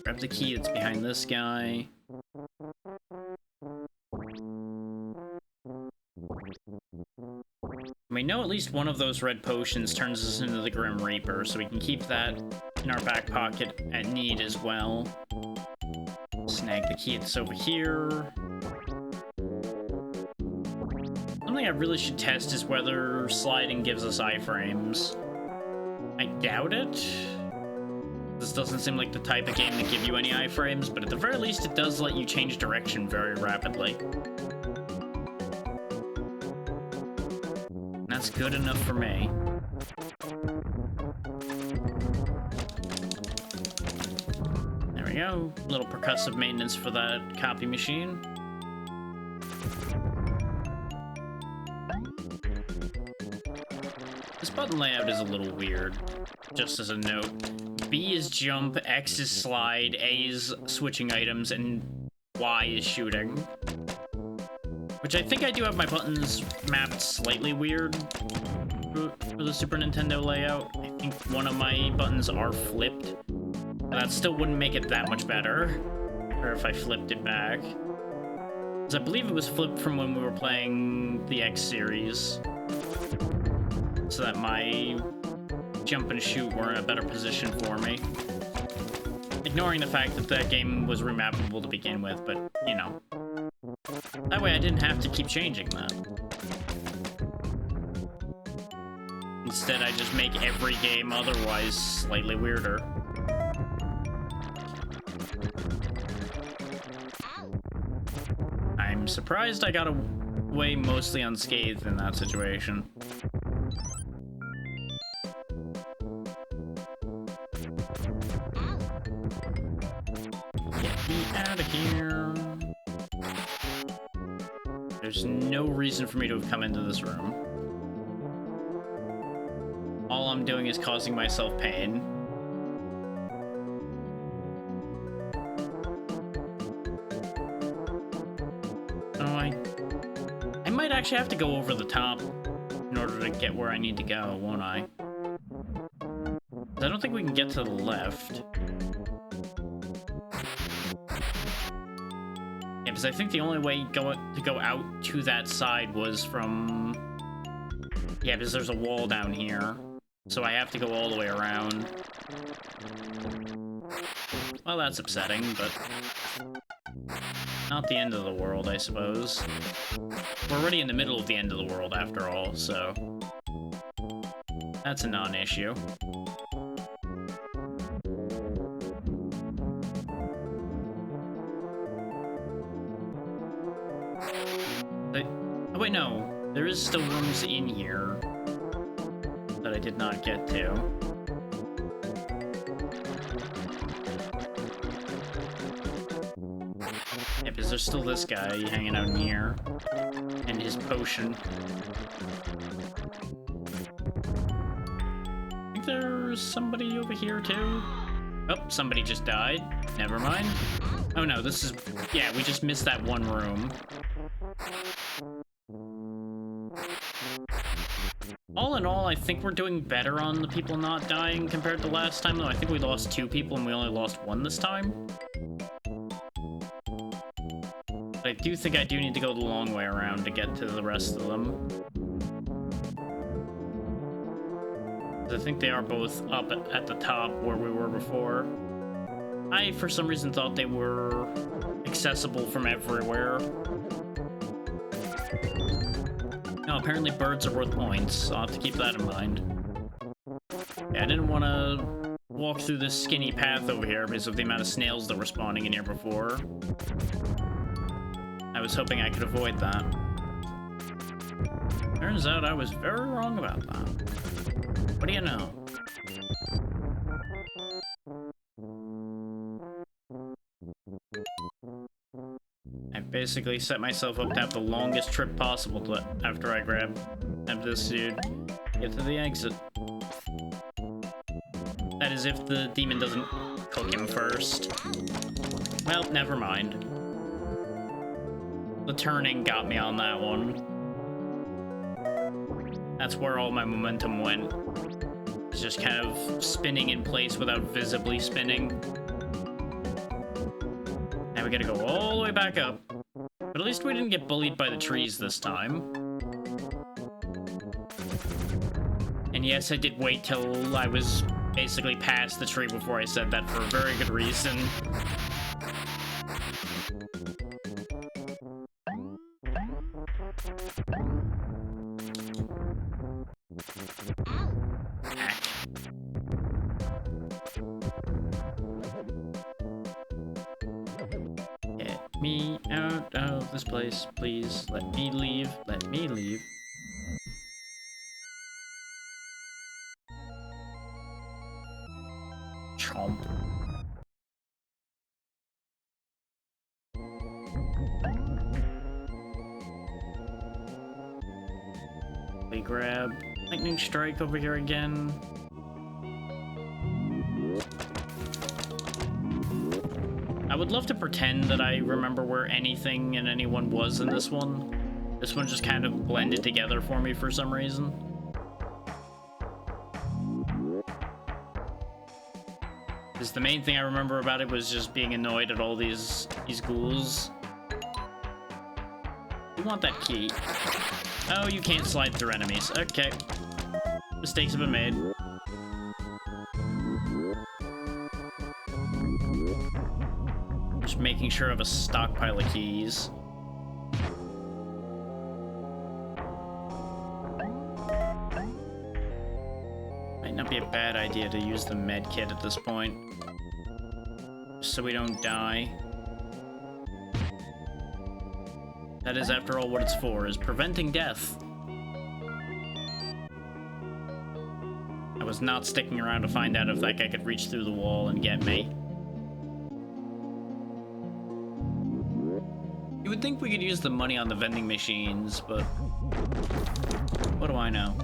A: Grab the key that's behind this guy. We know at least one of those red potions turns us into the Grim Reaper, so we can keep that in our back pocket at need as well. Snag the key that's over here. Something I really should test is whether sliding gives us iframes. I doubt it. This doesn't seem like the type of game to give you any iframes, but at the very least it does let you change direction very rapidly. That's good enough for me. There we go. A little percussive maintenance for that copy machine. This button layout is a little weird, just as a note. B is jump, X is slide, A is switching items, and Y is shooting. Which I think I do have my buttons mapped slightly weird for the Super Nintendo layout. I think one of my buttons are flipped. But that still wouldn't make it that much better. Or if I flipped it back. Because I believe it was flipped from when we were playing the X series. So that my jump and shoot were in a better position for me. Ignoring the fact that that game was remappable to begin with, but, you know. That way I didn't have to keep changing that. Instead, I just make every game otherwise slightly weirder. I'm surprised I got away mostly unscathed in that situation. Get me out of here. There's no reason for me to have come into this room. All I'm doing is causing myself pain. Oh, I might actually have to go over the top in order to get where I need to go, won't I? I don't think we can get to the left. Yeah, because I think the only way to go out to that side was from... Yeah, because there's a wall down here. So I have to go all the way around. Well, that's upsetting, but... not the end of the world, I suppose. We're already in the middle of the end of the world, after all, so... that's a non-issue. Oh wait, no. There is still rooms in here that I did not get to. Yeah, because there's still this guy hanging out in here. And his potion. I think there's somebody over here too. Oh, somebody just died. Never mind. Oh no, this is... yeah, we just missed that one room. All in all, I think we're doing better on the people not dying compared to last time, though. I think we lost 2 people and we only lost 1 this time. But I do think I do need to go the long way around to get to the rest of them. I think they are both up at the top where we were before. I, for some reason, thought they were accessible from everywhere. No, apparently birds are worth points, so I'll have to keep that in mind. Yeah, I didn't want to walk through this skinny path over here because of the amount of snails that were spawning in here before. I was hoping I could avoid that. Turns out I was very wrong about that. What do you know? I Basically set myself up to have the longest trip possible after I grab this dude. Get to the exit. That is if the demon doesn't cook him first. Well, never mind. The turning got me on that one. That's where all my momentum went. It's just kind of spinning in place without visibly spinning. Now we gotta go all the way back up. But at least we didn't get bullied by the trees this time. And yes, I did wait till I was basically past the tree before I said that for a very good reason. Get me out of this place, please. Let me leave. Let me leave. Chomp. We grab Lightning Strike over here again. I would love to pretend that I remember where anything and anyone was in this one. This one just kind of blended together for me for some reason. Because the main thing I remember about it was just being annoyed at all these ghouls. You want that key? Oh, you can't slide through enemies. Okay. Mistakes have been made. Just making sure of a stockpile of keys. Might not be a bad idea to use the med kit at this point. Just so we don't die. That is, after all, what it's for, is preventing death. I was not sticking around to find out if that guy could reach through the wall and get me. You would think we could use the money on the vending machines, but what do I know?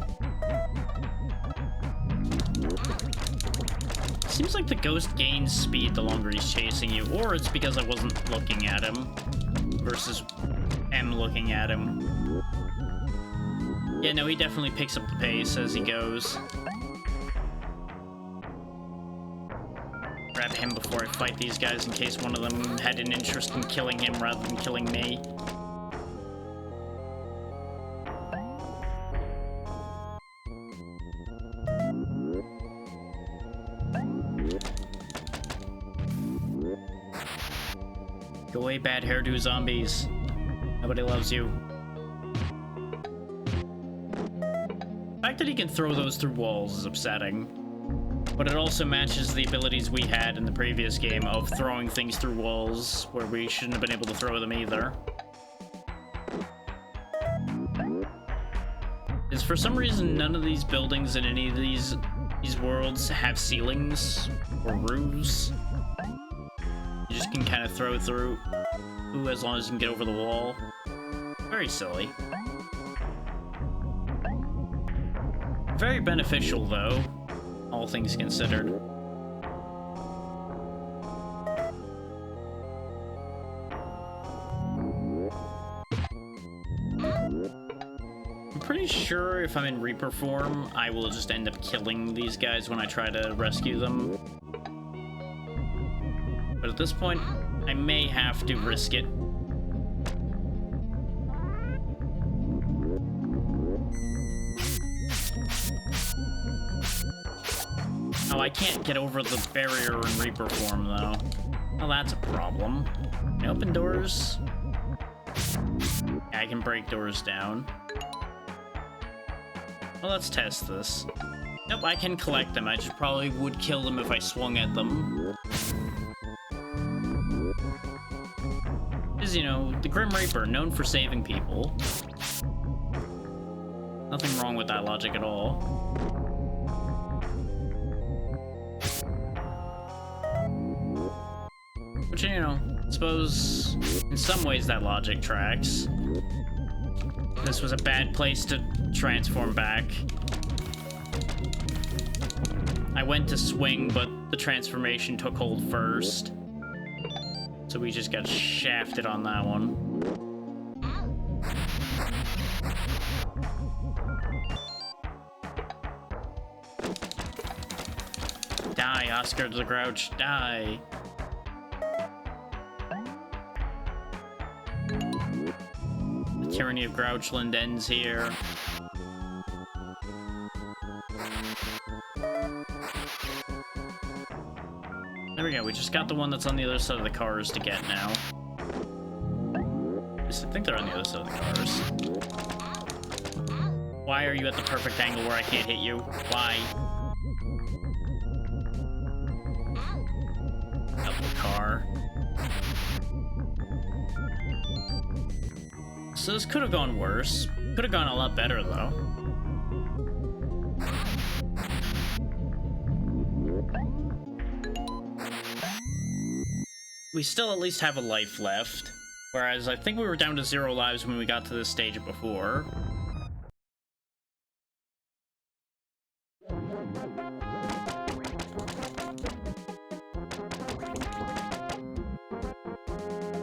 A: Seems like the ghost gains speed the longer he's chasing you, or it's because I wasn't looking at him versus am looking at him. Yeah, no, he definitely picks up the pace as he goes. Grab him before I fight these guys in case one of them had an interest in killing him rather than killing me. Go away, bad hairdo zombies. Nobody loves you. The fact that he can throw those through walls is upsetting. But it also matches the abilities we had in the previous game of throwing things through walls where we shouldn't have been able to throw them either. Is for some reason none of these buildings in any of these worlds have ceilings or roofs. You just can kind of throw through. Ooh, as long as you can get over the wall. Very silly. Very beneficial, though, all things considered. I'm pretty sure if I'm in Reaper form, I will just end up killing these guys when I try to rescue them. But at this point, I may have to risk it. Oh, I can't get over the barrier in Reaper form, though. Well, that's a problem. Can I open doors? Yeah, I can break doors down. Well, let's test this. Nope, I can collect them. I just probably would kill them if I swung at them. Because, you know, the Grim Reaper, known for saving people. Nothing wrong with that logic at all. But, you know, Suppose in some ways that logic tracks. This was a bad place to transform back. I went to swing, but the transformation took hold first. So we just got shafted on that one. Die, Oscar the Grouch, die. The tyranny of Grouchland ends here. There we go, we just got the one that's on the other side of the cars to get now. I think they're on the other side of the cars. Why are you at the perfect angle where I can't hit you? Why? Double car. So this could have gone worse. Could have gone a lot better, though. We still at least have a life left, whereas I think we were down to 0 lives when we got to this stage before.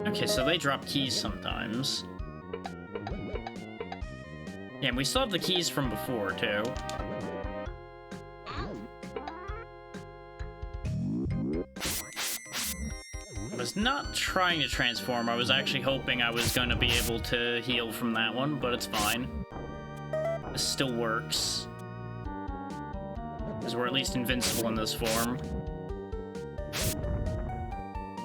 A: Okay, so they drop keys sometimes. Yeah, and we still have the keys from before, too. I was not trying to transform. I was actually hoping I was going to be able to heal from that one, but it's fine. This still works. Because we're at least invincible in this form.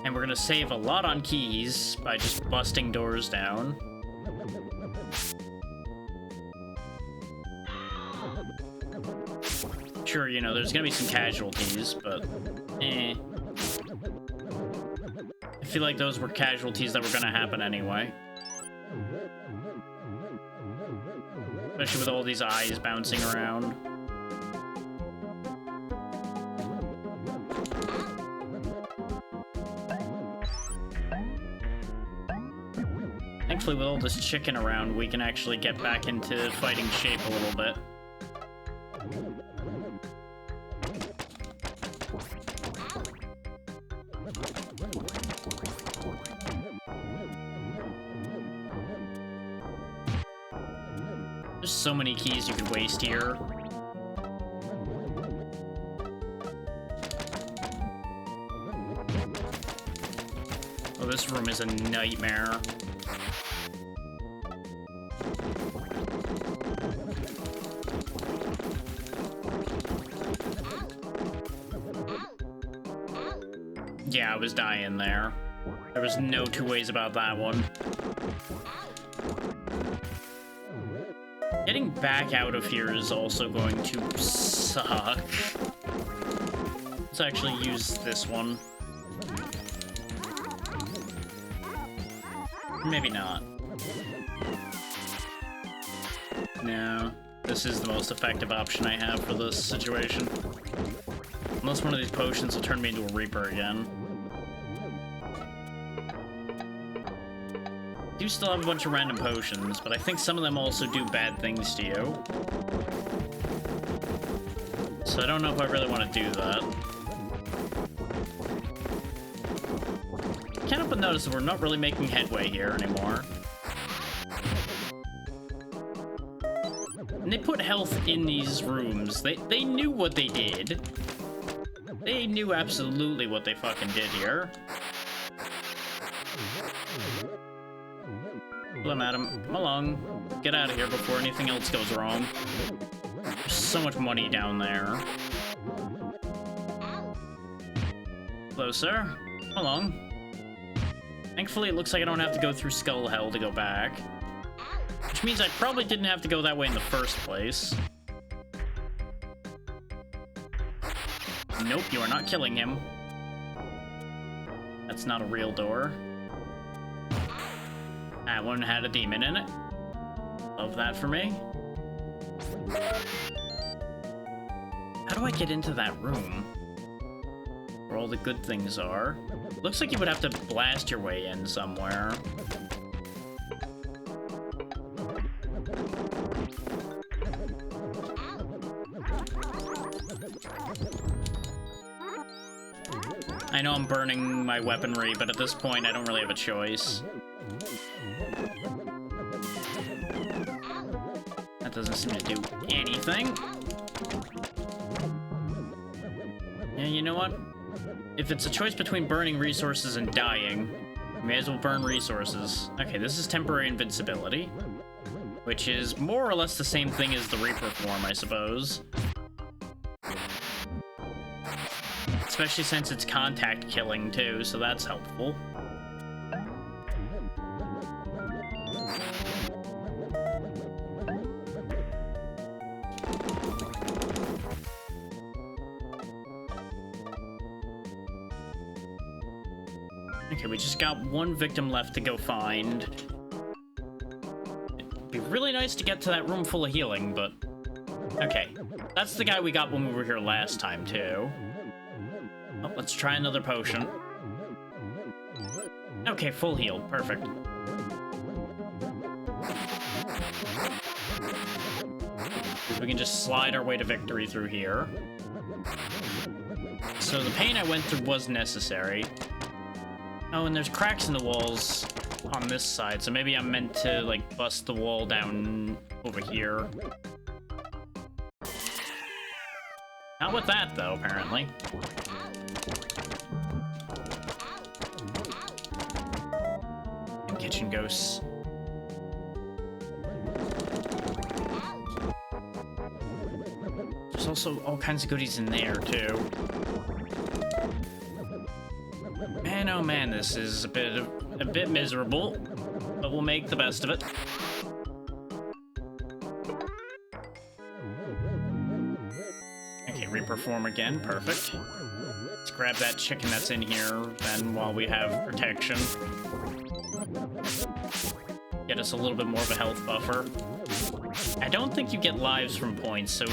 A: And we're going to save a lot on keys by just busting doors down. Sure, you know, there's going to be some casualties, but eh. I feel like those were casualties that were going to happen anyway. Especially with all these eyes bouncing around. Thankfully, with all this chicken around, we can actually get back into fighting shape a little bit. There's so many keys you could waste here. Oh, this room is a nightmare. Yeah, I was dying there. There was no two ways about that one. Getting back out of here is also going to suck. Let's actually use this one. Maybe not. No, this is the most effective option I have for this situation. Unless one of these potions will turn me into a Reaper again. I do still have a bunch of random potions, but I think some of them also do bad things to you. So I don't know if I really want to do that. Can't help but notice that we're not really making headway here anymore. And they put health in these rooms. They knew what they did. They knew absolutely what they fucking did here. Hello, madam. Come along. Get out of here before anything else goes wrong. There's so much money down there. Hello, sir. Come along. Thankfully, it looks like I don't have to go through Skull Hell to go back. Which means I probably didn't have to go that way in the first place. Nope, you are not killing him. That's not a real door. That one had a demon in it. Love that for me. How do I get into that room? where all the good things are. Looks like you would have to blast your way in somewhere. I know I'm burning my weaponry, but at this point I don't really have a choice. That doesn't seem to do anything. Yeah, you know what? If it's a choice between burning resources and dying, we may as well burn resources. Okay, this is temporary invincibility, which is more or less the same thing as the Reaper form, I suppose. Especially since it's contact killing too, so that's helpful. Okay, we just got one victim left to go find. It'd be really nice to get to that room full of healing, but... Okay, that's the guy we got when we were here last time, too. Oh, let's try another potion. Okay, full heal. Perfect. We can just slide our way to victory through here. So the pain I went through was necessary. Oh, and there's cracks in the walls on this side, so maybe I'm meant to, like, bust the wall down over here. Not with that, though, apparently. And kitchen ghosts. There's also all kinds of goodies in there, too. Man, oh man, this is a bit miserable, but we'll make the best of it. Okay, Reaper form again, perfect. Let's grab that chicken that's in here, then while we have protection. Get us a little bit more of a health buffer. I don't think you get lives from points, so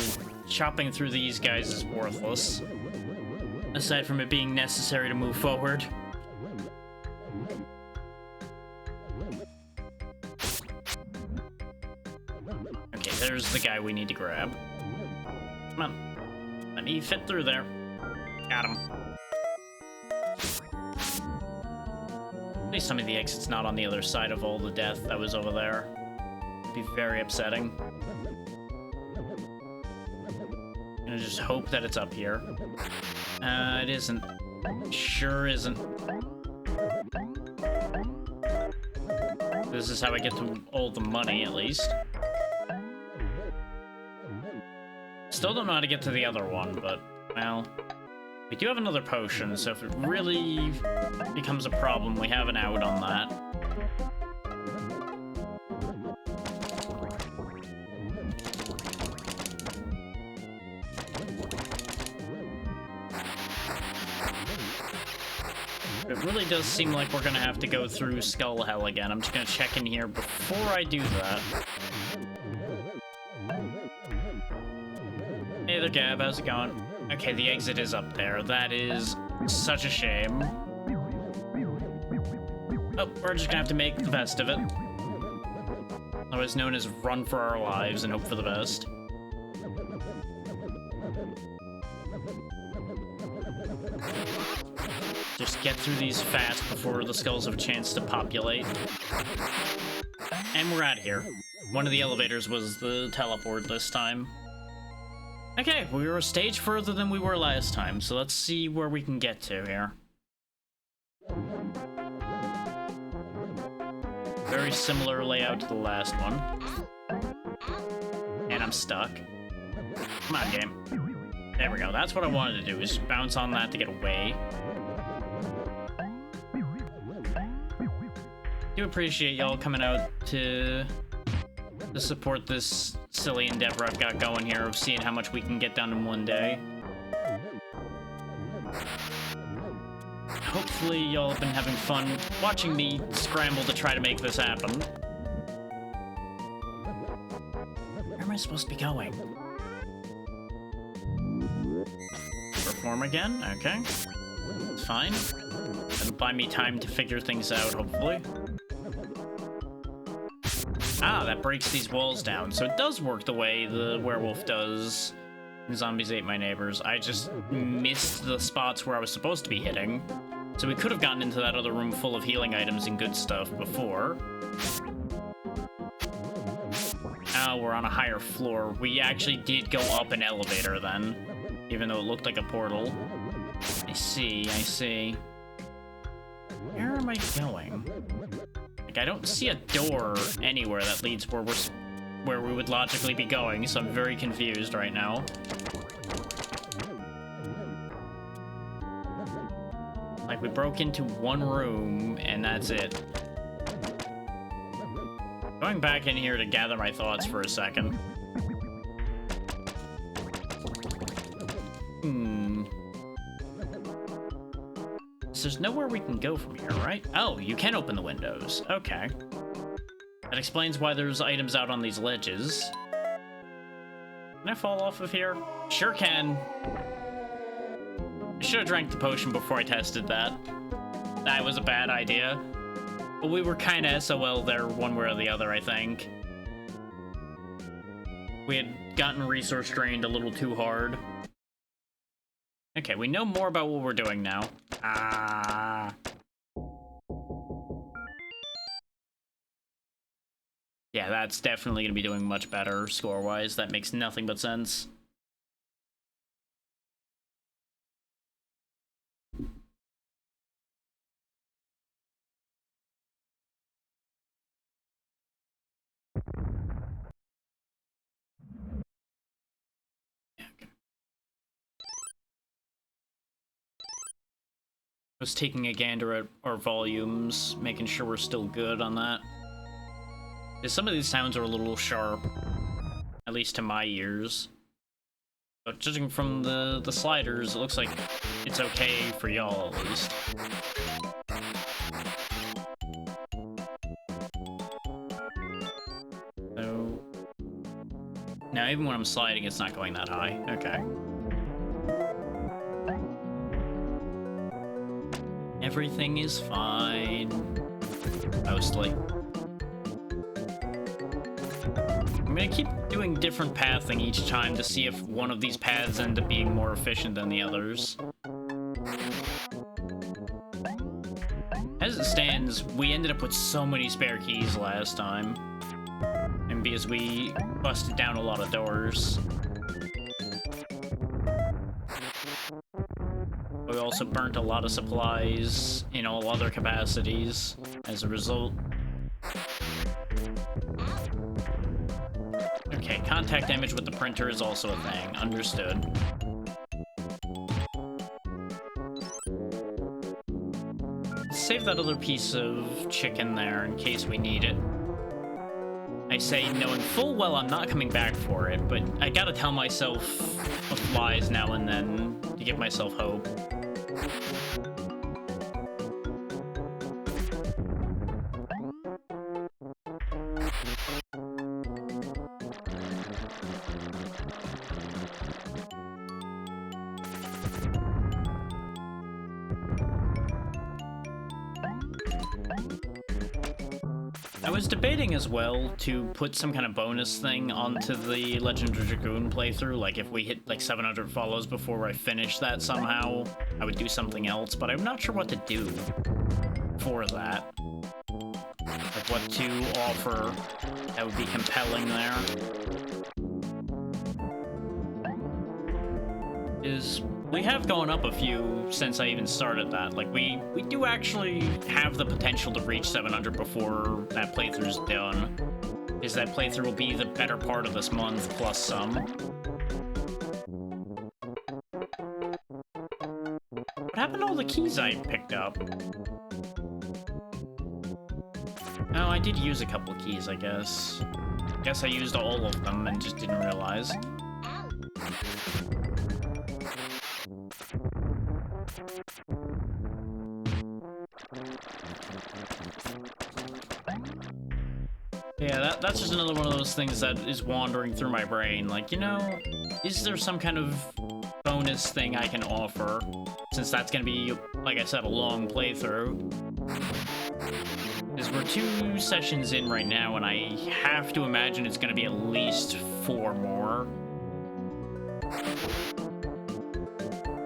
A: chopping through these guys is worthless. Aside from it being necessary to move forward. Okay, there's the guy we need to grab. Come on. Let me fit through there. Got him. At least some of the exit's not on the other side of all the death that was over there. It'd be very upsetting. I'm gonna just hope that it's up here. It isn't. Sure isn't. This is how I get to all the money, at least. Still don't know how to get to the other one, but, well... We do have another potion, so if it really becomes a problem, we have an out on that. It really does seem like we're gonna have to go through Skull Hell again. I'm just gonna check in here before I do that. Hey there, Gab, how's it going? Okay, the exit is up there. That is such a shame. Oh, we're just gonna have to make the best of it. Otherwise known as run for our lives and hope for the best. Just get through these fast before the skulls have a chance to populate. And we're out of here. One of the elevators was the teleport this time. Okay, we were a stage further than we were last time, so let's see where we can get to here. Very similar layout to the last one. And I'm stuck. Come on, game. There we go. That's what I wanted to do, is bounce on that to get away. Do appreciate y'all coming out to support this silly endeavor I've got going here of seeing how much we can get done in one day. Hopefully y'all have been having fun watching me scramble to try to make this happen. Where am I supposed to be going? Perform again? Okay. It's fine. It'll buy me time to figure things out, hopefully. Ah, that breaks these walls down. So it does work the way the werewolf does. Zombies ate my neighbors. I just missed the spots where I was supposed to be hitting. So we could have gotten into that other room full of healing items and good stuff before. Oh, we're on a higher floor. We actually did go up an elevator then, even though it looked like a portal. I see. Where am I going? Like, I don't see a door anywhere that leads where we would logically be going, so I'm very confused right now. Like, we broke into one room, and that's it. Going back in here to gather my thoughts for a second. So there's nowhere we can go from here, right? Oh, you can open the windows. Okay. That explains why there's items out on these ledges. Can I fall off of here? Sure can. I should have drank the potion before I tested that. That was a bad idea. But we were kind of SOL there one way or the other, I think. We had gotten resource drained a little too hard. Okay, we know more about what we're doing now. Yeah, that's definitely going to be doing much better score-wise. That makes nothing but sense. I was taking a gander at our volumes, making sure we're still good on that. Some of these sounds are a little sharp, at least to my ears. But judging from the sliders, it looks like it's okay for y'all, at least. So... now, even when I'm sliding, it's not going that high. Okay. Everything is fine. Mostly. I'm gonna keep doing different pathing each time to see if one of these paths end up being more efficient than the others. As it stands, we ended up with so many spare keys last time. And because we busted down a lot of doors. We also burnt a lot of supplies in all other capacities as a result. Okay, contact damage with the printer is also a thing. Understood. Save that other piece of chicken there in case we need it. I say knowing full well I'm not coming back for it, but I gotta tell myself lies now and then to give myself hope. I was debating as well to put some kind of bonus thing onto the Legend of Dragoon playthrough, like if we hit like 700 follows before I finish that somehow, I would do something else, but I'm not sure what to do for that. Like what to offer that would be compelling there. We have gone up a few since I even started that. Like, we do actually have the potential to reach 700 before that playthrough's done. That playthrough will be the better part of this month, plus some. What happened to all the keys I picked up? Oh, I did use a couple of keys, I guess. Guess I used all of them and just didn't realize. Yeah, that's just another one of those things that is wandering through my brain. Like, you know, is there some kind of bonus thing I can offer since that's gonna be, like I said, a long playthrough. Because we're 2 sessions in right now, and I have to imagine it's gonna be at least 4 more.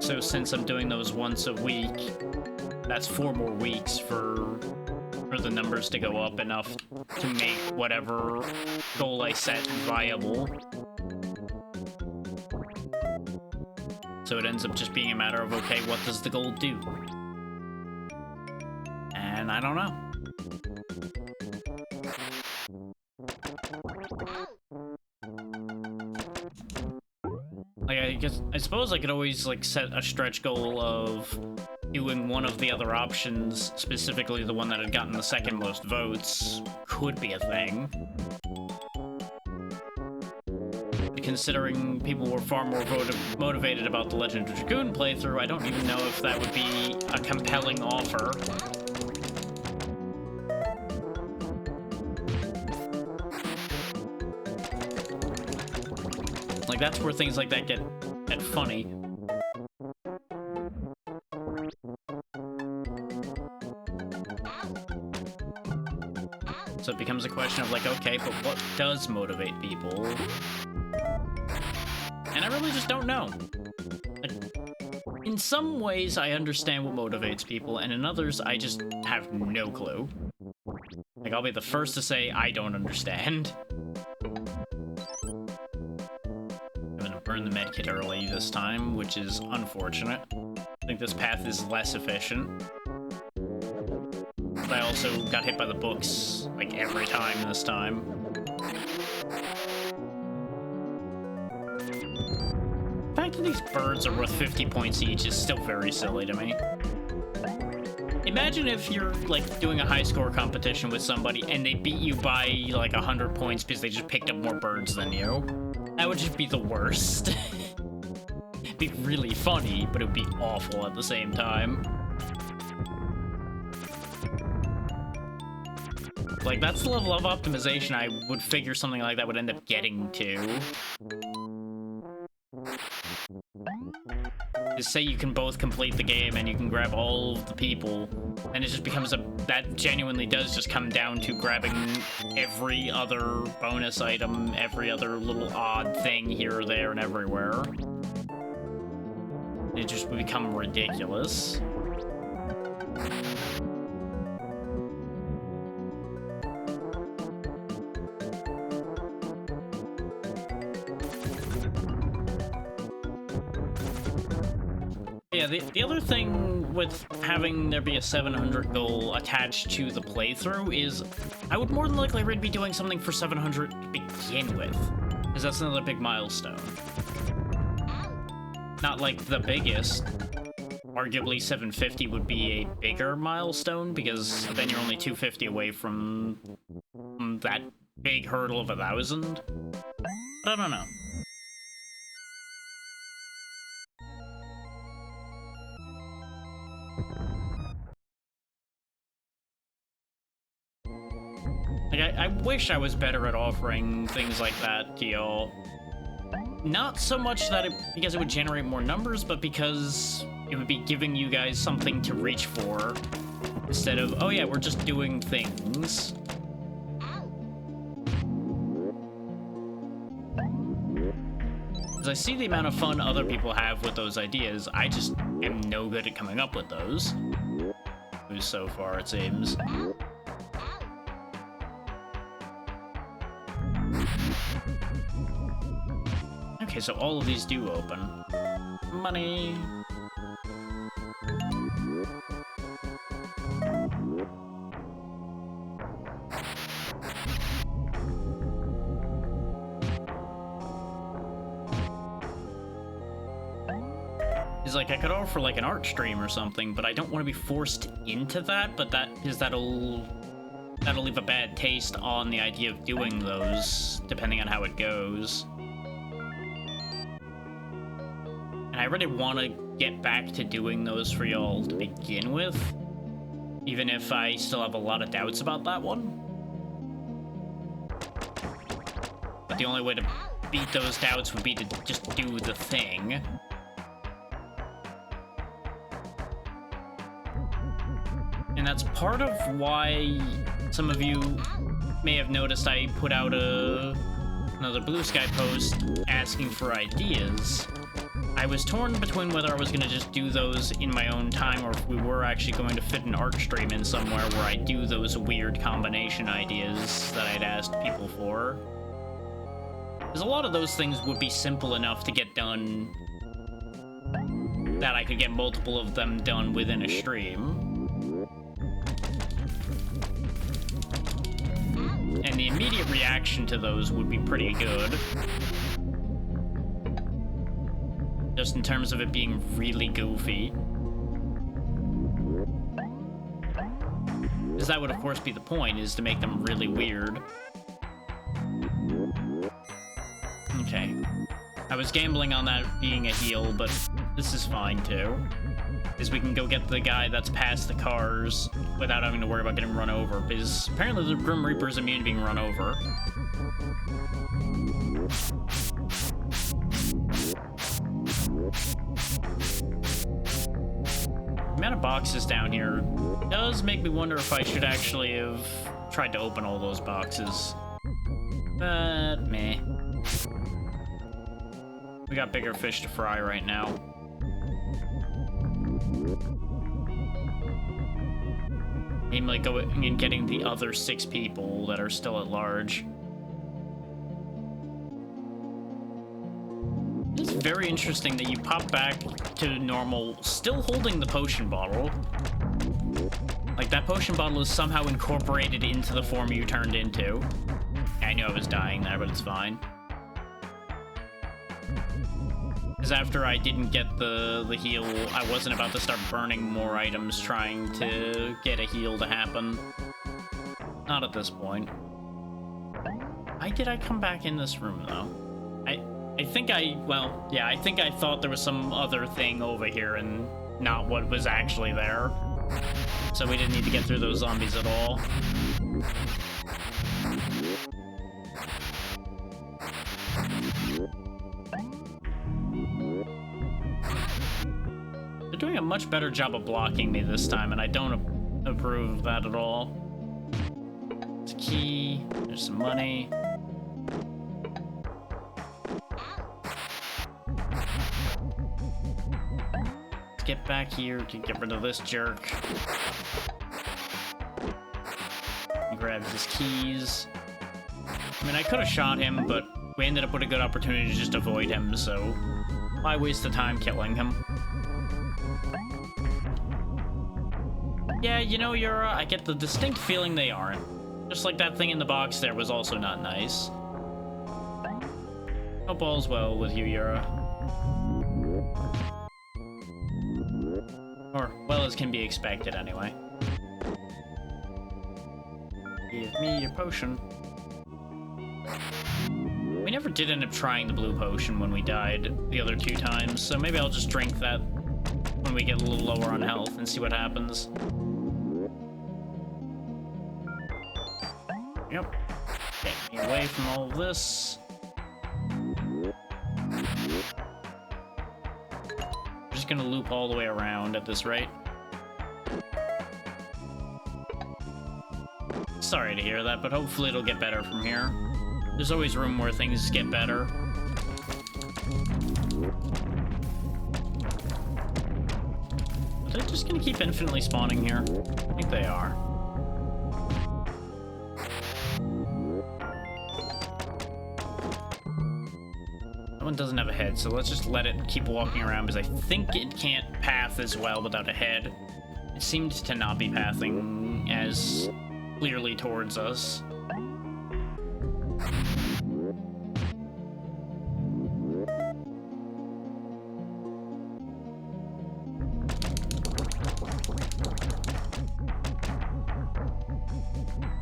A: So since I'm doing those once a week, that's 4 more weeks for the numbers to go up enough to make whatever goal I set viable. So it ends up just being a matter of, okay, what does the goal do? And I don't know. Like, I suppose I could always, like, set a stretch goal of doing one of the other options, specifically the one that had gotten the second most votes, could be a thing. Considering people were far more motivated about the Legend of Dragoon playthrough, I don't even know if that would be a compelling offer. Like, that's where things like that get funny. So it becomes a question of, like, okay, but what does motivate people? And I really just don't know. Like, in some ways, I understand what motivates people, and in others, I just have no clue. Like, I'll be the first to say I don't understand. I'm gonna burn the medkit early this time, which is unfortunate. I think this path is less efficient. But I also got hit by the books, like, every time this time. The fact that these birds are worth 50 points each is still very silly to me. Imagine if you're, like, doing a high score competition with somebody and they beat you by, like, 100 points because they just picked up more birds than you. That would just be the worst. It'd be really funny, but it would be awful at the same time. Like, that's the level of optimization I would figure something like that would end up getting to. Just say you can both complete the game and you can grab all of the people, and it just becomes that genuinely does just come down to grabbing every other bonus item, every other little odd thing here or there and everywhere. It just would become ridiculous. Yeah, the other thing with having there be a 700 goal attached to the playthrough is I would more than likely be doing something for 700 to begin with, because that's another big milestone. Not like the biggest. Arguably 750 would be a bigger milestone, because then you're only 250 away from that big hurdle of 1,000. But I don't know. Like, I wish I was better at offering things like that to y'all. Not so much that because it would generate more numbers, but because it would be giving you guys something to reach for, instead of, oh yeah, we're just doing things. Because I see the amount of fun other people have with those ideas, I just am no good at coming up with those. So far, it seems. Okay, so all of these do open. Money. It's like I could offer like an art stream or something, but I don't want to be forced into that, but that'll leave a bad taste on the idea of doing those, depending on how it goes. And I really want to get back to doing those for y'all to begin with, even if I still have a lot of doubts about that one. But the only way to beat those doubts would be to just do the thing. that's part of why some of you may have noticed I put out another Blue Sky post asking for ideas. I was torn between whether I was going to just do those in my own time or if we were actually going to fit an art stream in somewhere where I do those weird combination ideas that I'd asked people for. Because a lot of those things would be simple enough to get done that I could get multiple of them done within a stream. And the immediate reaction to those would be pretty good. Just in terms of it being really goofy. Because that would of course be the point, is to make them really weird. Okay. I was gambling on that being a heal, but this is fine too. Because we can go get the guy that's past the cars without having to worry about getting run over. Because apparently the Grim Reaper is immune to being run over. The amount of boxes down here does make me wonder if I should actually have tried to open all those boxes. But meh. We got bigger fish to fry right now. I'm like going and getting the other 6 people that are still at large. It's very interesting that you pop back to normal, still holding the potion bottle. Like, that potion bottle is somehow incorporated into the form you turned into. I knew I was dying there, but it's fine. Because after I didn't get the heal, I wasn't about to start burning more items trying to get a heal to happen. Not at this point. Why did I come back in this room, though? I think I think I thought there was some other thing over here and not what was actually there. So we didn't need to get through those zombies at all. They're doing a much better job of blocking me this time, and I don't approve of that at all. It's a key. There's some money. Let's get back here to get rid of this jerk. He grabs his keys. I mean, I could have shot him, but we ended up with a good opportunity to just avoid him, so why waste the time killing him? Yeah, you know, Yura, I get the distinct feeling they aren't. Just like that thing in the box there was also not nice. Hope all's well with you, Yura. Or, well as can be expected, anyway. Give me your potion. We never did end up trying the blue potion when we died the other 2 times, so maybe I'll just drink that when we get a little lower on health and see what happens. Yep. Get me away from all of this. I'm just gonna loop all the way around at this rate. Sorry to hear that, but hopefully it'll get better from here. There's always room where things get better. Are they just gonna keep infinitely spawning here? I think they are. That one doesn't have a head, so let's just let it keep walking around, because I think it can't path as well without a head. It seemed to not be pathing as clearly towards us.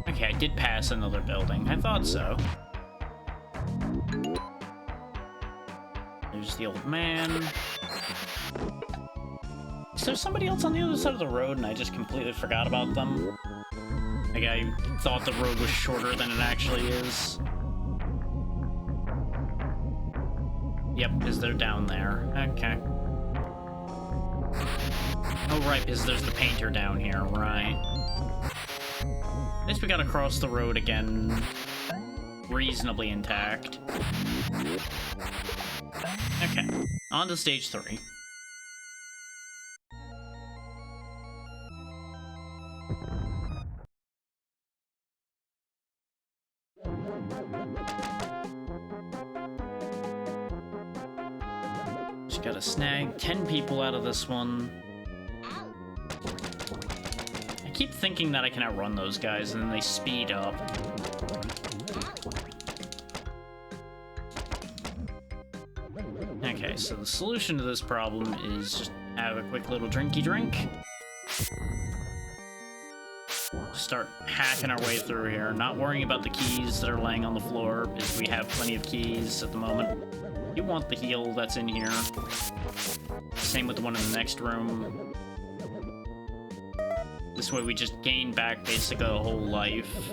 A: Okay, I did pass another building. I thought so. There's the old man. Is there somebody else on the other side of the road and I just completely forgot about them? Like, I thought the road was shorter than it actually is. Yep, because they're down there. Okay. Oh, right, because there's the painter down here, right. least we got across the road again, reasonably intact. Okay, on to stage 3. Just gotta snag 10 people out of this one. I keep thinking that I can outrun those guys, and then they speed up. Okay, so the solution to this problem is just have a quick little drinky drink. Start hacking our way through here, not worrying about the keys that are laying on the floor, because we have plenty of keys at the moment. You want the heal that's in here. Same with the one in the next room. This way we just gain back basically a whole life.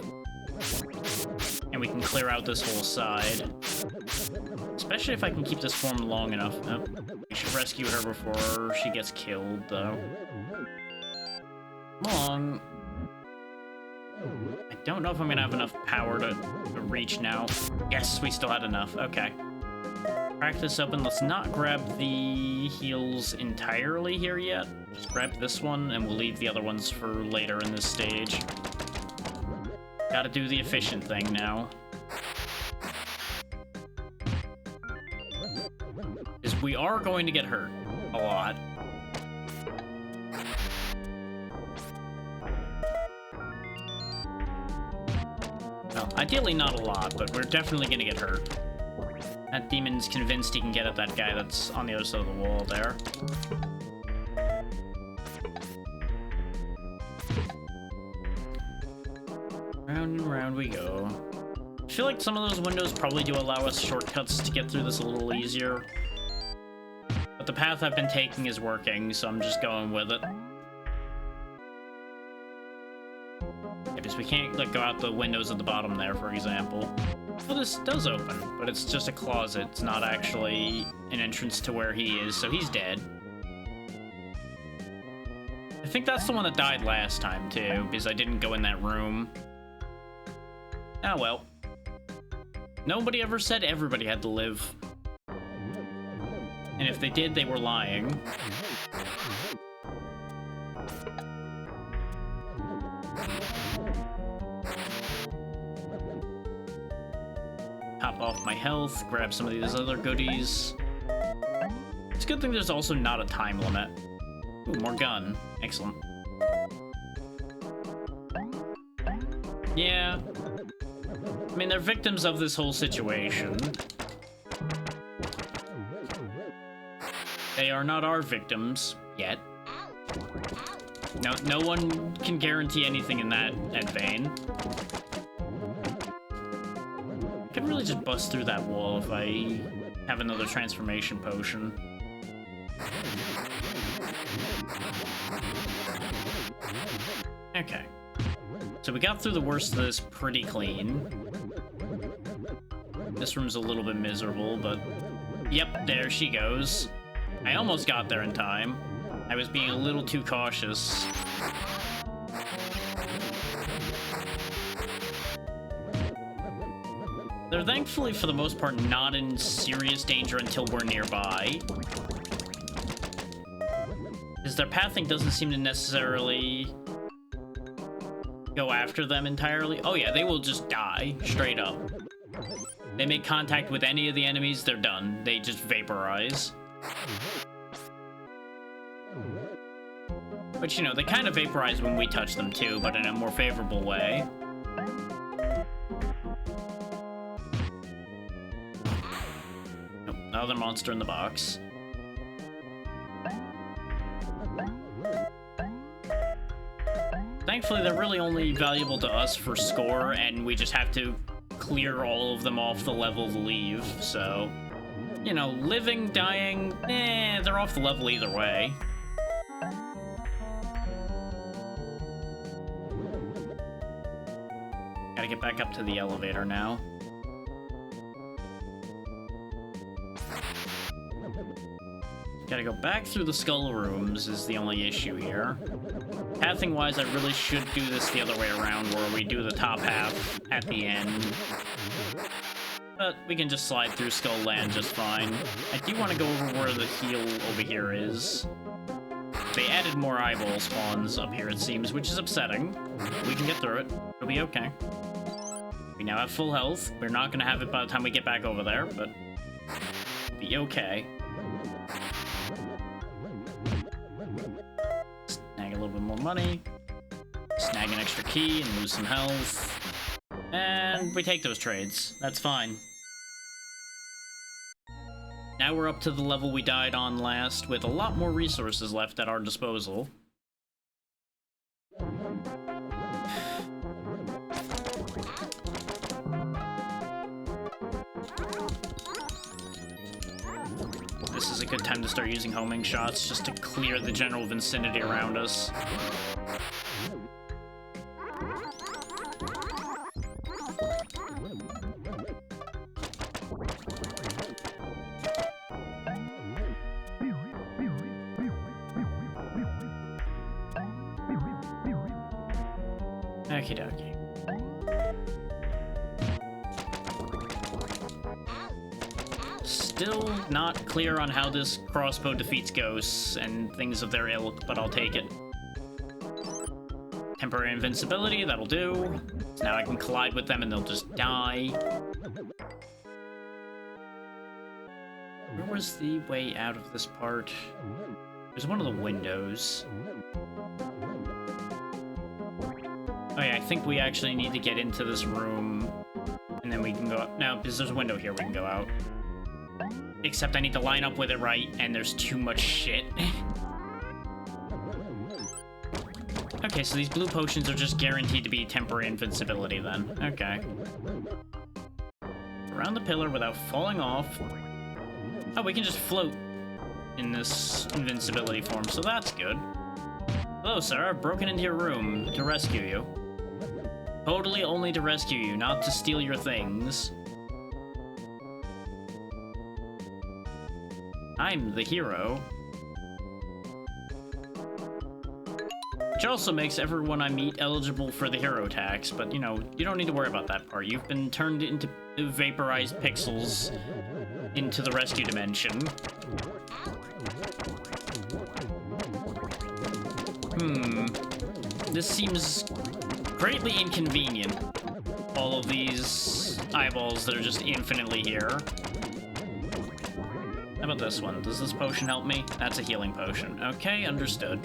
A: And we can clear out this whole side. Especially if I can keep this form long enough. Oh, we should rescue her before she gets killed, though. Come along. I don't know if I'm gonna have enough power to reach now. Yes, we still had enough. Okay. Crack this open. Let's not grab the heals entirely here yet. Just grab this one, and we'll leave the other ones for later in this stage. Gotta do the efficient thing now. Because we are going to get hurt a lot. Well, ideally not a lot, but we're definitely gonna get hurt. That demon's convinced he can get at that guy that's on the other side of the wall there. Round and round we go. I feel like some of those windows probably do allow us shortcuts to get through this a little easier. But the path I've been taking is working, so I'm just going with it. Yeah, because we can't go out the windows at the bottom there, for example. Well, this does open, but it's just a closet. It's not actually an entrance to where he is, so he's dead. I think that's the one that died last time, too, because I didn't go in that room. Ah, well. Nobody ever said everybody had to live. And if they did, they were lying. Top off my health, grab some of these other goodies. It's a good thing there's also not a time limit. Ooh, more gun. Excellent. Yeah. I mean, they're victims of this whole situation. They are not our victims, yet. No one can guarantee anything in that vein. I could really just bust through that wall if I have another transformation potion. Okay. So we got through the worst of this pretty clean. This room's a little bit miserable, but... Yep, there she goes. I almost got there in time. I was being a little too cautious. They're thankfully, for the most part, not in serious danger until we're nearby. Because their pathing doesn't seem to necessarily go after them entirely. Oh yeah, they will just die, straight up. They make contact with any of the enemies, they're done. They just vaporize. But, you know, they kind of vaporize when we touch them too, but in a more favorable way. Nope, another monster in the box. Thankfully, they're really only valuable to us for score, and we just have to clear all of them off the level to leave, so... You know, living, dying, they're off the level either way. Gotta get back up to the elevator now. Gotta go back through the skull rooms is the only issue here. Pathing-wise, I really should do this the other way around, where we do the top half at the end. But we can just slide through Skull Land just fine. I do want to go over where the heal over here is. They added more eyeball spawns up here, it seems, which is upsetting. We can get through it. It'll be okay. We now have full health. We're not going to have it by the time we get back over there, but it'll be okay. Snag a little bit more money. Snag an extra key and lose some health. And we take those trades. That's fine. Now we're up to the level we died on last, with a lot more resources left at our disposal. This is a good time to start using homing shots, just to clear the general vicinity around us. Okie dokie. Still not clear on how this crossbow defeats ghosts and things of their ilk, but I'll take it. Temporary invincibility, that'll do. So now I can collide with them and they'll just die. Where was the way out of this part? There's one of the windows. Oh yeah, I think we actually need to get into this room, and then we can go up. No, because there's a window here we can go out. Except I need to line up with it right, and there's too much shit. Okay, so these blue potions are just guaranteed to be temporary invincibility then. Okay. Around the pillar without falling off. Oh, we can just float in this invincibility form, so that's good. Hello, sir. I've broken into your room to rescue you. Totally only to rescue you, not to steal your things. I'm the hero. Which also makes everyone I meet eligible for the hero tax, but you know, you don't need to worry about that part. You've been turned into vaporized pixels into the rescue dimension. This seems greatly inconvenient. All of these eyeballs that are just infinitely here. How about this one? Does this potion help me? That's a healing potion. Okay, understood.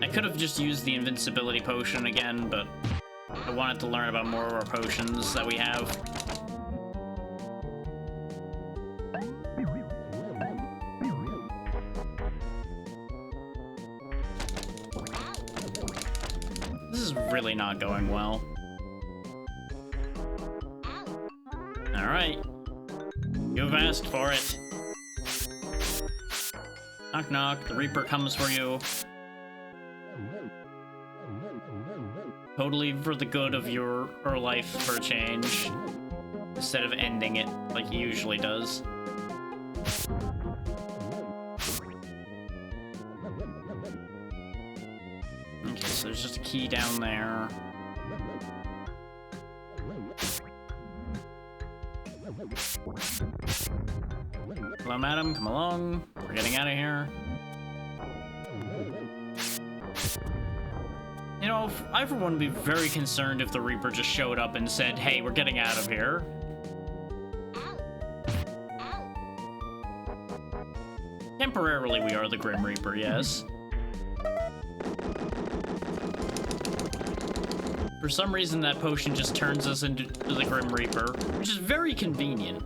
A: I could have just used the invincibility potion again, but I wanted to learn about more of our potions that we have. This is really not going well. Alright. You've asked for it. Knock knock, the Reaper comes for you. Totally for the good of your life for a change, instead of ending it like he usually does. Okay, so there's just a key down there. Hello, madam, come along. We're getting out of here. You know, I for one would be very concerned if the Reaper just showed up and said, hey, we're getting out of here. Temporarily, we are the Grim Reaper, yes. For some reason, that potion just turns us into the Grim Reaper, which is very convenient.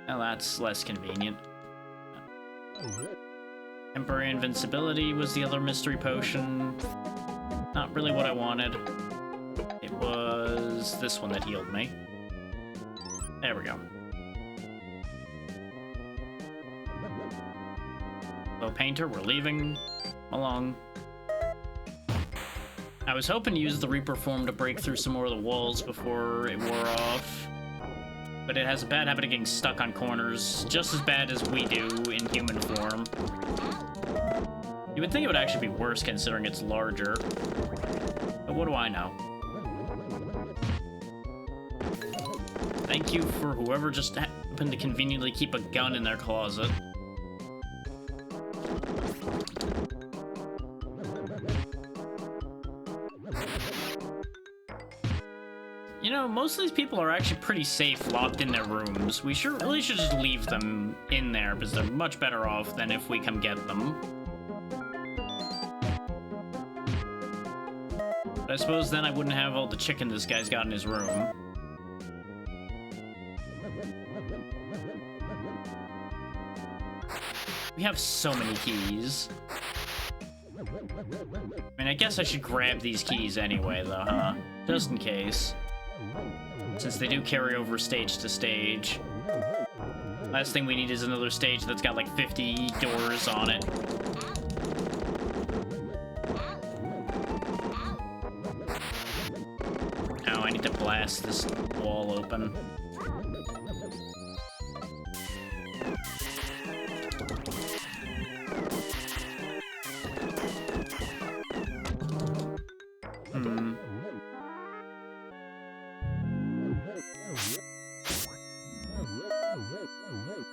A: Now that's less convenient. Temporary invincibility was the other mystery potion. Not really what I wanted. It was this one that healed me. There we go. Hello, Painter, we're leaving. Come along. I was hoping to use the Reaper form to break through some more of the walls before it wore off. But it has a bad habit of getting stuck on corners, just as bad as we do in human form. You would think it would actually be worse considering it's larger. But what do I know? Thank you for whoever just happened to conveniently keep a gun in their closet. You know, most of these people are actually pretty safe locked in their rooms. We really should just leave them in there because they're much better off than if we come get them. But I suppose then I wouldn't have all the chicken this guy's got in his room. We have so many keys. I mean, I guess I should grab these keys anyway, though, huh? Just in case. Since they do carry over stage to stage. Last thing we need is another stage that's got like 50 doors on it. Oh, I need to blast this wall open.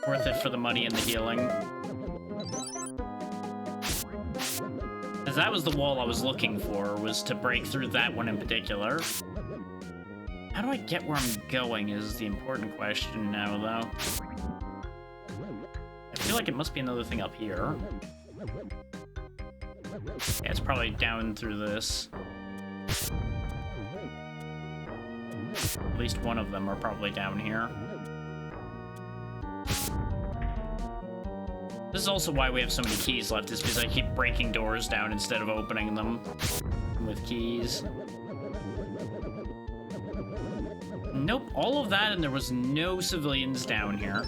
A: Worth it for the money and the healing. Because that was the wall I was looking for, was to break through that one in particular. How do I get where I'm going is the important question now, though. I feel like it must be another thing up here. Yeah, it's probably down through this. At least one of them are probably down here. This is also why we have so many keys left, is because I keep breaking doors down instead of opening them with keys. Nope, all of that, and there was no civilians down here.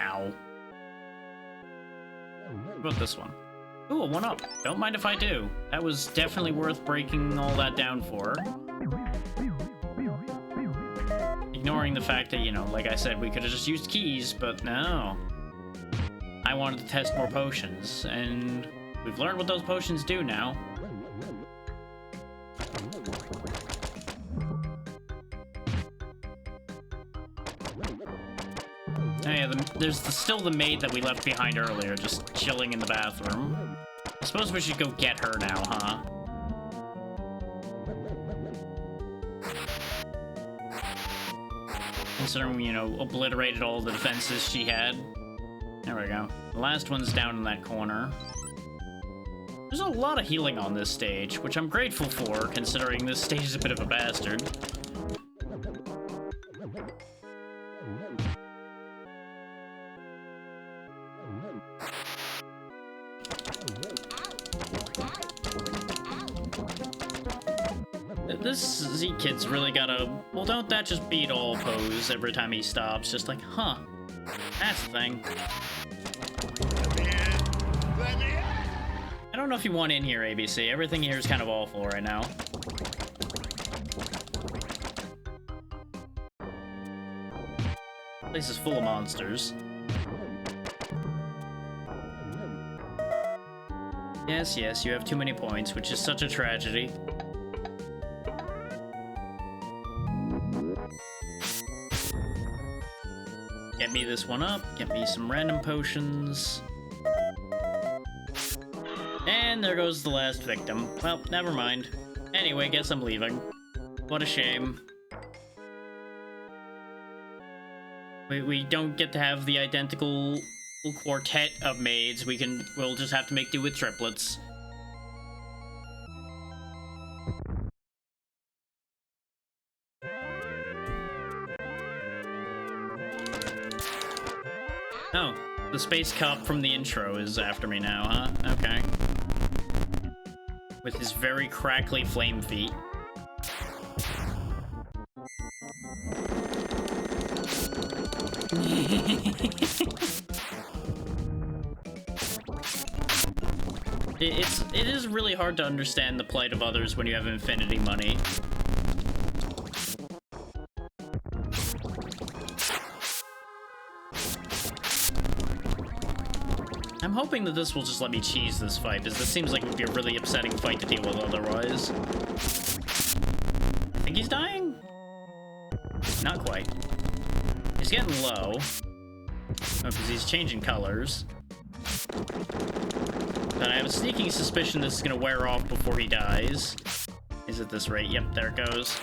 A: Ow. What about this one? Ooh, a 1-up. Don't mind if I do. That was definitely worth breaking all that down for. Ignoring the fact that, you know, like I said, we could have just used keys, but no. I wanted to test more potions, and we've learned what those potions do now. Oh yeah, there's still the maid that we left behind earlier, just chilling in the bathroom. I suppose we should go get her now, huh? Considering we, you know, obliterated all the defenses she had. There we go. The last one's down in that corner. There's a lot of healing on this stage, which I'm grateful for, considering this stage is a bit of a bastard. This Z-Kid's really got a, well, don't that just beat all pose every time he stops. Just like, huh, that's the thing. I don't know if you want in here, ABC. Everything here is kind of awful right now. Place is full of monsters. Yes, yes, you have too many points, which is such a tragedy. Get me this one up, get me some random potions. And there goes the last victim. Well, never mind. Anyway, guess I'm leaving. What a shame. We don't get to have the identical quartet of maids. We'll just have to make do with triplets. Oh, the space cop from the intro is after me now, huh? Okay. With his very crackly flame feet. It is really hard to understand the plight of others when you have infinity money. I'm hoping that this will just let me cheese this fight, because this seems like it would be a really upsetting fight to deal with otherwise. I think he's dying? Not quite. He's getting low. Oh, because he's changing colors. But I have a sneaking suspicion this is going to wear off before he dies. Is at this rate. Yep, there it goes.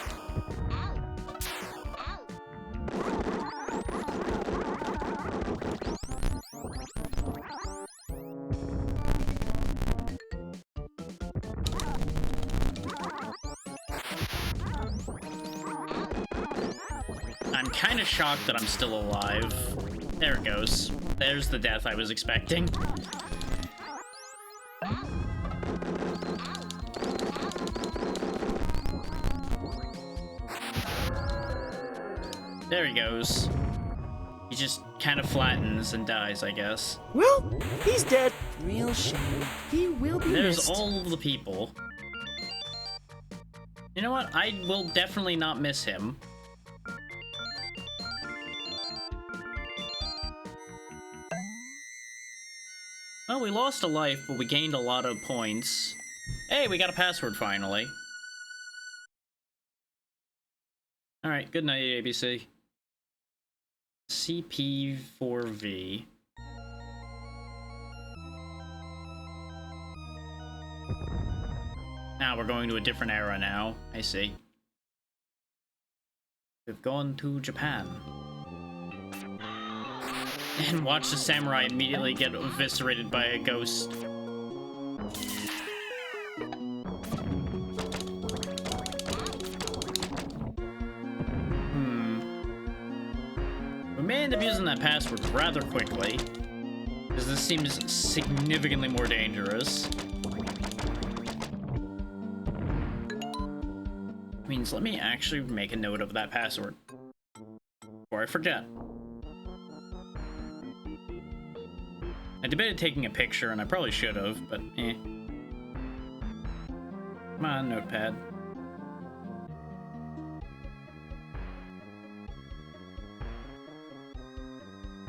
A: I'm kind of shocked that I'm still alive. There it goes. There's the death I was expecting. There he goes. He just kind of flattens and dies, I guess.
B: Well, he's dead. Real shame. He will be
A: There's
B: missed.
A: all of the people. You know what? I will definitely not miss him. Well, we lost a life, but we gained a lot of points. Hey, we got a password finally. Alright, good night, ABC. CP4V. Now we're going to a different era now. I see. We've gone to Japan. And watch the samurai immediately get eviscerated by a ghost. We may end up using that password rather quickly, because this seems significantly more dangerous. Means let me actually make a note of that password before I forget. I debated taking a picture, and I probably should have, but eh. Come on, notepad.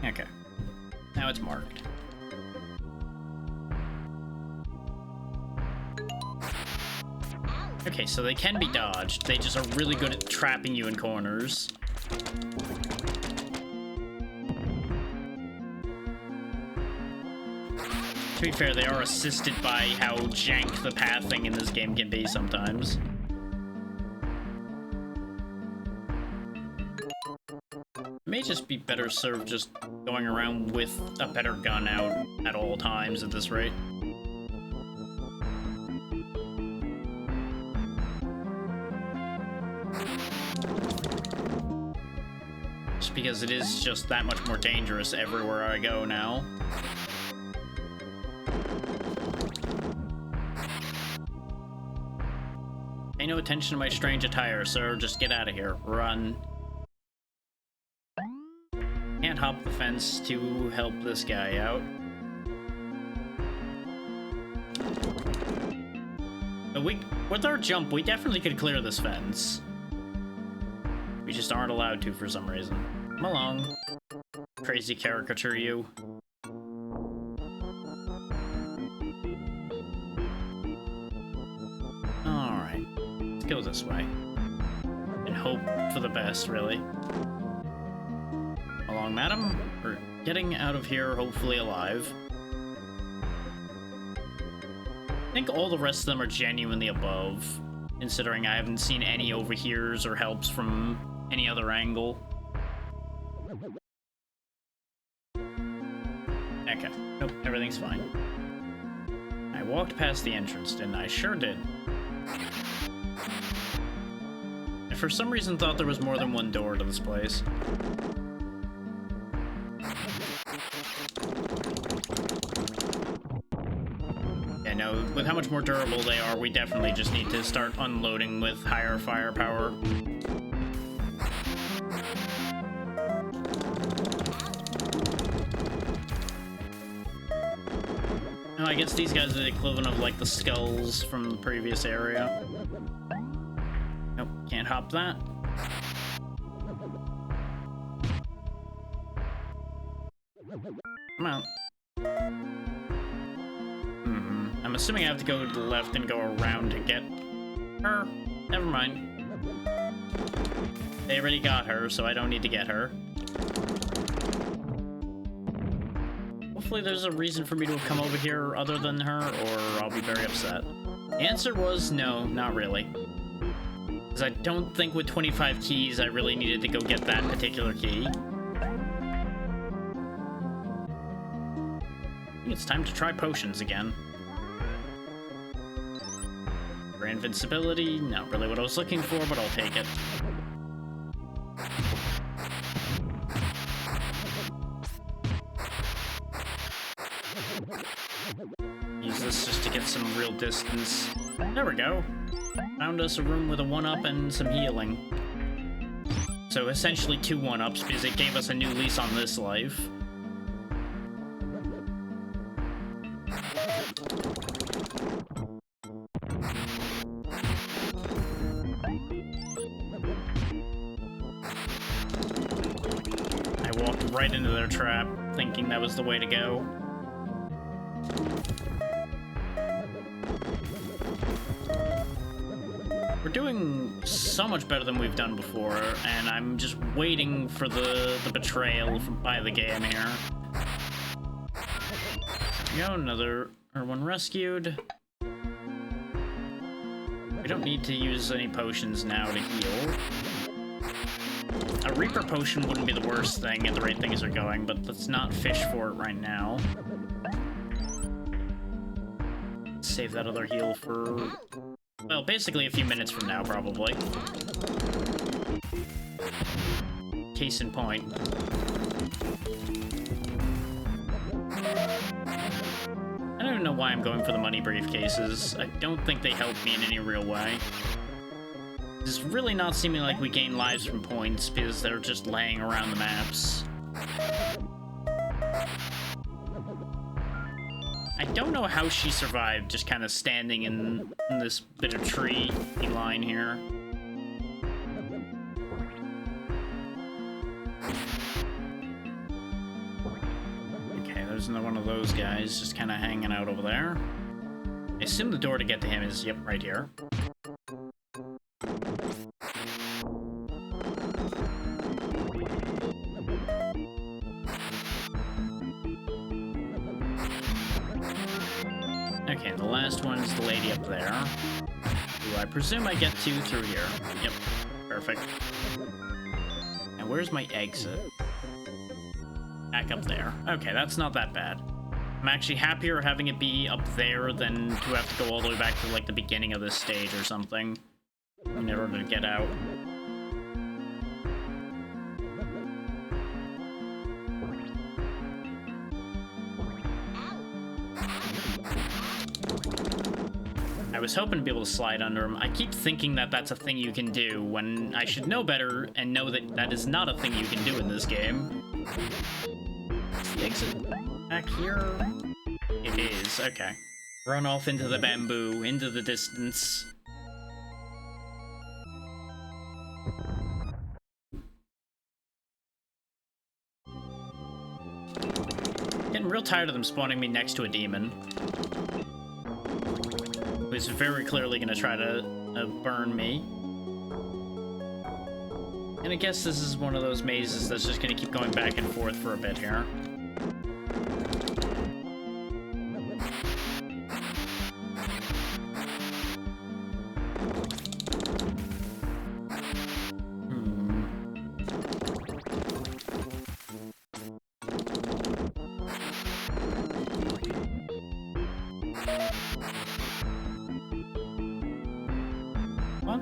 A: Okay. Now it's marked. Okay, so they can be dodged. They just are really good at trapping you in corners. To be fair, they are assisted by how jank the pathing in this game can be sometimes. It may just be better served just going around with a better gun out at all times at this rate. Just because it is just that much more dangerous everywhere I go now. Pay no attention to my strange attire, sir. Just get out of here. Run. Can't hop the fence to help this guy out. But with our jump, we definitely could clear this fence. We just aren't allowed to for some reason. Come along. Crazy caricature you. Alright. Let's go this way. And hope for the best, really. Along, madam. We're getting out of here, hopefully alive. I think all the rest of them are genuinely above, considering I haven't seen any overhears or helps from any other angle. Okay. Nope, everything's fine. I walked past the entrance, didn't I? Sure did. I for some reason thought there was more than one door to this place. Yeah, no, with how much more durable they are, we definitely just need to start unloading with higher firepower. Oh, I guess these guys are the equivalent of, like, the skulls from the previous area. Nope, can't hop that. Come out. I'm assuming I have to go to the left and go around to get her. Never mind. They already got her, so I don't need to get her. Hopefully there's a reason for me to have come over here other than her, or I'll be very upset. The answer was no, not really. Because I don't think with 25 keys I really needed to go get that particular key. I think it's time to try potions again. For invincibility, not really what I was looking for, but I'll take it. Use this just to get some real distance. There we go. Found us a room with a 1-up and some healing. So essentially 2 1-ups because it gave us a new lease on this life. I walked right into their trap, thinking that was the way to go. We're doing so much better than we've done before, and I'm just waiting for the betrayal by the game here. There we go, another one rescued. We don't need to use any potions now to heal. A Reaper potion wouldn't be the worst thing at the rate things are going, but let's not fish for it right now. Save that other heal for... well, basically a few minutes from now, probably. Case in point. I don't even know why I'm going for the money briefcases. I don't think they help me in any real way. It's really not seeming like we gain lives from points because they're just laying around the maps. I don't know how she survived just kind of standing in this bit of tree line here. Okay, there's another one of those guys just kind of hanging out over there. I assume the door to get to him is, yep, right here. Okay, the last one is the lady up there, who I presume I get to through here. Yep, perfect. And where's my exit? Back up there. Okay, that's not that bad. I'm actually happier having it be up there than to have to go all the way back to, like, the beginning of this stage or something in order to get out. I was hoping to be able to slide under him. I keep thinking that that's a thing you can do, when I should know better and know that that is not a thing you can do in this game. Is the exit back here? It is, okay. Run off into the bamboo, into the distance. Getting real tired of them spawning me next to a demon. Who's very clearly going to try to burn me. And I guess this is one of those mazes that's just going to keep going back and forth for a bit here.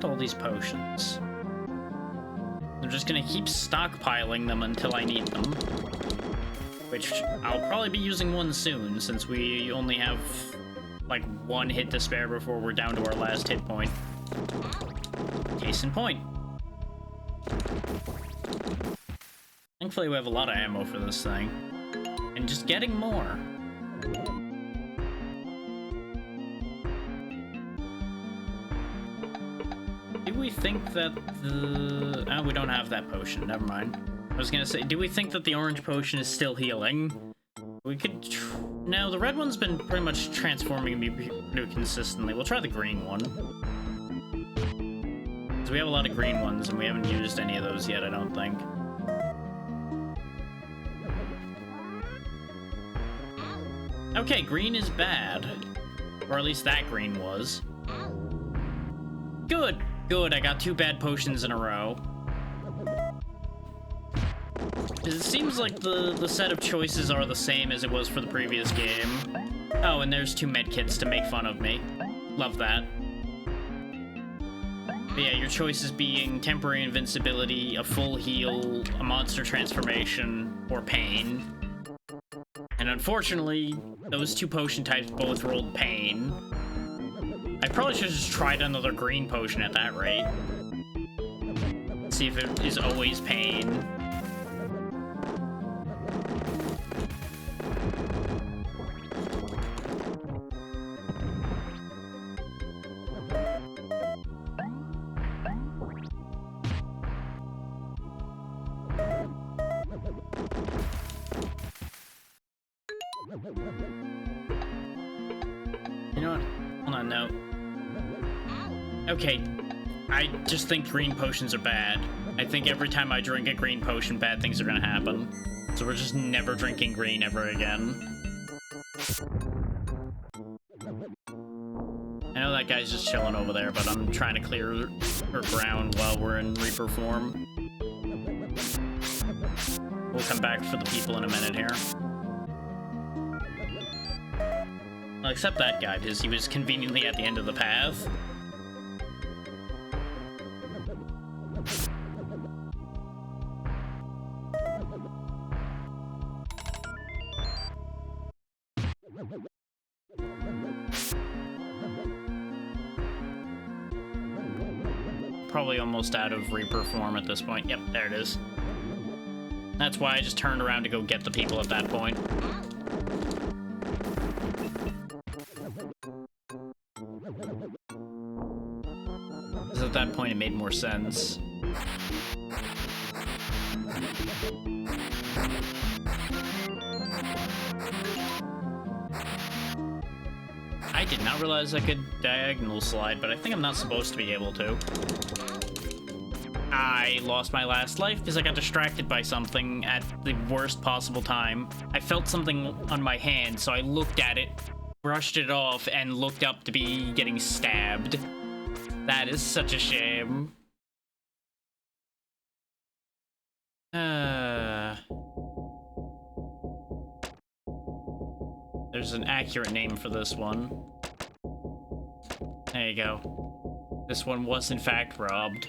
A: All these potions. I'm just gonna keep stockpiling them until I need them. Which I'll probably be using one soon, since we only have like 1 hit to spare before we're down to our last hit point. Case in point. Thankfully we have a lot of ammo for this thing. And just getting more. Do we think that the... Oh, we don't have that potion. Never mind. I was gonna say, do we think that the orange potion is still healing? We could... No, the red one's been pretty much transforming me pretty consistently. We'll try the green one. Because we have a lot of green ones, and we haven't used any of those yet, I don't think. Okay, green is bad. Or at least that green was. Good! Good, I got 2 bad potions in a row. It seems like the set of choices are the same as it was for the previous game. Oh, and there's 2 medkits to make fun of me. Love that. But yeah, your choices being temporary invincibility, a full heal, a monster transformation, or pain. And unfortunately, those 2 potion types both rolled pain. I probably should have just tried another green potion at that rate. See if it is always pain. You know what? Hold on, no. Okay, I just think green potions are bad. I think every time I drink a green potion, bad things are gonna happen. So we're just never drinking green ever again. I know that guy's just chilling over there, but I'm trying to clear her ground while we're in Reaper form. We'll come back for the people in a minute here. Well, except that guy, because he was conveniently at the end of the path. Probably almost out of Reaper form at this point. Yep, there it is. That's why I just turned around to go get the people at that point. Because at that point it made more sense. I did not realize I could diagonal slide, but I think I'm not supposed to be able to. I lost my last life because I got distracted by something at the worst possible time. I felt something on my hand, so I looked at it, brushed it off, and looked up to be getting stabbed. That is such a shame. There's an accurate name for this one. There you go. This one was in fact robbed.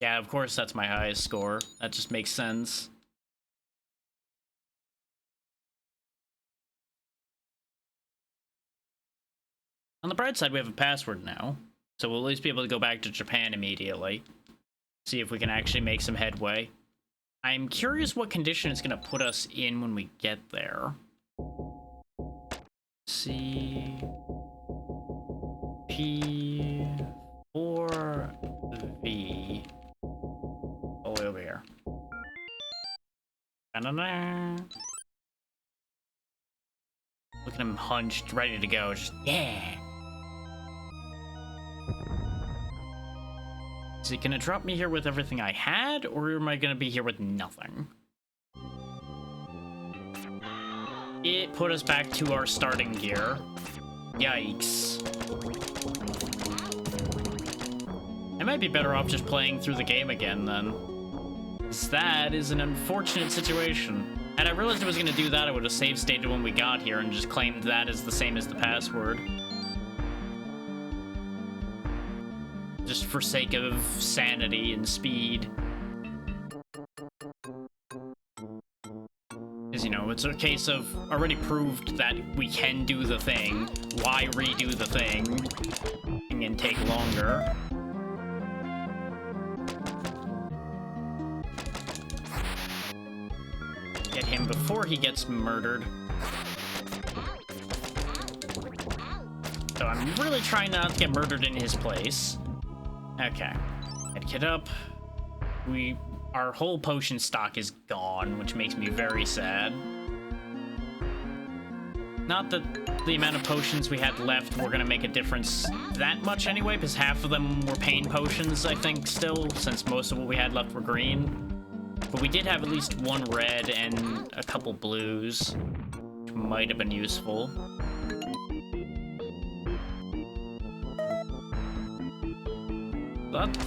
A: Yeah, of course that's my highest score. That just makes sense. On the bright side, we have a password now, so we'll at least be able to go back to Japan immediately. See if we can actually make some headway. I'm curious what condition it's going to put us in when we get there. C P 4 V. All the way over here. Da-da-da. Look at him hunched, ready to go. Just, yeah. Is it gonna drop me here with everything I had, or am I gonna be here with nothing? It put us back to our starting gear. Yikes. I might be better off just playing through the game again, then. 'Cause that is an unfortunate situation. Had I realized I was gonna do that, I would have save stated when we got here and just claimed that as the same as the password. Just for sake of sanity and speed. Because, you know, it's a case of already proved that we can do the thing. Why redo the thing? And take longer. Get him before he gets murdered. So I'm really trying not to get murdered in his place. Okay. Medkit up. Our whole potion stock is gone, which makes me very sad. Not that the amount of potions we had left were gonna make a difference that much anyway, because half of them were pain potions, I think, still, since most of what we had left were green. But we did have at least one red and a couple blues, which might have been useful.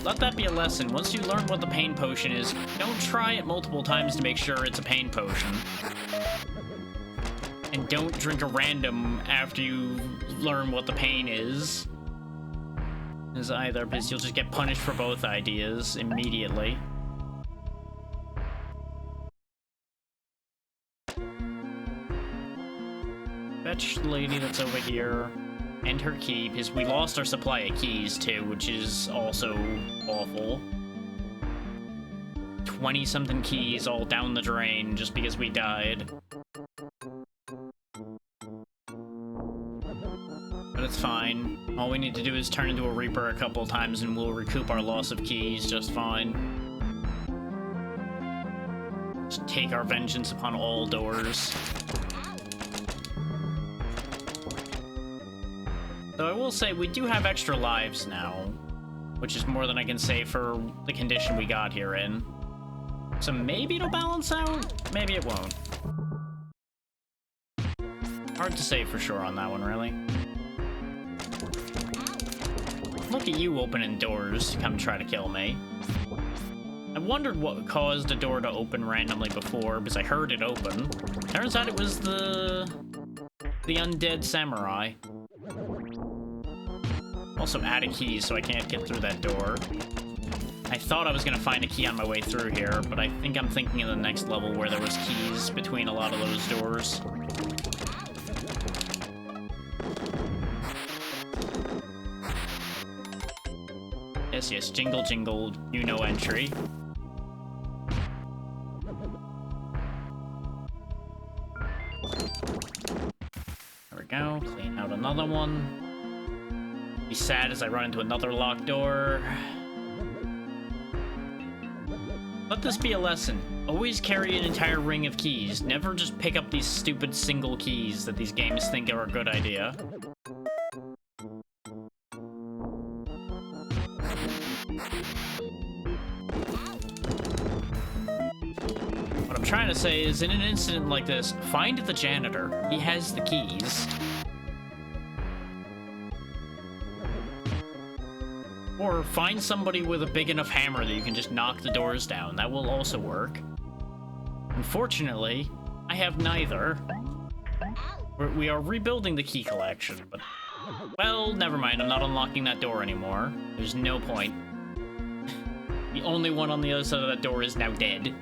A: Let that be a lesson. Once you learn what the pain potion is, don't try it multiple times to make sure it's a pain potion. And don't drink a random after you learn what the pain is either, because you'll just get punished for both ideas immediately. Fetch the lady that's over here. And her key, because we lost our supply of keys too, which is also awful. 20-something keys all down the drain just because we died. But it's fine. All we need to do is turn into a Reaper a couple times and we'll recoup our loss of keys just fine. Just take our vengeance upon all doors. Though I will say, we do have extra lives now, which is more than I can say for the condition we got here in. So maybe it'll balance out, maybe it won't. Hard to say for sure on that one, really. Look at you opening doors to come try to kill me. I wondered what caused a door to open randomly before, because I heard it open. Turns out it was the undead samurai. Also out of keys, so I can't get through that door. I thought I was gonna find a key on my way through here, but I think I'm thinking of the next level where there was keys between a lot of those doors. Yes, jingle jingle, you know entry. There we go, clean out another one. Be sad as I run into another locked door. Let this be a lesson. Always carry an entire ring of keys. Never just pick up these stupid single keys that these games think are a good idea. What I'm trying to say is, in an incident like this, find the janitor. He has the keys. Or find somebody with a big enough hammer that you can just knock the doors down. That will also work. Unfortunately, I have neither. We are rebuilding the key collection, but... Well, never mind. I'm not unlocking that door anymore. There's no point. The only one on the other side of that door is now dead.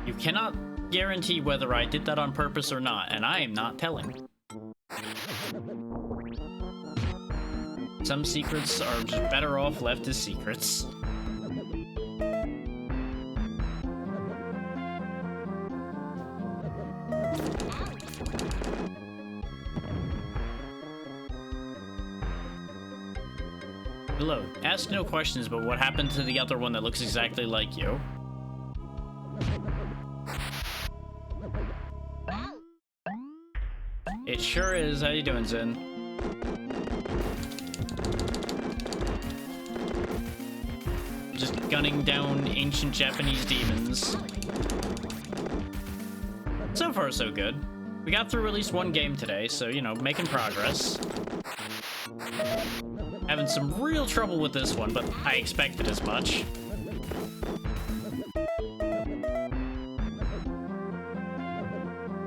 A: You cannot guarantee whether I did that on purpose or not, and I am not telling. Some secrets are just better off left as secrets. Hello. Ask no questions, but what happened to the other one that looks exactly like you? It sure is. How you doing, Zen? Just gunning down ancient Japanese demons. So far, so good. We got through at least one game today, so, you know, making progress. Having some real trouble with this one, but I expected as much.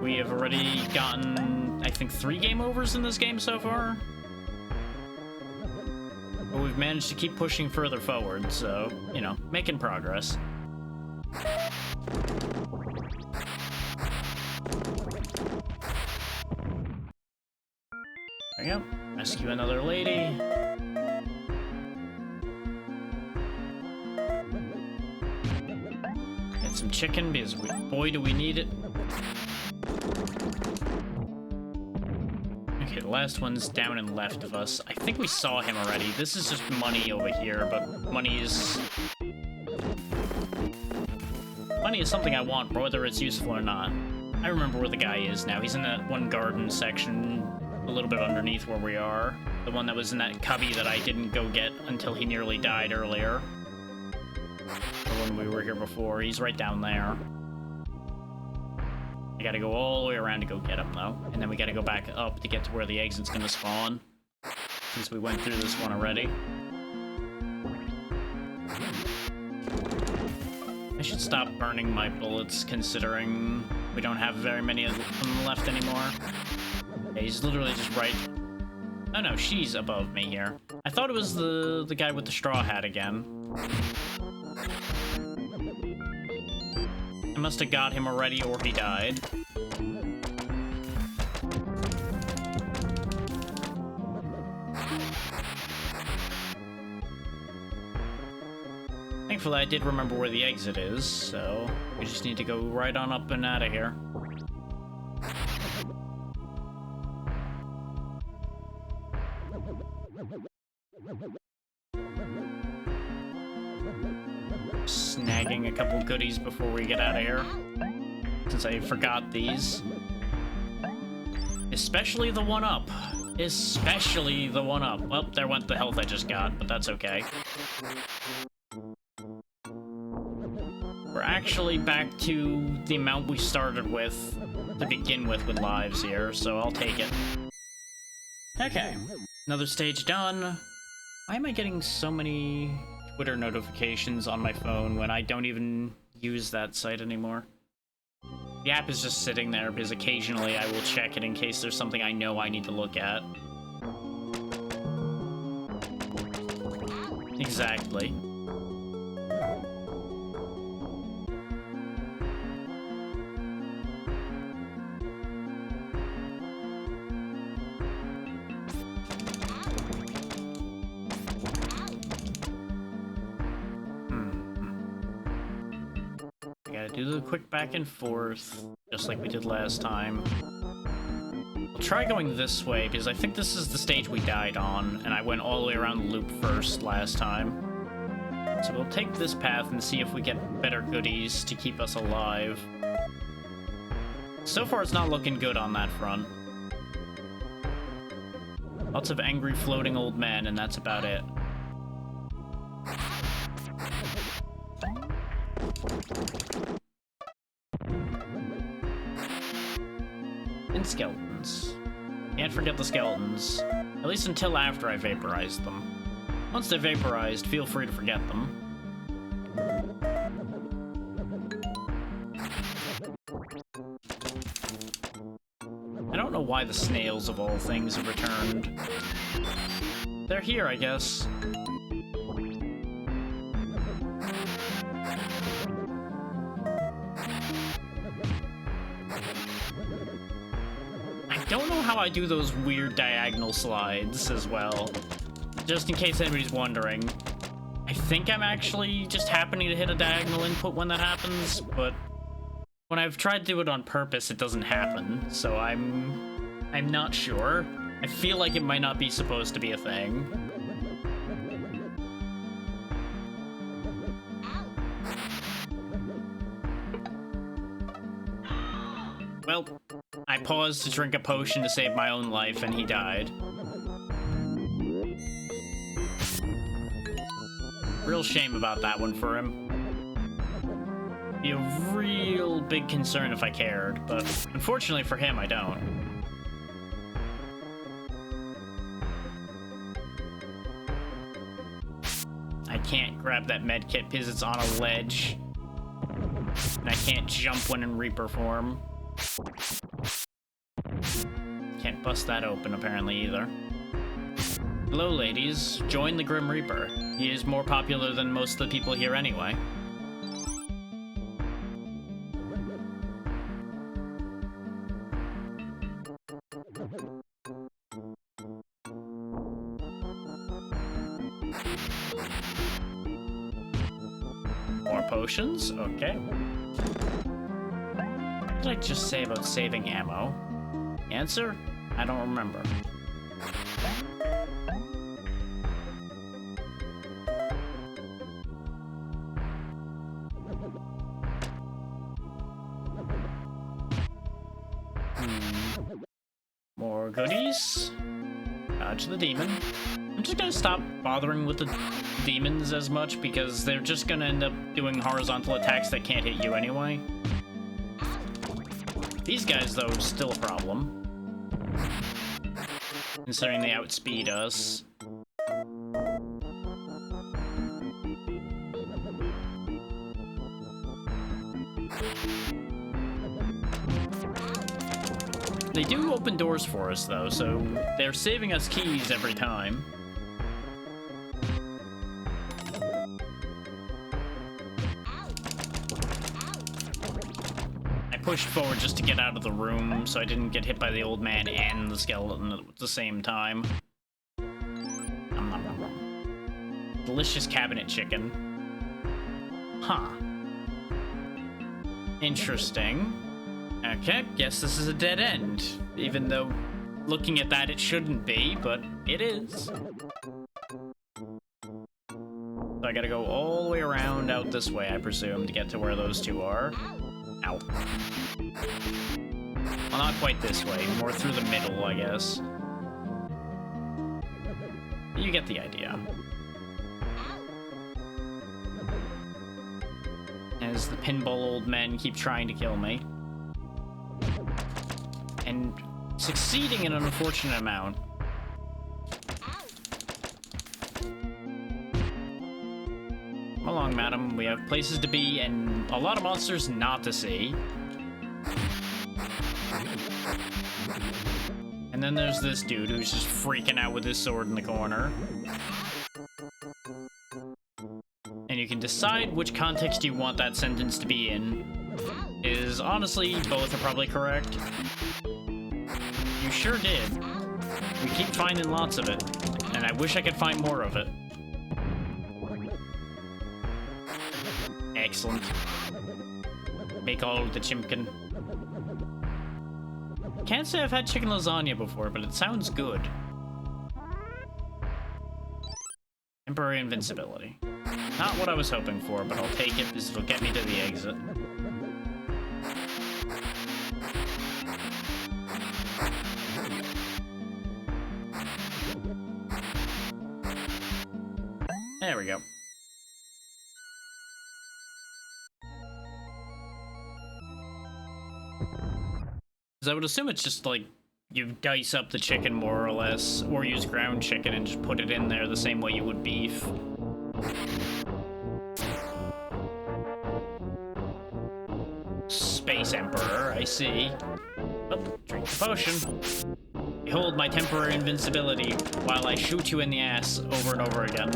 A: We have already gotten, I think, 3 game overs in this game so far. But we've managed to keep pushing further forward, so, you know, making progress. There we go. Rescue another lady. Get some chicken, because boy do we need it. last one's down and left of us. I think we saw him already. This is just money over here, but money is something I want, whether it's useful or not. I remember where the guy is now. He's in that one garden section, a little bit underneath where we are. The one that was in that cubby that I didn't go get until he nearly died earlier. Or when we were here before. He's right down there. I gotta go all the way around to go get him, though. And then we gotta go back up to get to where the exit's gonna spawn. Since we went through this one already. I should stop burning my bullets, considering we don't have very many of them left anymore. Yeah, he's literally just right... Oh no, she's above me here. I thought it was the guy with the straw hat again. I must have got him already, or he died. Thankfully, I did remember where the exit is, so we just need to go right on up and out of here. Snagging a couple goodies before we get out of here, since I forgot these. Especially the one-up. Especially the one-up. Well, there went the health I just got, but that's okay. We're actually back to the amount we started with to begin with lives here, so I'll take it. Okay, another stage done. Why am I getting so many Twitter notifications on my phone when I don't even use that site anymore? The app is just sitting there because occasionally I will check it in case there's something I know I need to look at. Exactly. Do the quick back and forth, just like we did last time. We'll try going this way, because I think this is the stage we died on, and I went all the way around the loop first last time. So we'll take this path and see if we get better goodies to keep us alive. So far, it's not looking good on that front. Lots of angry floating old men, and that's about it. And skeletons. Can't forget the skeletons. At least until after I vaporized them. Once they're vaporized, feel free to forget them. I don't know why the snails, of all things, have returned. They're here, I guess. I don't know how I do those weird diagonal slides as well. Just in case anybody's wondering. I think I'm actually just happening to hit a diagonal input when that happens, but when I've tried to do it on purpose, it doesn't happen, so I'm not sure. I feel like it might not be supposed to be a thing. Well, I paused to drink a potion to save my own life, and he died. Real shame about that one for him. Be a real big concern if I cared, but unfortunately for him, I don't. I can't grab that medkit because it's on a ledge. And I can't jump when in Reaper form. Can't bust that open, apparently, either. Hello, ladies. Join the Grim Reaper. He is more popular than most of the people here anyway. More potions? Okay. What did I just say about saving ammo? Answer? I don't remember. More goodies. Dodge the demon. I'm just gonna stop bothering with the demons as much because they're just gonna end up doing horizontal attacks that can't hit you anyway. These guys, though, still a problem. Considering they outspeed us. They do open doors for us, though, so they're saving us keys every time. I pushed forward just to get out of the room, so I didn't get hit by the old man and the skeleton at the same time. Nom, nom, nom, nom. Delicious cabinet chicken. Huh. Interesting. Okay, guess this is a dead end. Even though, looking at that, it shouldn't be, but it is. So I gotta go all the way around out this way, I presume, to get to where those two are. Ow. Well, not quite this way, more through the middle, I guess. You get the idea. As the pinball old men keep trying to kill me. And succeeding in an unfortunate amount. Come along, madam. We have places to be and a lot of monsters not to see. And then there's this dude who's just freaking out with his sword in the corner. And you can decide which context you want that sentence to be in. Is honestly, both are probably correct. You sure did. We keep finding lots of it, and I wish I could find more of it. Excellent. Make all the chimkin. Can't say I've had chicken lasagna before, but it sounds good. Temporary invincibility. Not what I was hoping for, but I'll take it because it'll get me to the exit. There we go. Because I would assume it's just like you dice up the chicken more or less, or use ground chicken and just put it in there the same way you would beef. Space Emperor, I see. Oh, drink the potion. Behold my temporary invincibility while I shoot you in the ass over and over again.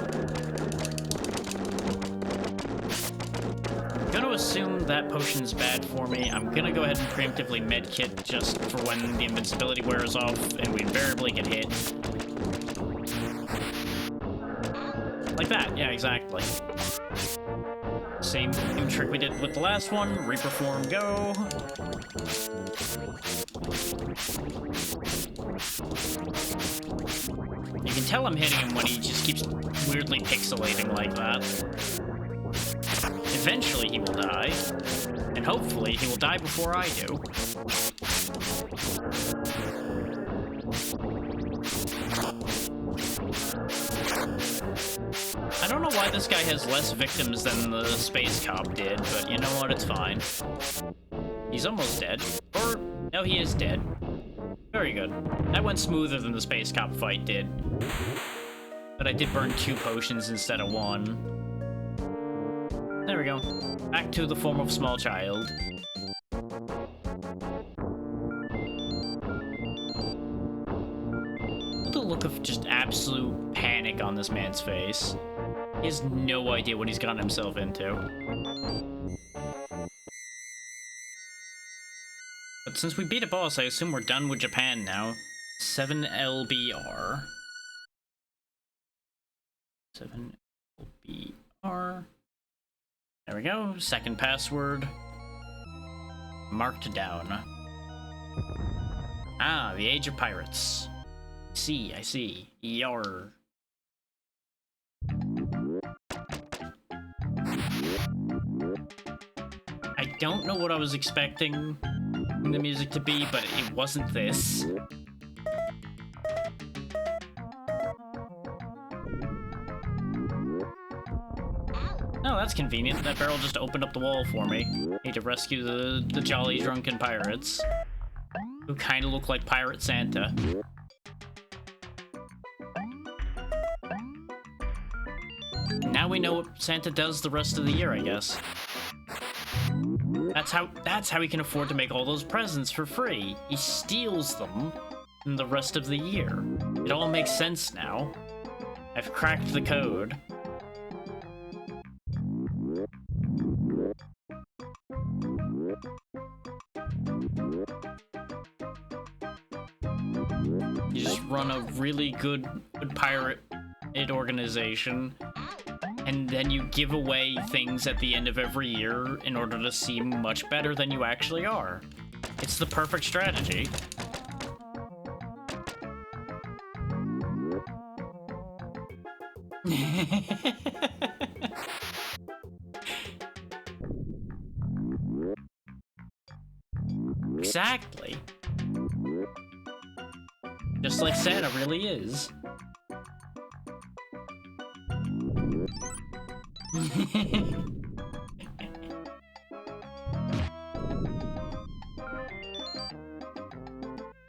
A: I'm gonna assume that potion's bad for me. I'm gonna go ahead and preemptively medkit just for when the invincibility wears off and we invariably get hit. Like that, yeah, exactly. Same trick we did with the last one. Reaper form, go. You can tell I'm hitting him when he just keeps weirdly pixelating like that. Eventually he will die. And hopefully he will die before I do. I don't know why this guy has less victims than the space cop did, but you know what, it's fine. He's almost dead. Or, no, he is dead. Very good. That went smoother than the space cop fight did. But I did burn 2 potions instead of 1. There we go. Back to the form of small child. The look of just absolute panic on this man's face. He has no idea what he's gotten himself into. But since we beat a boss, I assume we're done with Japan now. 7LBR. 7LBR. There we go. Second password. Marked down. Ah, the Age of Pirates. I see. Yar. I don't know what I was expecting expecting the music to be, but it wasn't this. Oh, that's convenient. That barrel just opened up the wall for me. Need to rescue the jolly drunken pirates, who kind of look like Pirate Santa. Now we know what Santa does the rest of the year, I guess. That's how he can afford to make all those presents for free. He steals them in the rest of the year. It all makes sense now. I've cracked the code. You just run a really good pirate organization, and then you give away things at the end of every year in order to seem much better than you actually are. It's the perfect strategy. Exactly. Just like Santa really is.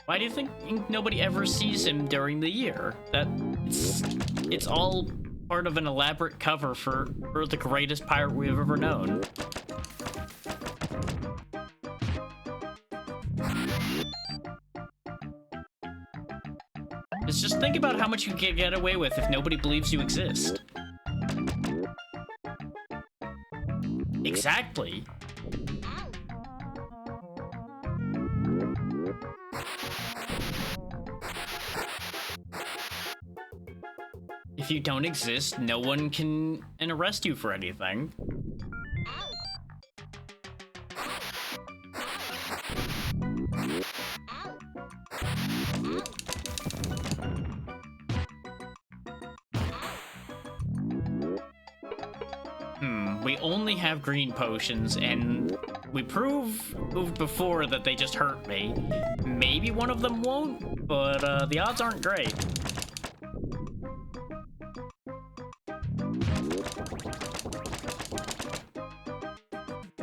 A: Why do you think nobody ever sees him during the year? It's all part of an elaborate cover for the greatest pirate we've ever known. Just think about how much you can get away with if nobody believes you exist. Exactly. If you don't exist, no one can arrest you for anything. We only have green potions, and we proved before that they just hurt me. Maybe one of them won't, but the odds aren't great.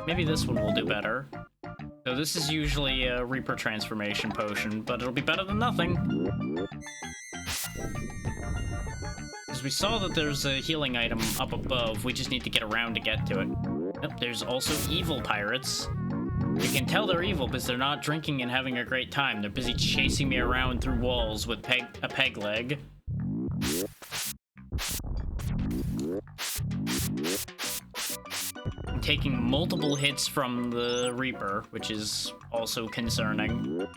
A: Maybe this one will do better. So this is usually a Reaper transformation potion, but it'll be better than nothing. Because we saw that there's a healing item up above, we just need to get around to get to it. Yep, there's also evil pirates. You can tell they're evil because they're not drinking and having a great time. They're busy chasing me around through walls with a peg leg. I'm taking multiple hits from the Reaper, which is also concerning.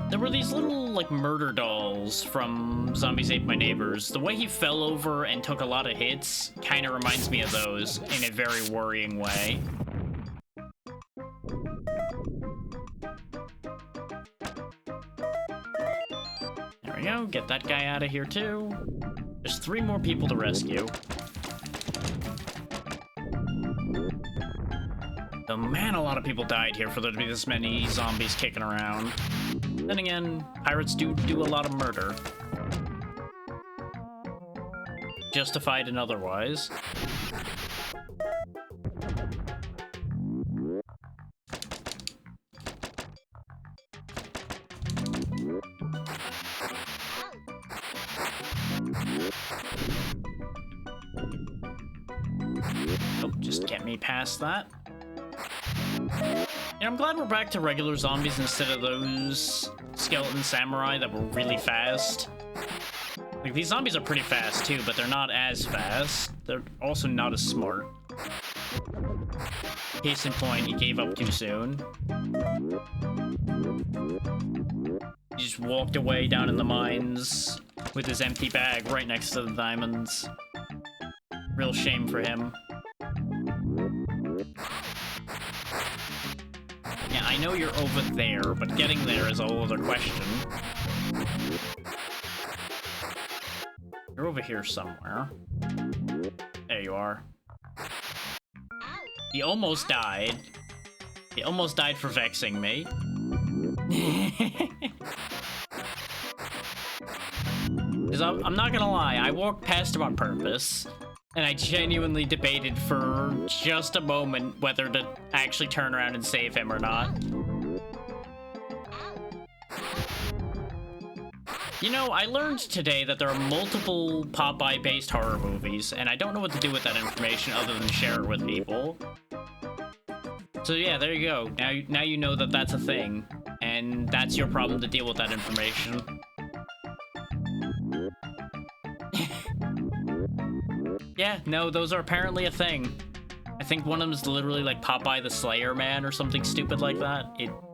A: There were these little, like, murder dolls from Zombies Ate My Neighbors. The way he fell over and took a lot of hits kind of reminds me of those in a very worrying way. There we go, get that guy out of here too. There's 3 more people to rescue. Oh man, a lot of people died here for there to be this many zombies kicking around. Then again, pirates do a lot of murder. Justified and otherwise. Oh, just get me past that. And I'm glad we're back to regular zombies instead of those skeleton samurai that were really fast. Like, these zombies are pretty fast too, but they're not as fast. They're also not as smart. Case in point, he gave up too soon. He just walked away down in the mines with his empty bag right next to the diamonds. Real shame for him. Yeah, I know you're over there, but getting there is a whole other question. You're over here somewhere. There you are. He almost died. He almost died for vexing me. Because I'm not gonna lie, I walked past him on purpose, and I genuinely debated for just a moment whether to actually turn around and save him or not. You know, I learned today that there are multiple Popeye-based horror movies, and I don't know what to do with that information other than share it with people. So yeah, there you go. Now you know that that's a thing, and that's your problem to deal with that information. Yeah, no, those are apparently a thing. I think one of them is literally like Popeye the Slayer Man or something stupid like that.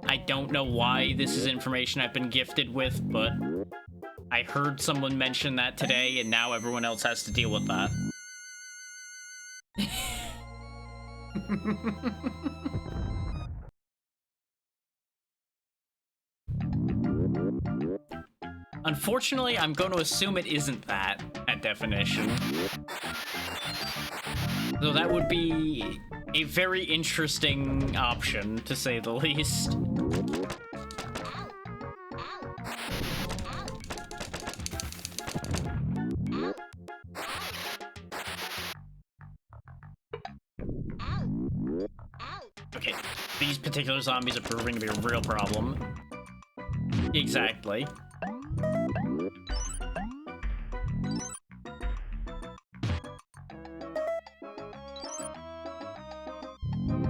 A: I don't know why this is information I've been gifted with, but I heard someone mention that today, and now everyone else has to deal with that. Unfortunately, I'm going to assume it isn't that definition. So that would be a very interesting option, to say the least. Okay, these particular zombies are proving to be a real problem. Exactly.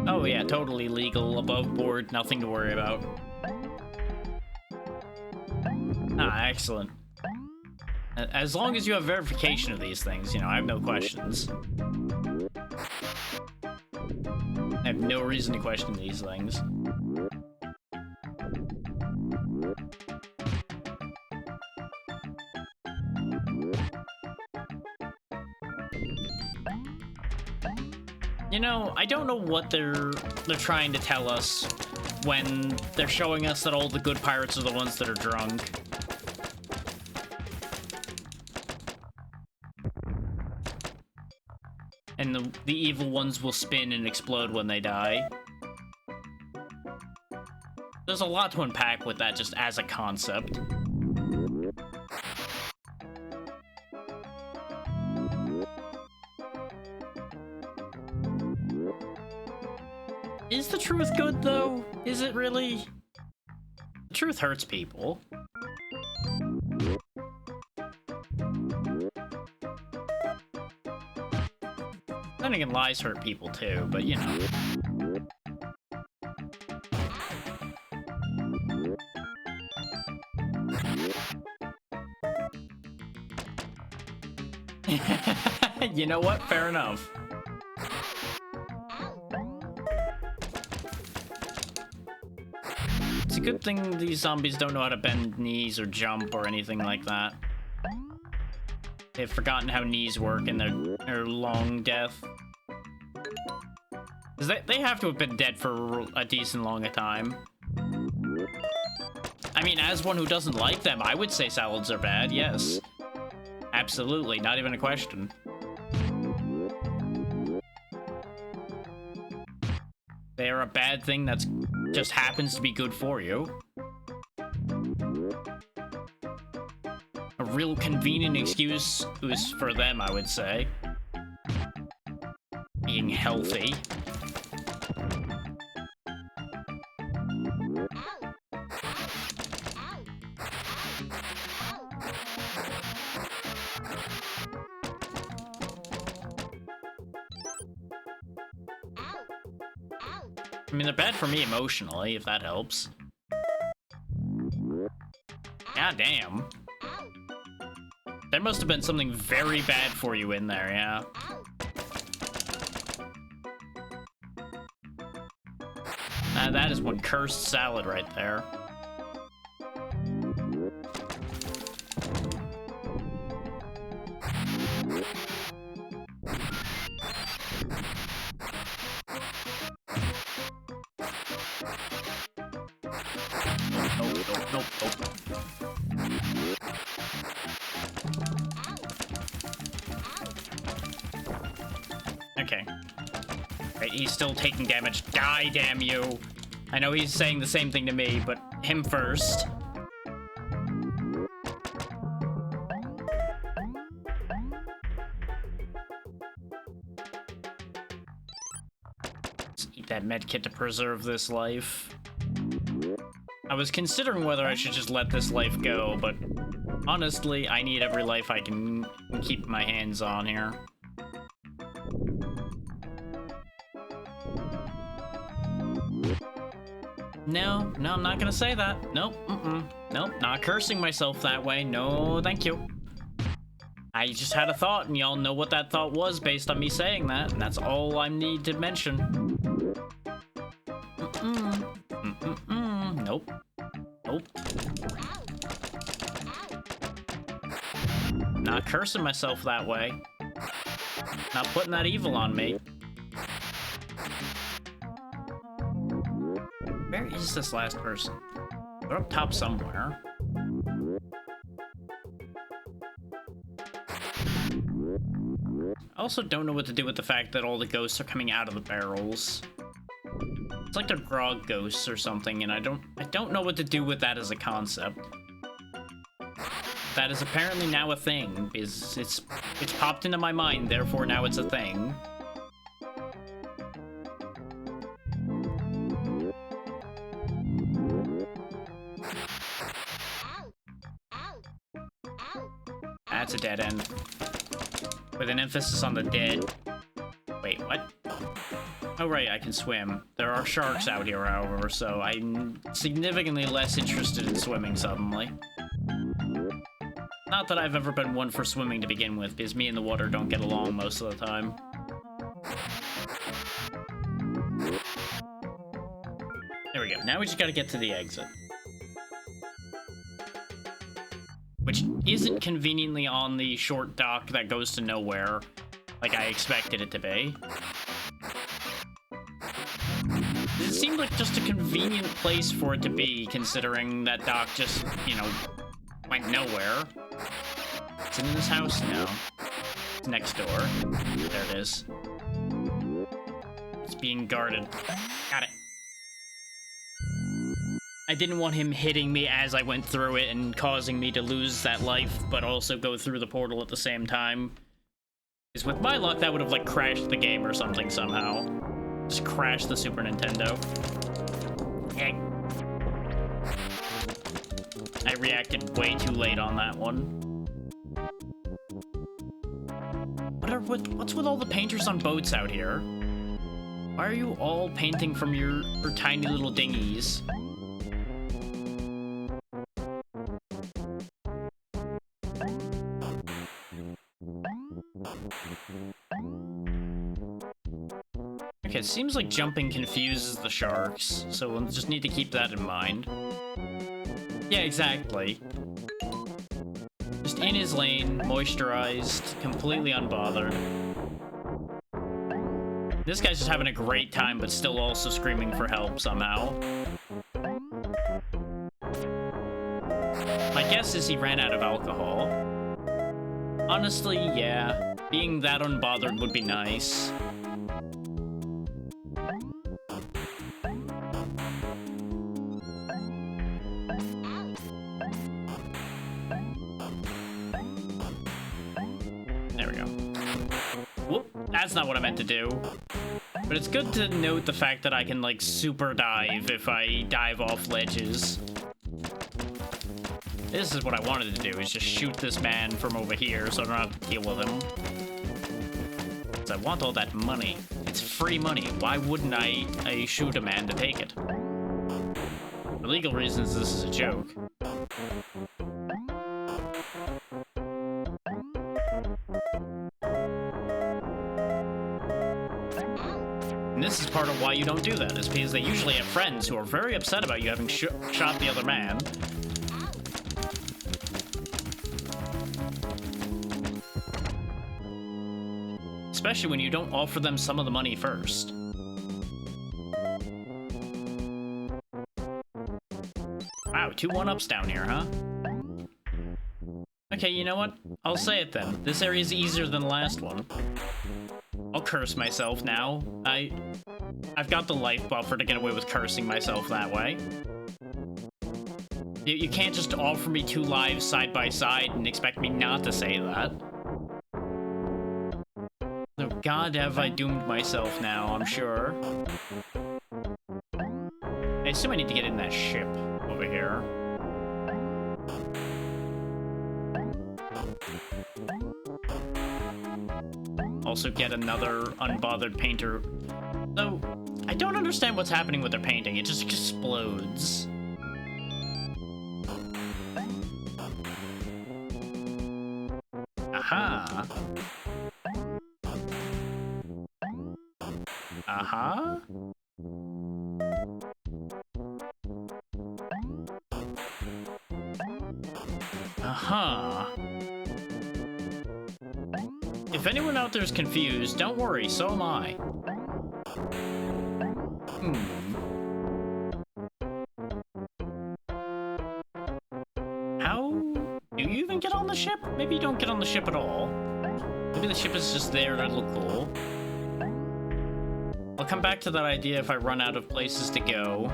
A: Oh yeah, totally legal, above board, nothing to worry about. Ah, excellent. As long as you have verification of these things, you know, I have no questions. I have no reason to question these things. You know, I don't know what they're trying to tell us when they're showing us that all the good pirates are the ones that are drunk. And the evil ones will spin and explode when they die. There's a lot to unpack with that just as a concept. Is the truth good, though? Is it really? The truth hurts people. Then again, lies hurt people too, but you know. You know what? Fair enough. It's a good thing these zombies don't know how to bend knees or jump or anything like that. They've forgotten how knees work in their long death. Because they have to have been dead for a decent long a time. I mean, as one who doesn't like them, I would say salads are bad, yes. Absolutely, not even a question. They are a bad thing that's just happens to be good for you. A real convenient excuse is for them, I would say. Being healthy. I mean, they're bad for me emotionally, if that helps. God damn. There must have been something very bad for you in there, yeah. That is one cursed salad right there. Nope. Okay. Right, he's still taking damage. Die, damn you. I know he's saying the same thing to me, but him first. Let's eat that medkit to preserve this life. I was considering whether I should just let this life go, but honestly, I need every life I can keep my hands on here. No, I'm not gonna say that. Nope, nope, not cursing myself that way. No, thank you. I just had a thought, and y'all know what that thought was based on me saying that, and that's all I need to mention. Nope. Nope. Not cursing myself that way. Not putting that evil on me. Where is this last person? They're up top somewhere. I also don't know what to do with the fact that all the ghosts are coming out of the barrels. It's like they're grog ghosts or something, and I don't know what to do with that as a concept. That is apparently now a thing, because it's popped into my mind, therefore now it's a thing. That's a dead end. With an emphasis on the dead. Wait, what? Oh right, I can swim. There are sharks out here, however, so I'm significantly less interested in swimming suddenly. Not that I've ever been one for swimming to begin with, because me and the water don't get along most of the time. There we go. Now we just gotta get to the exit. Which isn't conveniently on the short dock that goes to nowhere, like I expected it to be. It seemed like just a convenient place for it to be, considering that dock just, you know, went nowhere. Is it in this house? No. It's next door. There it is. It's being guarded. Got it. I didn't want him hitting me as I went through it and causing me to lose that life, but also go through the portal at the same time. Because with my luck, that would have, like, crashed the game or something somehow. Just crashed the Super Nintendo. Dang. I reacted way too late on that one. What's with all the painters on boats out here? Why are you all painting from your tiny little dinghies? Okay, it seems like jumping confuses the sharks, so we'll just need to keep that in mind. Yeah, exactly. Just in his lane, moisturized, completely unbothered. This guy's just having a great time, but still also screaming for help somehow. My guess is he ran out of alcohol. Honestly, yeah. Being that unbothered would be nice. There we go. Whoop, that's not what I meant to do. But it's good to note the fact that I can, like, super dive if I dive off ledges. This is what I wanted to do, is just shoot this man from over here so I don't have to deal with him. Because I want all that money. It's free money. Why wouldn't I shoot a man to take it? For legal reasons, this is a joke. And this is part of why you don't do that, is because they usually have friends who are very upset about you having shot the other man. Especially when you don't offer them some of the money first. Wow, 2 1-ups down here, huh? Okay, you know what? I'll say it then. This area is easier than the last one. I'll curse myself now. I've got the life buffer to get away with cursing myself that way. You can't just offer me 2 lives side by side and expect me not to say that. Oh god, have I doomed myself now, I'm sure. I assume I need to get in that ship over here. Also get another unbothered painter. Though, I don't understand what's happening with their painting. It just explodes. Aha. Aha. Aha. If anyone out there is confused, don't worry, so am I. How do you even get on the ship? Maybe you don't get on the ship at all. Maybe the ship is just there to look cool. I'll come back to that idea if I run out of places to go.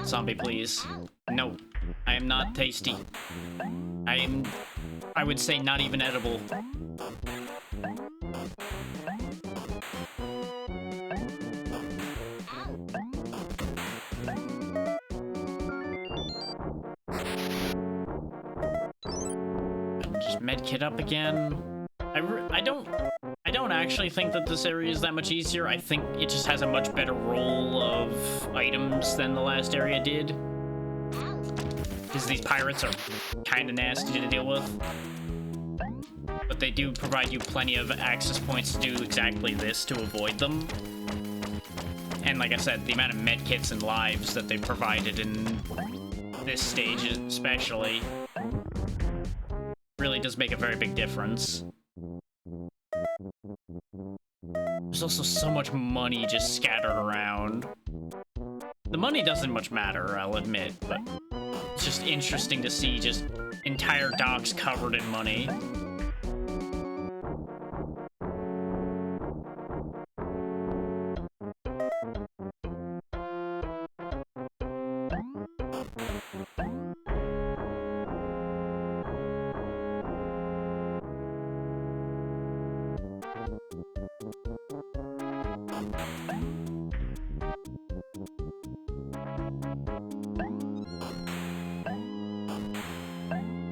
A: Zombie, please. No, I am not tasty. I would say, not even edible. Just medkit up again. I don't actually think that this area is that much easier. I think it just has a much better roll of items than the last area did. Because these pirates are kind of nasty to deal with. But they do provide you plenty of access points to do exactly this to avoid them. And like I said, the amount of medkits and lives that they provided in this stage especially really does make a very big difference. There's also so much money just scattered around. The money doesn't much matter, I'll admit, but it's just interesting to see just entire docks covered in money.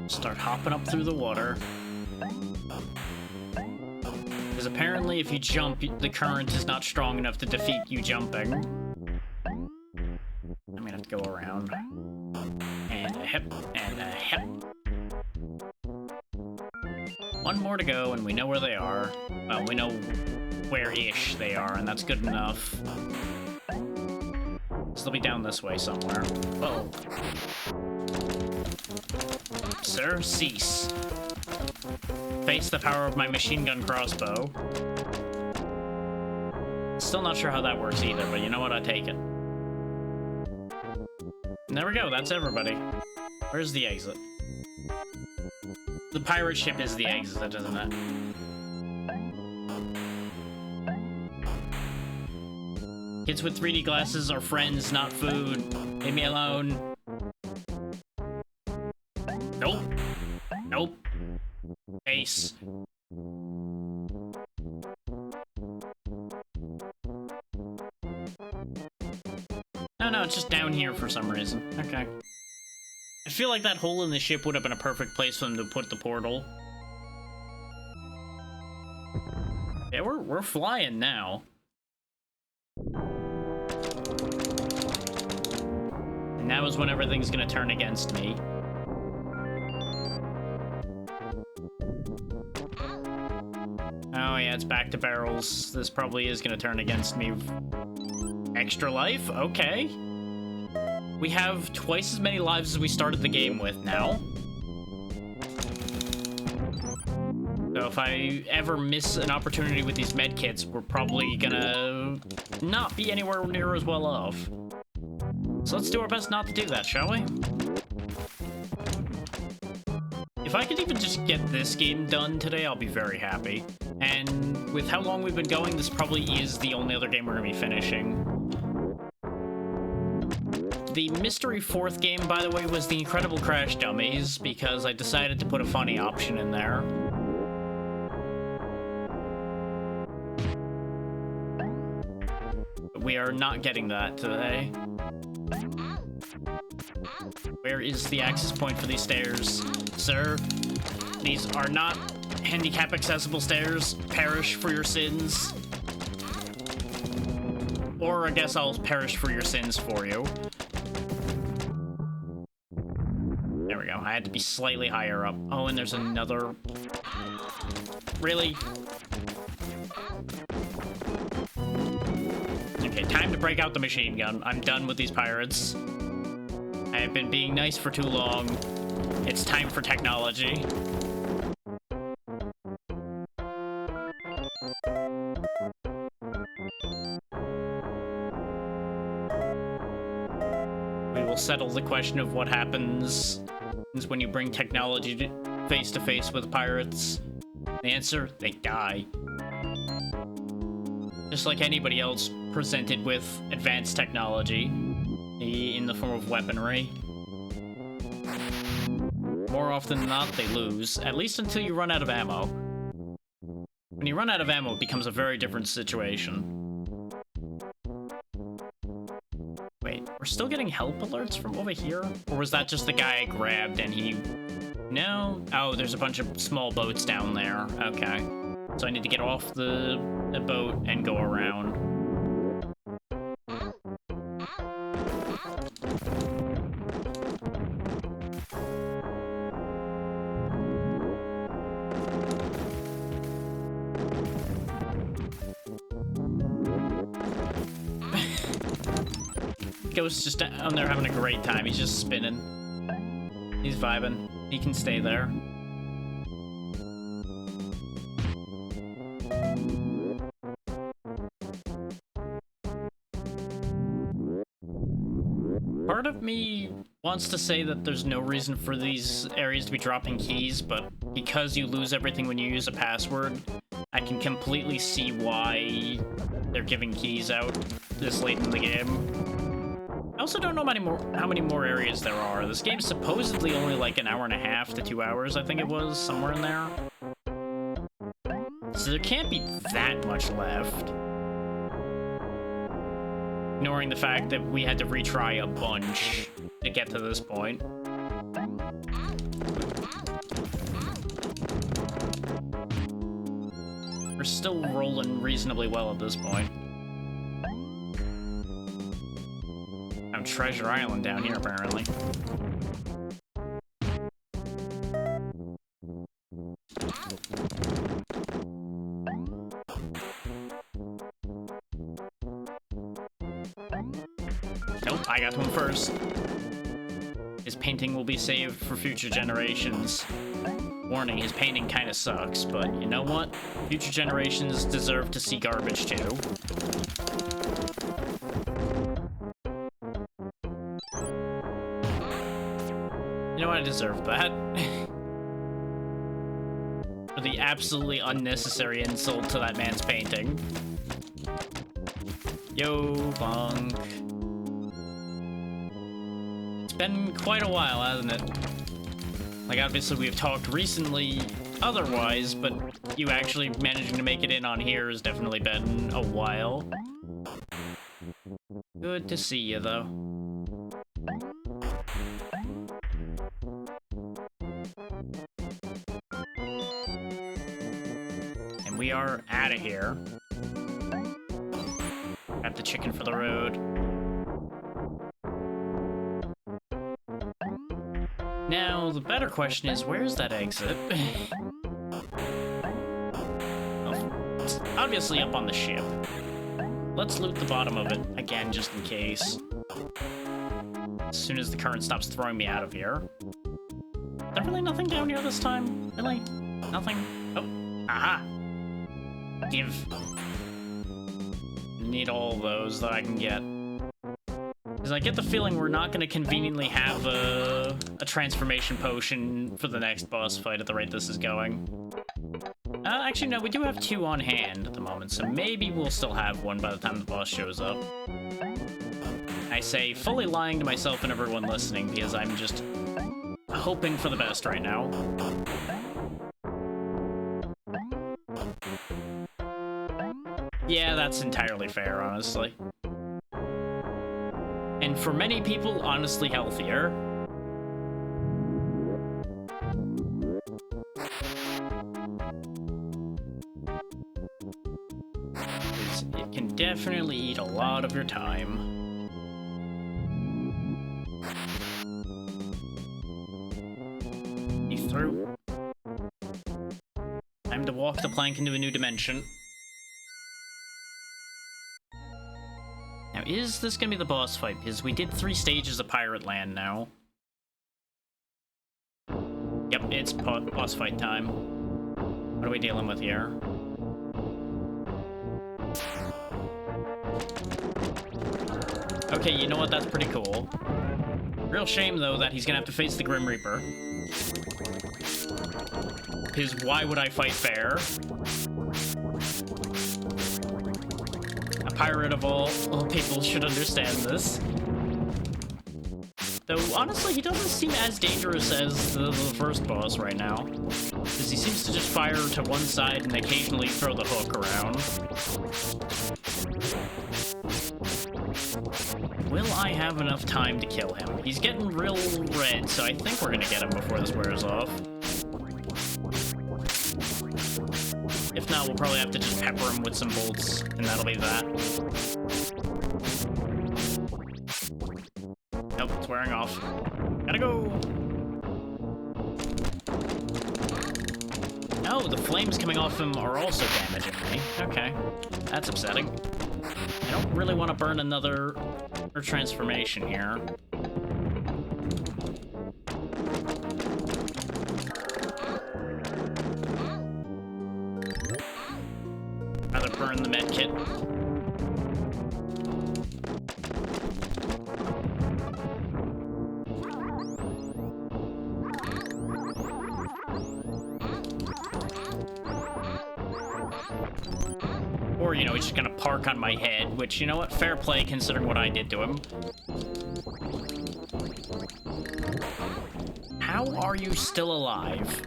A: Start hopping up through the water. Because apparently if you jump, the current is not strong enough to defeat you jumping. I'm gonna have to go around. And a hip, and a hip. One more to go, and we know where they are. Well, we know where-ish they are, and that's good enough. So they'll be down this way somewhere. Uh-oh. Sir, cease. Face the power of my machine gun crossbow. Still not sure how that works either, but you know what? I take it. And there we go. That's everybody. Where's the exit? The pirate ship is the exit, isn't it? Kids with 3D glasses are friends, not food. Leave me alone. Nope. Nope. Ace. No, it's just down here for some reason. Okay. I feel like that hole in the ship would have been a perfect place for them to put the portal. Yeah, we're flying now. And now is when everything's gonna turn against me. Oh yeah, it's back to barrels. This probably is gonna turn against me. Extra life? Okay. We have twice as many lives as we started the game with now. So if I ever miss an opportunity with these med kits, we're probably gonna not be anywhere near as well off. So let's do our best not to do that, shall we? If I could even just get this game done today, I'll be very happy. And with how long we've been going, this probably is the only other game we're gonna be finishing. The mystery fourth game, by the way, was the Incredible Crash Dummies, because I decided to put a funny option in there. But we are not getting that today. Where is the access point for these stairs, sir? These are not handicap accessible stairs. Perish for your sins. Or I guess I'll perish for your sins for you. There we go. I had to be slightly higher up. Oh, and there's another... Really? Okay, time to break out the machine gun. I'm done with these pirates. I have been being nice for too long. It's time for technology. We will settle the question of what happens when you bring technology face to face with pirates. The answer, they die. Just like anybody else presented with advanced technology in the form of weaponry. More often than not, they lose, at least until you run out of ammo. When you run out of ammo, it becomes a very different situation. Wait, we're still getting help alerts from over here? Or was that just the guy I grabbed and he... No? Oh, there's a bunch of small boats down there. Okay. So I need to get off the boat and go around. Ghost's just on there having a great time. He's just spinning. He's vibing. He can stay there. Part of me wants to say that there's no reason for these areas to be dropping keys, but because you lose everything when you use a password, I can completely see why they're giving keys out this late in the game. I also don't know how many more areas there are. This game's supposedly only like an hour and a half to 2 hours, I think it was, somewhere in there. So there can't be that much left. Ignoring the fact that we had to retry a bunch to get to this point. We're still rolling reasonably well at this point. Treasure Island down here, apparently. Nope, I got to him first. His painting will be saved for future generations. Warning, his painting kinda sucks, but you know what? Future generations deserve to see garbage too. You know what? I deserve that. For the absolutely unnecessary insult to that man's painting. Yo, Bonk. It's been quite a while, hasn't it? Like, obviously we've talked recently otherwise, but you actually managing to make it in on here has definitely been a while. Good to see you, though. We are out of here. Got the chicken for the road. Now, the better question is, where's that exit? Oh, it's obviously up on the ship. Let's loot the bottom of it, again, just in case. As soon as the current stops throwing me out of here. Is there really nothing down here this time? Really? Nothing? Oh. Aha! Give. Need all those that I can get. Because I get the feeling we're not going to conveniently have a transformation potion for the next boss fight at the rate this is going. Actually, no, we do have 2 on hand at the moment, so maybe we'll still have one by the time the boss shows up. I say fully lying to myself and everyone listening because I'm just hoping for the best right now. Yeah, that's entirely fair, honestly. And for many people, honestly healthier. Because it can definitely eat a lot of your time. You through? Time to walk the plank into a new dimension. Now, is this gonna be the boss fight? Because we did 3 stages of Pirate Land now. Yep, it's boss fight time. What are we dealing with here? Okay, you know what? That's pretty cool. Real shame, though, that he's gonna have to face the Grim Reaper. Because why would I fight fair? A pirate of all people should understand this. Though, honestly, he doesn't seem as dangerous as the first boss right now. Because he seems to just fire to one side and occasionally throw the hook around. Will I have enough time to kill him? He's getting real red, so I think we're gonna get him before this wears off. If not, we'll probably have to just pepper him with some bolts, and that'll be that. Nope, it's wearing off. Gotta go! Oh, the flames coming off him are also damaging me. Okay, that's upsetting. I don't really want to burn another transformation here. Rather burn the med kit. Or, you know, he's just gonna park on my head, which, you know what, fair play considering what I did to him. How are you still alive?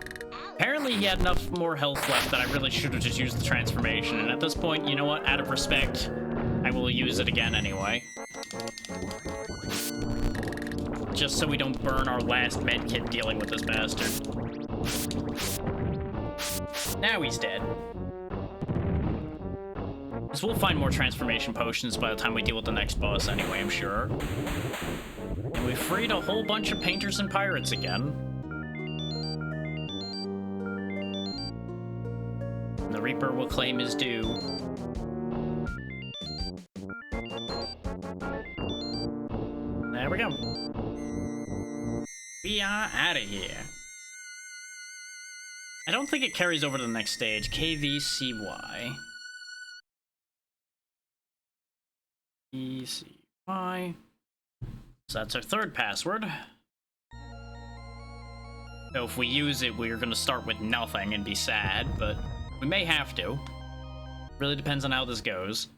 A: Apparently he had enough more health left that I really should have just used the transformation, and at this point, you know what, out of respect, I will use it again anyway. Just so we don't burn our last medkit dealing with this bastard. Now he's dead. So we'll find more transformation potions by the time we deal with the next boss anyway, I'm sure. And we freed a whole bunch of painters and pirates again. And the Reaper will claim his due. There we go. We are out of here. I don't think it carries over to the next stage. KVCY. ECY. So that's our 3rd password. So if we use it, we're gonna start with nothing and be sad, but we may have to. Really depends on how this goes.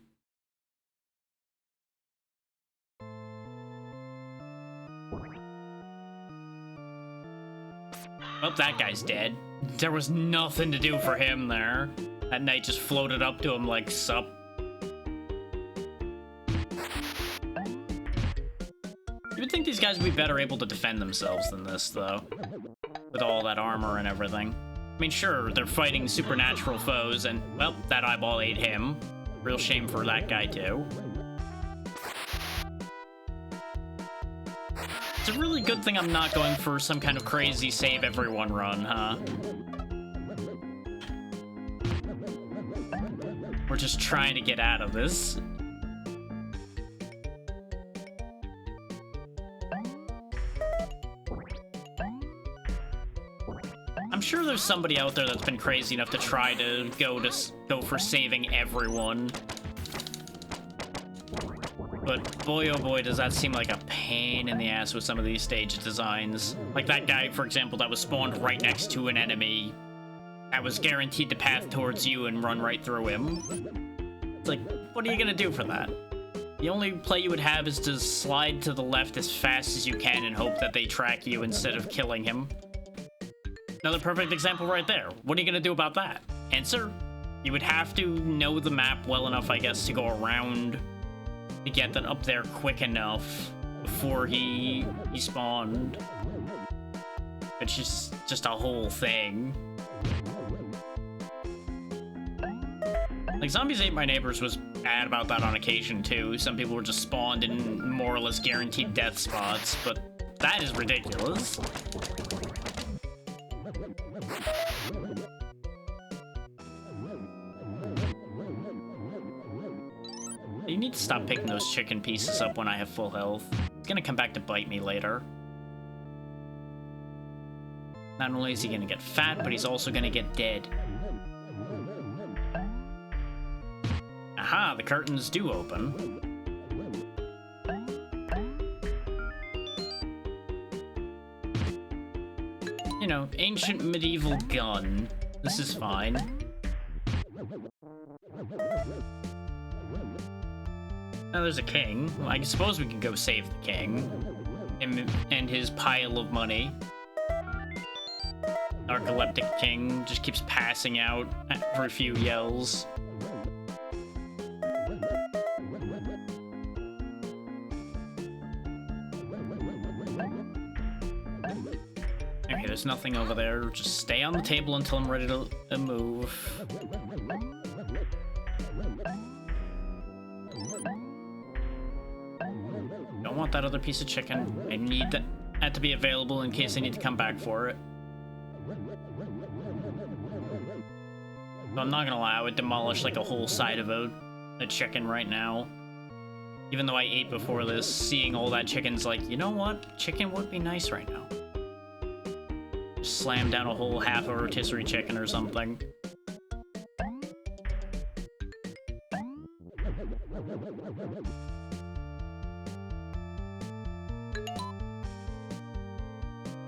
A: Oh, that guy's dead. There was nothing to do for him there. That knight just floated up to him like, sup. You would think these guys would be better able to defend themselves than this, though. With all that armor and everything. I mean, sure, they're fighting supernatural foes, and, well, that eyeball ate him. Real shame for that guy, too. It's a really good thing I'm not going for some kind of crazy save everyone run, huh? We're just trying to get out of this. I'm sure there's somebody out there that's been crazy enough to try to go for saving everyone. But boy, oh boy, does that seem like a pain in the ass with some of these stage designs. Like that guy, for example, that was spawned right next to an enemy that was guaranteed to path towards you and run right through him. It's like, what are you gonna do for that? The only play you would have is to slide to the left as fast as you can and hope that they track you instead of killing him. Another perfect example right there. What are you gonna do about that? Answer, you would have to know the map well enough, I guess, to go around to get that up there quick enough before he spawned. It's just a whole thing. Like, Zombies Ate My Neighbors was bad about that on occasion, too. Some people were just spawned in more or less guaranteed death spots, but that is ridiculous. You need to stop picking those chicken pieces up when I have full health. It's gonna come back to bite me later. Not only is he gonna get fat, but he's also gonna get dead. Aha, the curtains do open. You know, ancient medieval gun. This is fine. Now there's a king. Well, I suppose we can go save the king. And his pile of money. Narcoleptic king just keeps passing out for a few yells. Okay, there's nothing over there. Just stay on the table until I'm ready to move. Don't want that other piece of chicken. I need that to be available in case I need to come back for it. But I'm not gonna lie, I would demolish like a whole side of a chicken right now. Even though I ate before this, seeing all that chicken's like, you know what? Chicken would be nice right now. Just slam down a whole half a rotisserie chicken or something.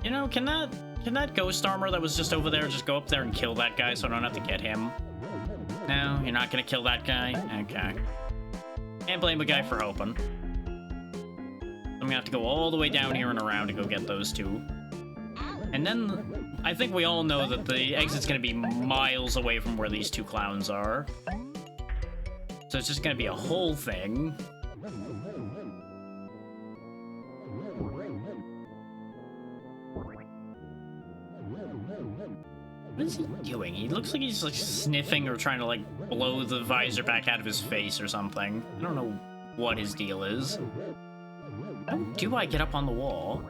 A: You know, can that ghost armor that was just over there just go up there and kill that guy so I don't have to get him? No, you're not gonna kill that guy? Okay. Can't blame a guy for hoping. I'm gonna have to go all the way down here and around to go get those two. And then, I think we all know that the exit's gonna be miles away from where these two clowns are. So it's just gonna be a whole thing. What is he doing? He looks like he's like sniffing or trying to like blow the visor back out of his face or something. I don't know what his deal is. How do I get up on the wall?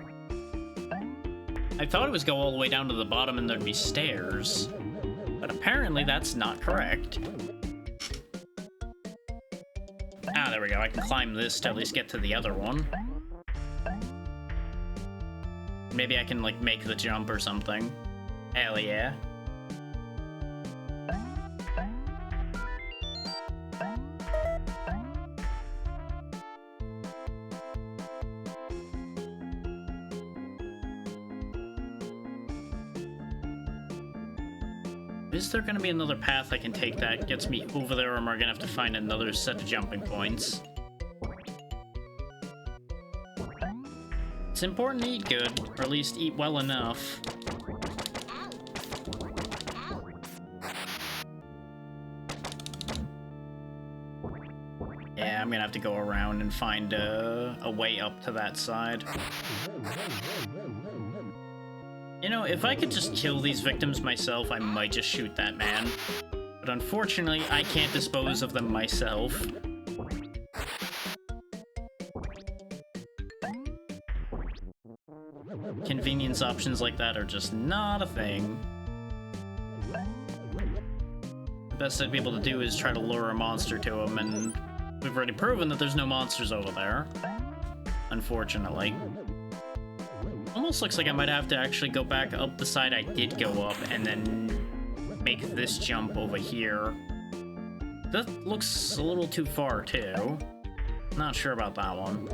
A: I thought it was go all the way down to the bottom and there'd be stairs. But apparently that's not correct. Ah, there we go. I can climb this to at least get to the other one. Maybe I can like make the jump or something. Hell yeah. Is there gonna be another path I can take that gets me over there, or am I gonna have to find another set of jumping points? It's important to eat good, or at least eat well enough. Yeah, I'm gonna have to go around and find a way up to that side. You know, if I could just kill these victims myself, I might just shoot that man. But unfortunately, I can't dispose of them myself. Convenience options like that are just not a thing. The best I'd be able to do is try to lure a monster to him, and we've already proven that there's no monsters over there. Unfortunately. Almost looks like I might have to actually go back up the side I did go up and then make this jump over here. That looks a little too far, too. Not sure about that one.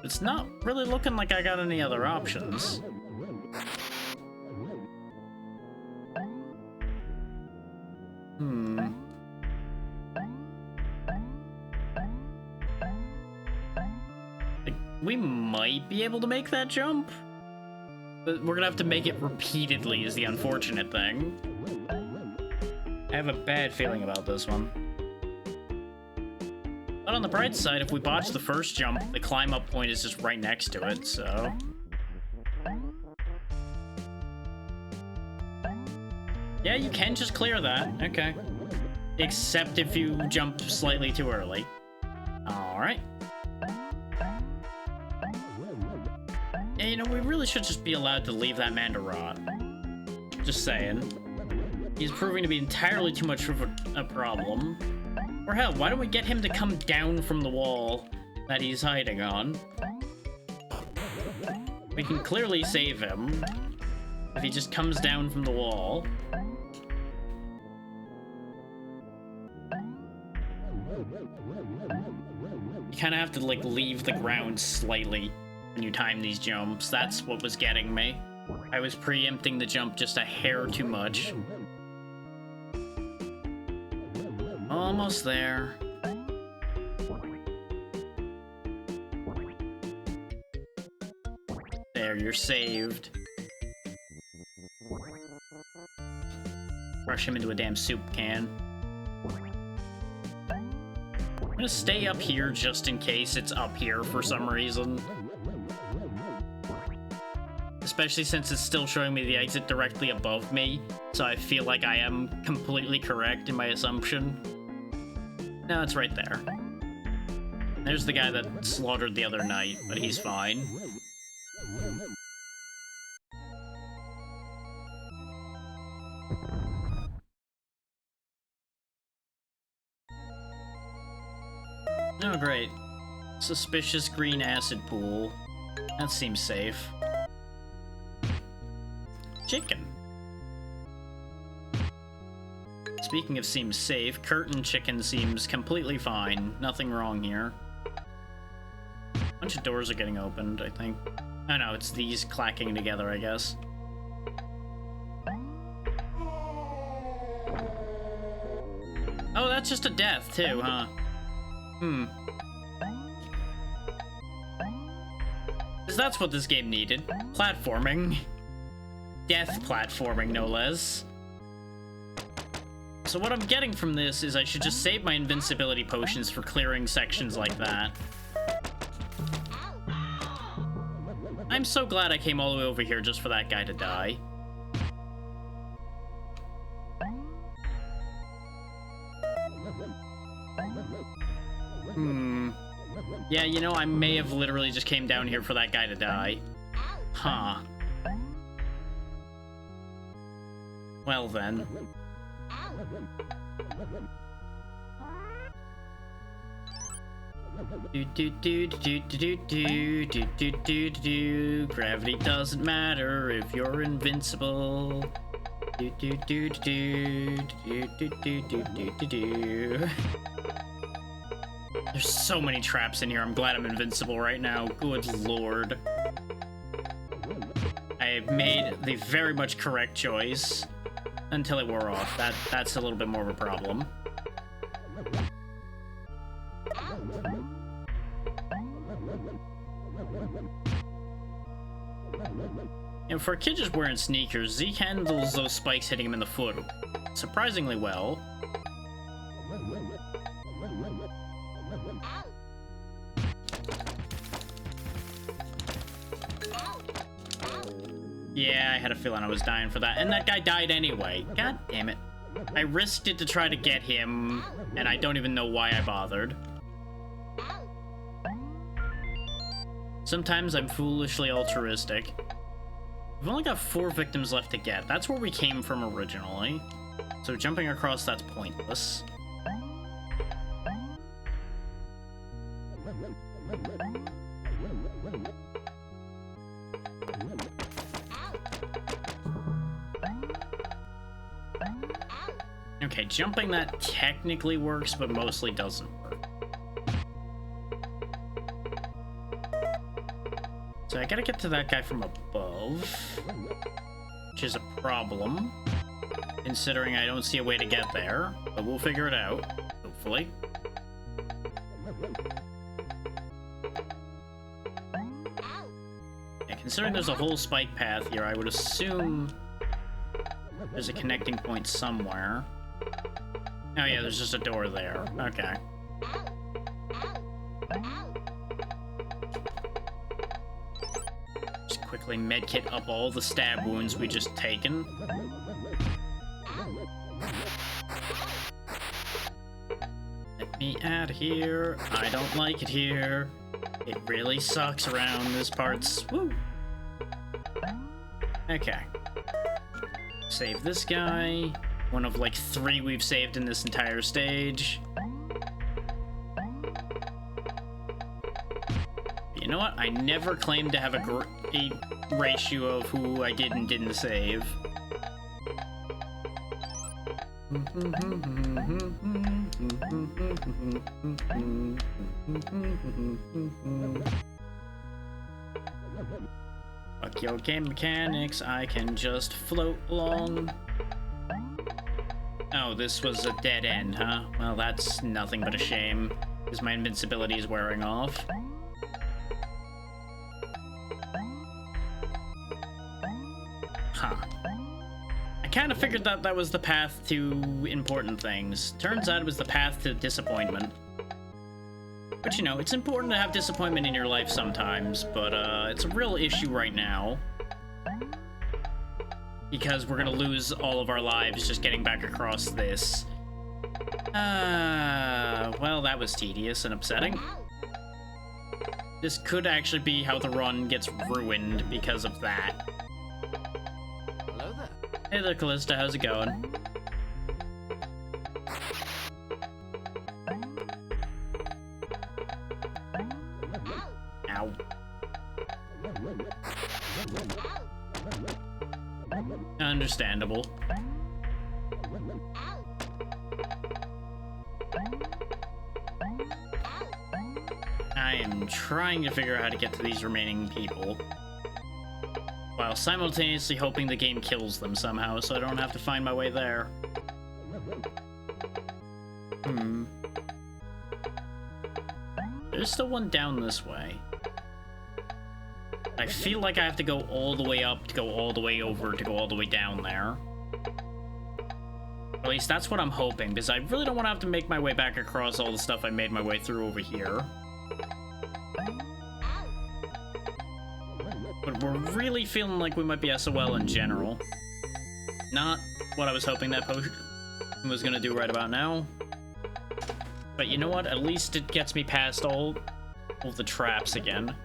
A: It's not really looking like I got any other options. We might be able to make that jump, but we're gonna have to make it repeatedly is the unfortunate thing. I have a bad feeling about this one. But on the bright side, if we botch the first jump, the climb up point is just right next to it, so... Yeah, you can just clear that. Okay. Except if you jump slightly too early. Alright. Yeah, you know, we really should just be allowed to leave that man to rot. Just saying. He's proving to be entirely too much of a problem. Or hell, why don't we get him to come down from the wall that he's hiding on? We can clearly save him if he just comes down from the wall. You kind of have to, like, leave the ground slightly when you time these jumps. That's what was getting me. I was preempting the jump just a hair too much. Almost there. There, you're saved. Rush him into a damn soup can. I'm gonna stay up here just in case it's up here for some reason. Especially since it's still showing me the exit directly above me, so I feel like I am completely correct in my assumption. No, it's right there. There's the guy that slaughtered the other night, but he's fine. Oh, great. Suspicious green acid pool. That seems safe. Chicken. Speaking of seems safe, curtain chicken seems completely fine. Nothing wrong here. A bunch of doors are getting opened, I think. Oh no, it's these clacking together, I guess. Oh, that's just a death, too, huh? Because that's what this game needed. Platforming. Death platforming, no less. So what I'm getting from this is I should just save my invincibility potions for clearing sections like that. I'm so glad I came all the way over here just for that guy to die. Yeah, you know, I may have literally just came down here for that guy to die. Huh. Well then. Gravity doesn't matter if you're invincible. There's so many traps in here. I'm glad I'm invincible right now. Good lord. I made the very much correct choice until it wore off. That's a little bit more of a problem. And for a kid just wearing sneakers, Zeke handles those spikes hitting him in the foot surprisingly well. Yeah, I had a feeling I was dying for that. And that guy died anyway. God damn it. I risked it to try to get him, and I don't even know why I bothered. Sometimes I'm foolishly altruistic. We've only got 4 victims left to get. That's where we came from originally. So jumping across, that's pointless. Okay, jumping that technically works, but mostly doesn't work. So I gotta get to that guy from above, which is a problem, considering I don't see a way to get there, but we'll figure it out, hopefully. Yeah, considering there's a whole spike path here, I would assume there's a connecting point somewhere. Oh yeah, there's just a door there. Okay. Just quickly medkit up all the stab wounds we just taken. Get me out of here. I don't like it here. It really sucks around this parts. Woo! Okay. Save this guy. One of like 3 we've saved in this entire stage. You know what? I never claimed to have a great ratio of who I did and didn't save. Fuck your game mechanics, I can just float along. Oh, this was a dead end, huh? Well, that's nothing but a shame, because my invincibility is wearing off. Huh. I kind of figured that that was the path to important things. Turns out it was the path to disappointment. But you know, it's important to have disappointment in your life sometimes, but it's a real issue right now. Because we're gonna lose all of our lives just getting back across this. Well, that was tedious and upsetting. This could actually be how the run gets ruined because of that.
B: Hello there.
A: Hey there, Callista, how's it going? Ow. Understandable. I am trying to figure out how to get to these remaining people, while simultaneously hoping the game kills them somehow so I don't have to find my way there. There's still one down this way. I feel like I have to go all the way up to go all the way over to go all the way down there. At least that's what I'm hoping, because I really don't want to have to make my way back across all the stuff I made my way through over here. But we're really feeling like we might be SOL in general. Not what I was hoping that potion was gonna do right about now. But you know what? At least it gets me past all the traps again.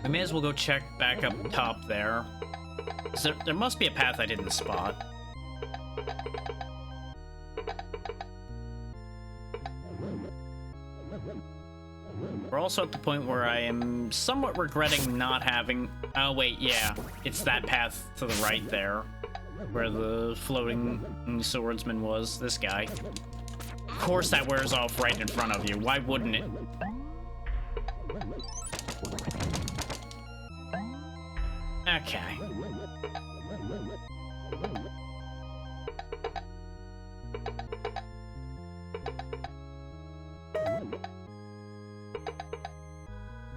A: We may as well go check back up top there. So there must be a path I didn't spot. We're also at the point where I am somewhat regretting not having... Oh wait, yeah. It's that path to the right there, where the floating swordsman was. This guy. Of course that wears off right in front of you. Why wouldn't it? Okay.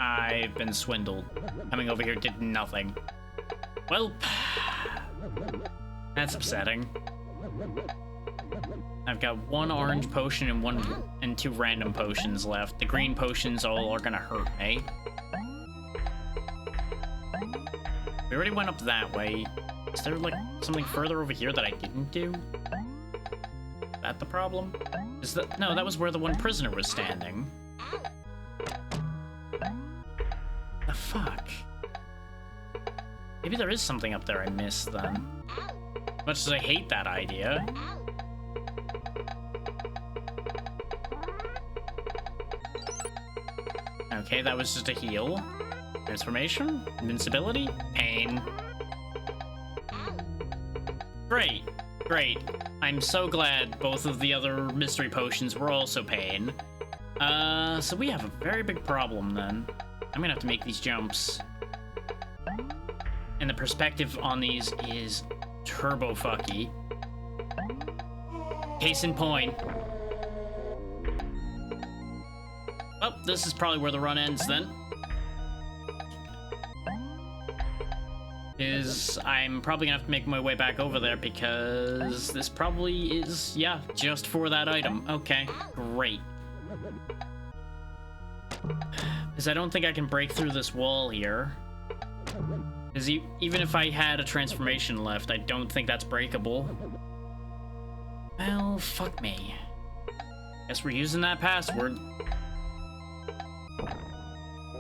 A: I've been swindled. Coming over here did nothing. Well, that's upsetting. I've got 1 orange potion and 2 random potions left. The green potions all are gonna hurt me. We already went up that way. Is there like something further over here that I didn't do? Is that the problem? Is that... No, that was where the one prisoner was standing. The fuck? Maybe there is something up there I missed then. Much as I hate that idea. Okay, that was just a heal. Transformation? Invincibility? Pain. Great. Great. I'm so glad both of the other mystery potions were also pain. So we have a very big problem then. I'm gonna have to make these jumps. And the perspective on these is turbo fucky. Case in point. Oh, this is probably where the run ends then. I'm probably gonna have to make my way back over there because this probably is, yeah, just for that item. Okay, great. Because I don't think I can break through this wall here. Because even if I had a transformation left, I don't think that's breakable. Well, fuck me. Guess we're using that password.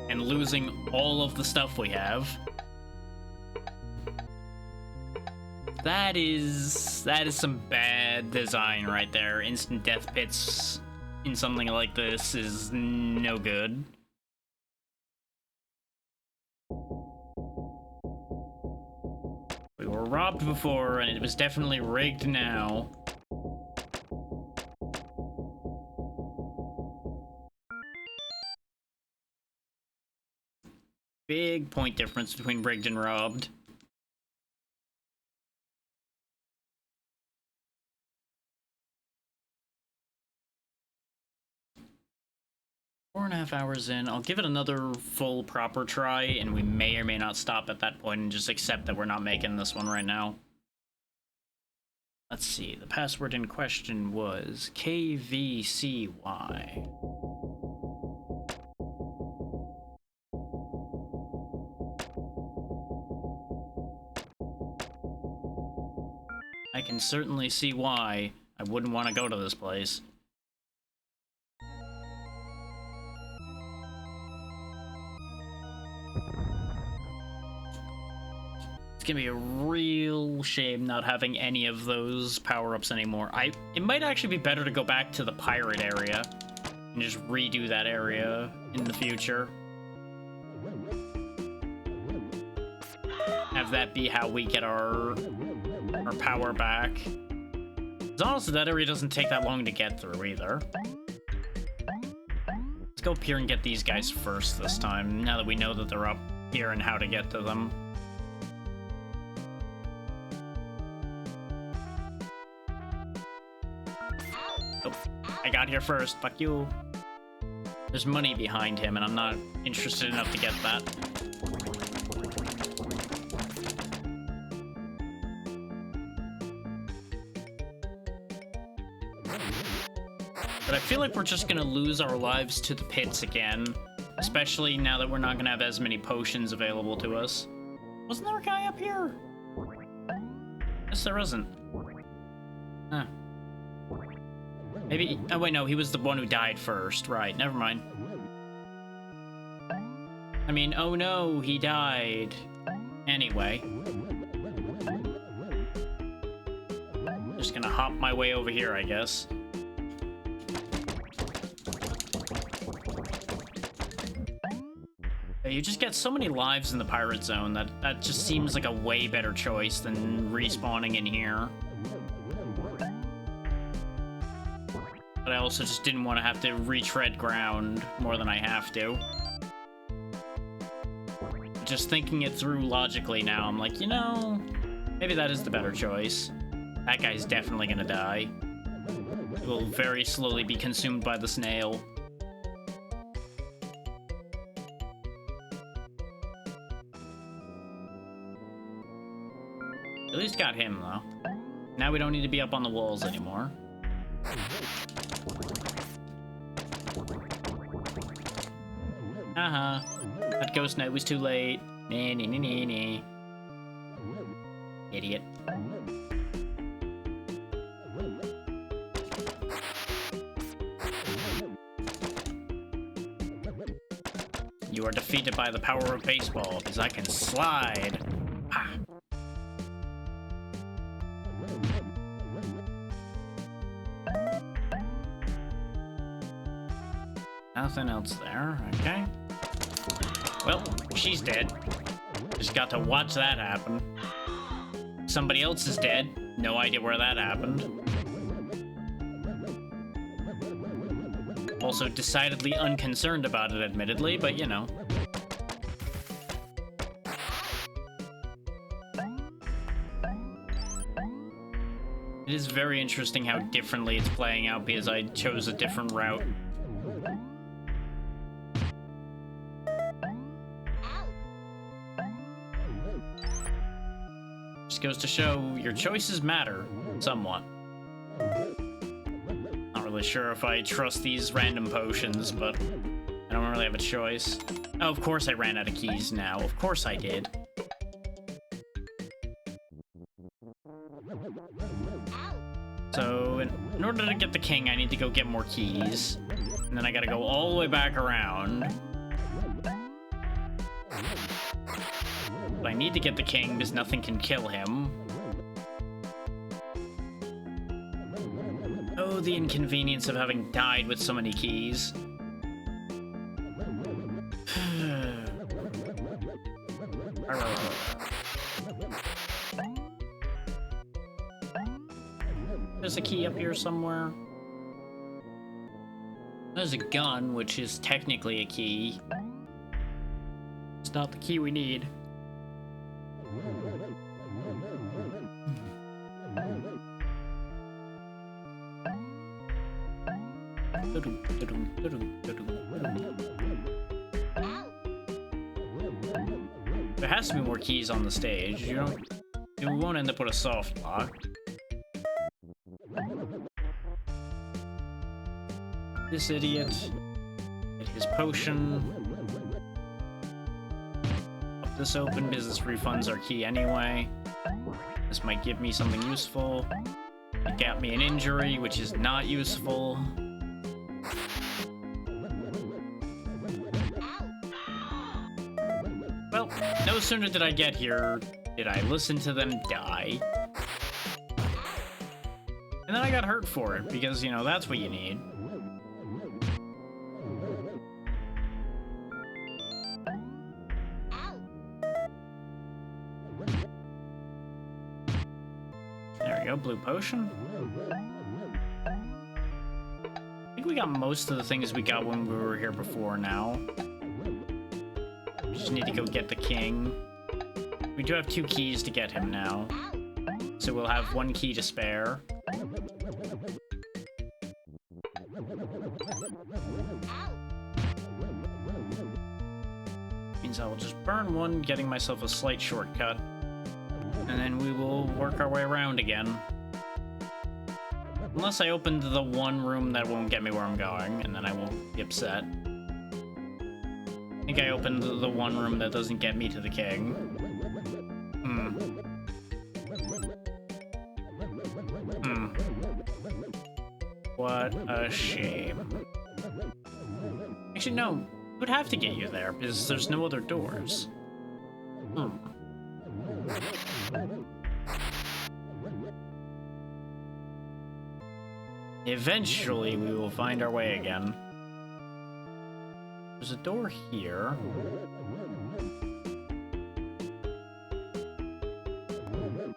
A: And losing all of the stuff we have. That is some bad design right there. Instant death pits in something like this is no good. We were robbed before, and it was definitely rigged now. Big point difference between rigged and robbed. Four and a half hours in. I'll give it another full proper try, and we may or may not stop at that point and just accept that we're not making this one right now. Let's see. The password in question was KVCY. I can certainly see why I wouldn't want to go to this place. It's gonna be a real shame not having any of those power-ups anymore. It might actually be better to go back to the pirate area and just redo that area in the future. Have that be how we get our power back. Because honestly, that area doesn't take that long to get through either. Let's go up here and get these guys first this time, now that we know that they're up here and how to get to them. Oh, I got here first. Fuck you. There's money behind him, and I'm not interested enough to get that. But I feel like we're just gonna lose our lives to the pits again, especially now that we're not gonna have as many potions available to us. Wasn't there a guy up here? Yes, there wasn't. Huh. Maybe, oh wait, no, he was the one who died first. Right, never mind. I mean, oh no, he died. Anyway. Just gonna hop my way over here, I guess. You just get so many lives in the pirate zone that just seems like a way better choice than respawning in here. But I also just didn't want to have to retread ground more than I have to. Just thinking it through logically now, I'm like, you know, maybe that is the better choice. That guy's definitely gonna die. He will very slowly be consumed by the snail. At least got him, though. Now we don't need to be up on the walls anymore. That ghost knight was too late. Nee, nee, nee, nee, nee. Idiot. You are defeated by the power of baseball, because I can slide. Ah. Nothing else there, okay. Well, she's dead. Just got to watch that happen. Somebody else is dead. No idea where that happened. Also decidedly unconcerned about it, admittedly, but you know. It is very interesting how differently it's playing out because I chose a different route. Just goes to show your choices matter somewhat. Not really sure if I trust these random potions, but I don't really have a choice. Oh, of course I ran out of keys now. Of course I did. So, in order to get the king, I need to go get more keys. And then I gotta go all the way back around. But I need to get the king because nothing can kill him. Oh, the inconvenience of having died with so many keys. There's a key up here somewhere. There's a gun, which is technically a key. It's not the key we need. There has to be more keys on the stage. You won't end up with a soft lock. This idiot. Get his potion. Pop this open. Business refunds are key anyway. This might give me something useful. It got me an injury, which is not useful. Well, no sooner did I get here, did I listen to them die. And then I got hurt for it, because, you know, that's what you need. There we go, blue potion. I think we got most of the things we got when we were here before now. Just need to go get the king. We do have 2 keys to get him now. So we'll have 1 key to spare. Means I will just burn 1, getting myself a slight shortcut. And then we will work our way around again. Unless I opened the one room that won't get me where I'm going, and then I won't be upset. I think I opened the one room that doesn't get me to the king. What a shame. Actually, no. It would have to get you there, because there's no other doors. Eventually, we will find our way again. There's a door here.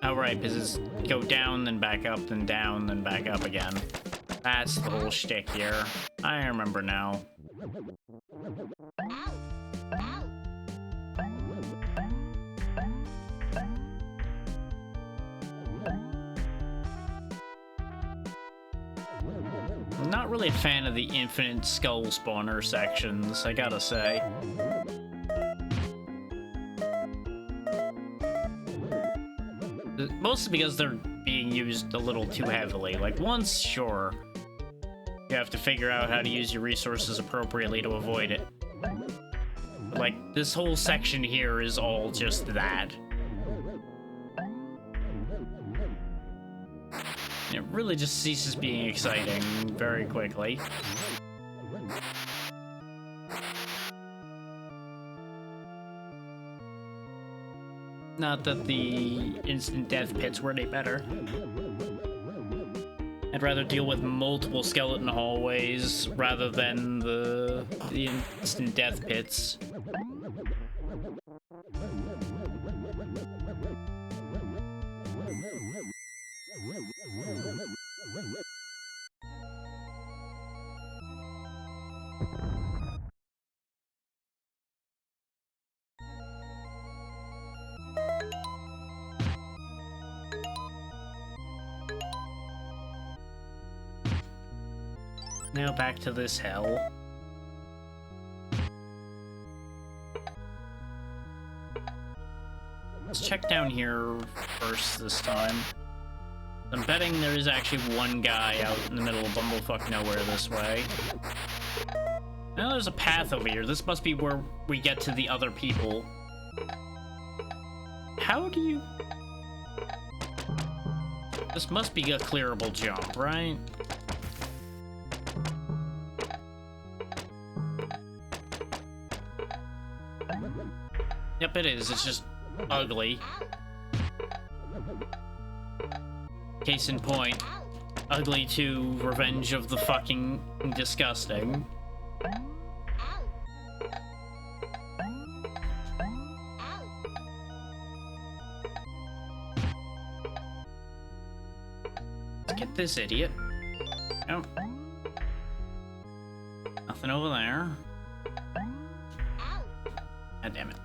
A: Oh, right, because it's go down, then back up, then down, then back up again. That's the whole shtick here. I remember now. I'm not really a fan of the infinite skull spawner sections, I gotta say. Mostly because they're being used a little too heavily. Like, once, sure, you have to figure out how to use your resources appropriately to avoid it. But, like, this whole section here is all just that. It really just ceases being exciting very quickly. Not that the instant death pits were any better. I'd rather deal with multiple skeleton hallways rather than the instant death pits. Now back to this hell. Let's check down here first this time. I'm betting there is actually one guy out in the middle of bumblefuck nowhere this way. Now there's a path over here. This must be where we get to the other people. How do you... This must be a clearable jump, right? Yep, it is. It's just ugly. Case in point, ugly to Revenge of the fucking Disgusting. Let's get this idiot. Oh. Nothing over there. God damn it.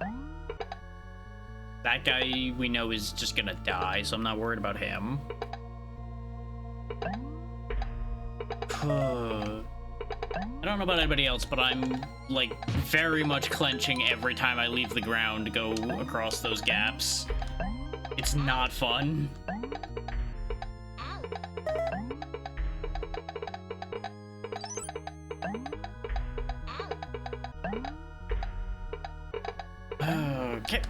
A: That guy we know is just gonna die, so I'm not worried about him. I don't know about anybody else, but I'm, like, very much clenching every time I leave the ground to go across those gaps. It's not fun. Okay.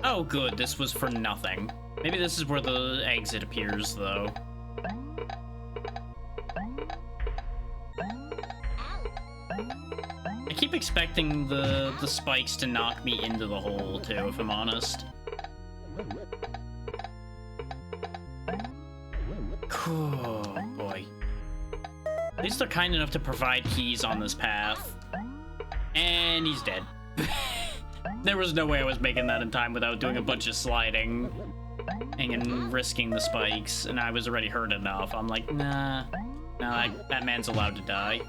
A: Oh, good. This was for nothing. Maybe this is where the exit appears, though. I keep expecting the spikes to knock me into the hole, too, if I'm honest. Oh, boy. At least they're kind enough to provide keys on this path. And he's dead. There was no way I was making that in time without doing a bunch of sliding and risking the spikes, and I was already hurt enough. I'm like, nah, that man's allowed to die.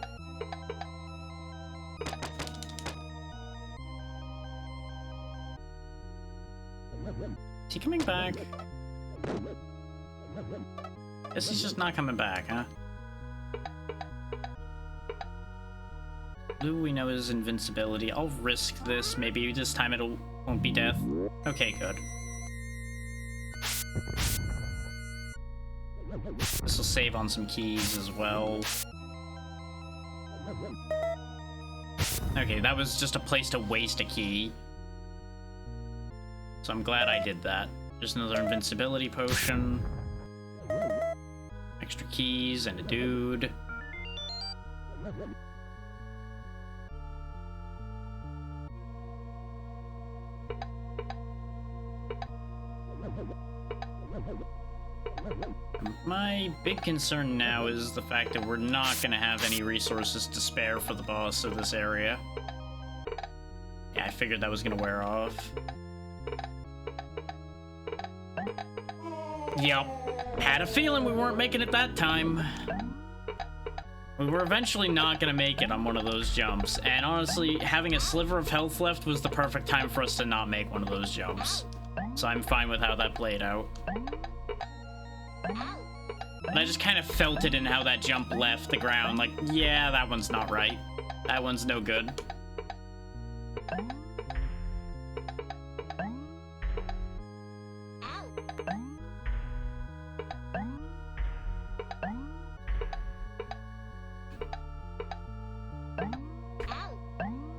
A: Is he coming back? Guess he's just not coming back, huh? Blue we know is invincibility. I'll risk this. Maybe this time won't be death. Okay, good. This will save on some keys as well. Okay, that was just a place to waste a key. So I'm glad I did that. There's another invincibility potion. Extra keys and a dude. My big concern now is the fact that we're not going to have any resources to spare for the boss of this area. Yeah, I figured that was going to wear off. Yep. Had a feeling we weren't making it that time. We were eventually not going to make it on one of those jumps, and honestly, having a sliver of health left was the perfect time for us to not make one of those jumps. So I'm fine with how that played out. And I just kind of felt it in how that jump left the ground. Like, yeah, that one's not right. That one's no good.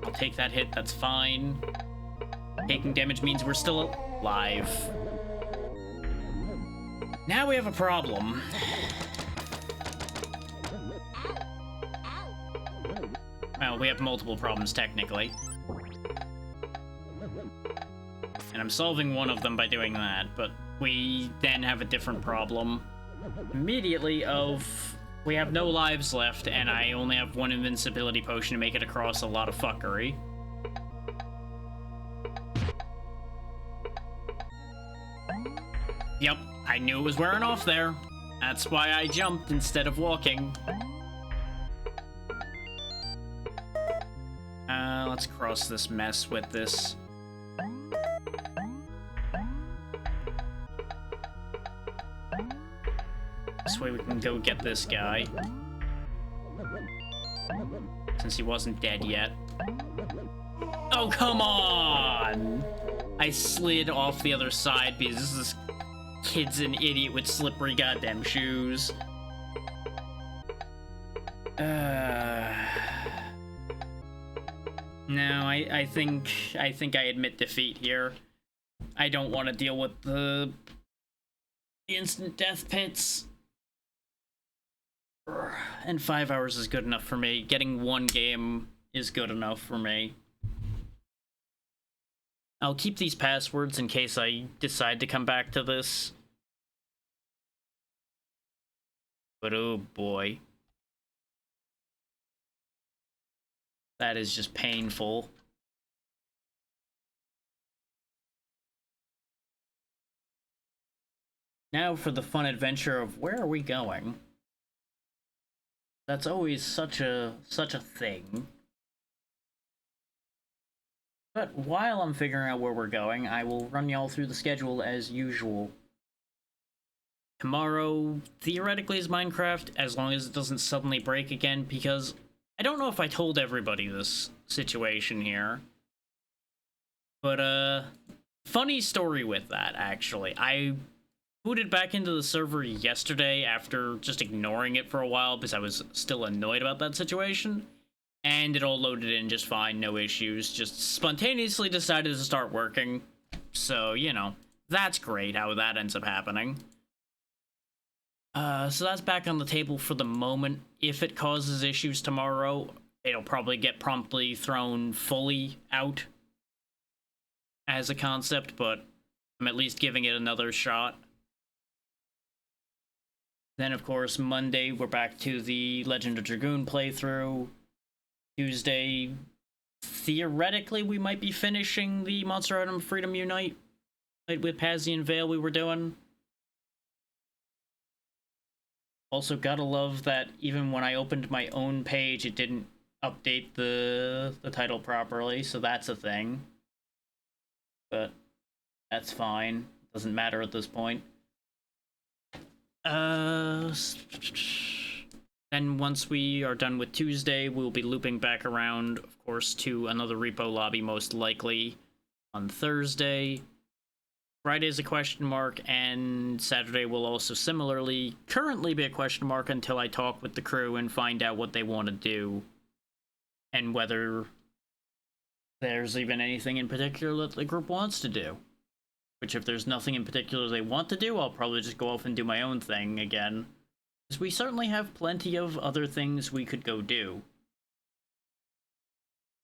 A: I'll take that hit, that's fine. Taking damage means we're still alive. Now we have a problem. Well, we have multiple problems, technically. And I'm solving one of them by doing that, but we then have a different problem immediately of we have no lives left, and I only have one invincibility potion to make it across a lot of fuckery. Yep, I knew it was wearing off there. That's why I jumped instead of walking. Let's cross this mess with this. This way we can go get this guy. Since he wasn't dead yet. Oh, come on! I slid off the other side because this kid's an idiot with slippery goddamn shoes. No, I think I admit defeat here. I don't want to deal with the instant death pits. And 5 hours is good enough for me. Getting one game is good enough for me. I'll keep these passwords in case I decide to come back to this. But oh boy. That is just painful. Now for the fun adventure of where are we going? That's always such a thing. But while I'm figuring out where we're going, I will run y'all through the schedule as usual. Tomorrow, theoretically, is Minecraft, as long as it doesn't suddenly break again, because I don't know if I told everybody this situation here. But, funny story with that, actually. I booted back into the server yesterday after just ignoring it for a while because I was still annoyed about that situation. And it all loaded in just fine, no issues. Just spontaneously decided to start working. So, you know, that's great how that ends up happening. So that's back on the table for the moment. If it causes issues tomorrow, it'll probably get promptly thrown fully out as a concept, but I'm at least giving it another shot. Then, of course, Monday, we're back to the Legend of Dragoon playthrough. Tuesday, theoretically, we might be finishing the Monster Item Freedom Unite with Pazian Vale we were doing. Also, gotta love that even when I opened my own page, it didn't update the title properly, so that's a thing. But that's fine. Doesn't matter at this point. Then once we are done with Tuesday, we'll be looping back around, of course, to another repo lobby, most likely on Thursday. Friday's a question mark, and Saturday will also similarly currently be a question mark until I talk with the crew and find out what they want to do. And whether there's even anything in particular that the group wants to do. Which, if there's nothing in particular they want to do, I'll probably just go off and do my own thing again. Because we certainly have plenty of other things we could go do.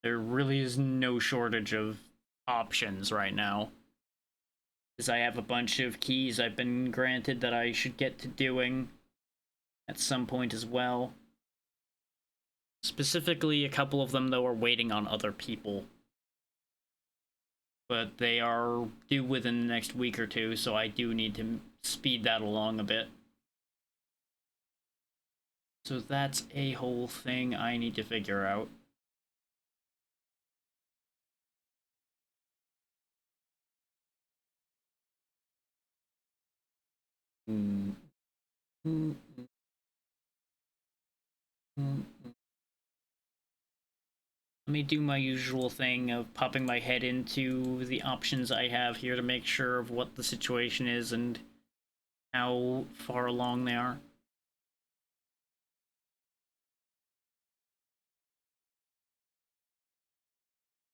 A: There really is no shortage of options right now. Because I have a bunch of keys I've been granted that I should get to doing at some point as well. Specifically, a couple of them, though, are waiting on other people. But they are due within the next week or two, so I do need to speed that along a bit. So that's a whole thing I need to figure out. Let me do my usual thing of popping my head into the options I have here to make sure of what the situation is and how far along they are.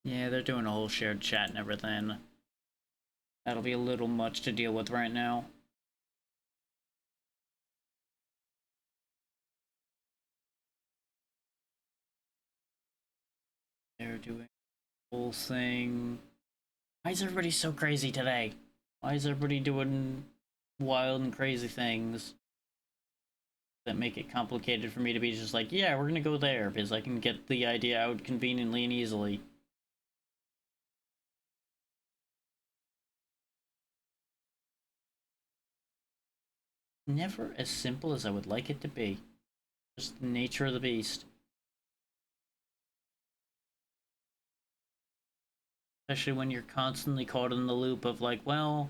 A: Yeah, they're doing a whole shared chat and everything. That'll be a little much to deal with right now. They're doing the whole thing. Why is everybody so crazy today? Why is everybody doing wild and crazy things that make it complicated for me to be just like, yeah, we're gonna go there because I can get the idea out conveniently and easily. Never as simple as I would like it to be. Just the nature of the beast. Especially when you're constantly caught in the loop of like, well,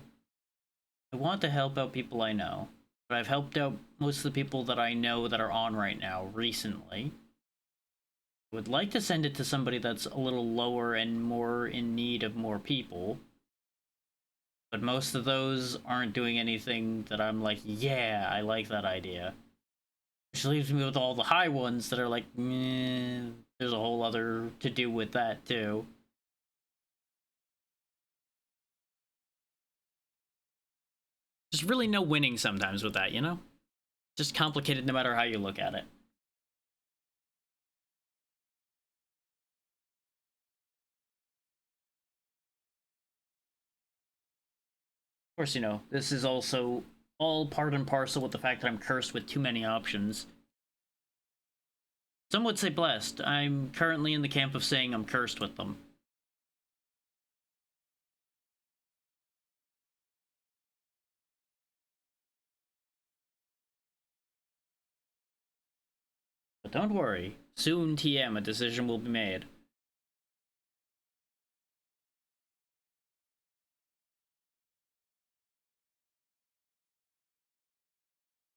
A: I want to help out people I know, but I've helped out most of the people that I know that are on right now recently. I would like to send it to somebody that's a little lower and more in need of more people. But most of those aren't doing anything that I'm like, yeah, I like that idea. Which leaves me with all the high ones that are like, meh, there's a whole other to do with that too. There's really no winning sometimes with that, you know? Just complicated no matter how you look at it. Of course, you know, this is also all part and parcel with the fact that I'm cursed with too many options. Some would say blessed. I'm currently in the camp of saying I'm cursed with them. But don't worry, soon TM a decision will be made.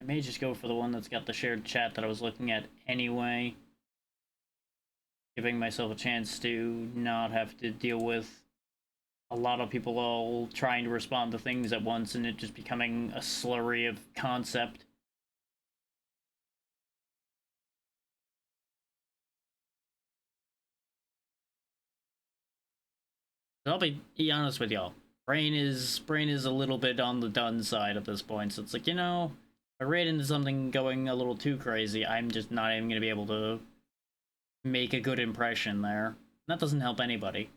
A: I may just go for the one that's got the shared chat that I was looking at anyway. Giving myself a chance to not have to deal with a lot of people all trying to respond to things at once and it just becoming a slurry of concept. I'll be honest with y'all. Brain is a little bit on the done side at this point, so it's like, you know, I read into something going a little too crazy, I'm just not even gonna be able to make a good impression there. That doesn't help anybody.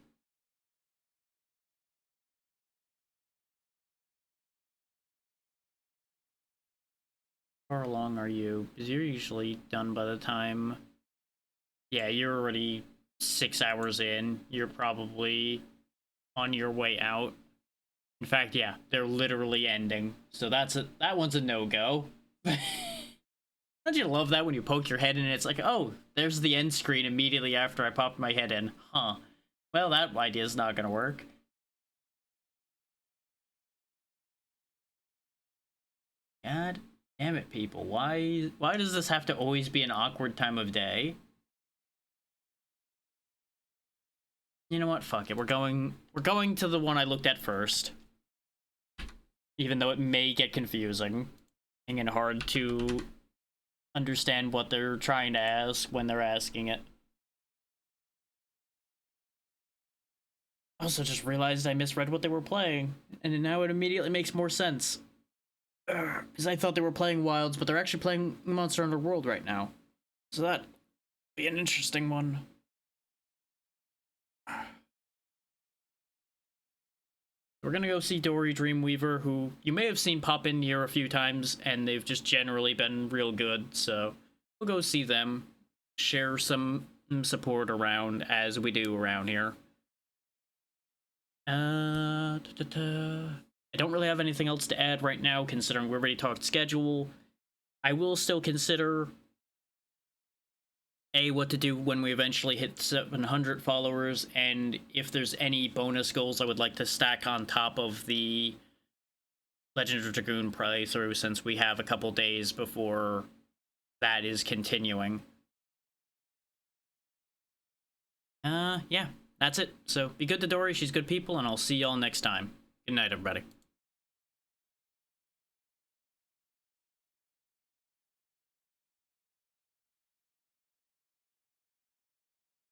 A: How far along are you? Because you're usually done by the time... Yeah, you're already 6 hours in. You're probably on your way out. In fact, yeah, they're literally ending. So that one's a no-go. Don't you love that when you poke your head in and it's like, oh, there's the end screen immediately after I popped my head in. Huh. Well, that idea's not gonna work. God damn it, people. Why does this have to always be an awkward time of day? You know what? Fuck it. We're going to the one I looked at first. Even though it may get confusing and hard to understand what they're trying to ask when they're asking it. Also just realized I misread what they were playing, and now it immediately makes more sense. Because I thought they were playing Wilds, but they're actually playing Monster Hunter World right now. So that'd be an interesting one. We're gonna go see Dory Dreamweaver, who you may have seen pop in here a few times, and they've just generally been real good, so we'll go see them, share some support around as we do around here. I don't really have anything else to add right now, considering we already talked schedule. I will still consider what to do when we eventually hit 700 followers, and if there's any bonus goals I would like to stack on top of the Legend of Dragoon playthrough, since we have a couple days before that is continuing. Yeah, that's it. So be good to Dory, she's good people, and I'll see y'all next time. Good night, everybody.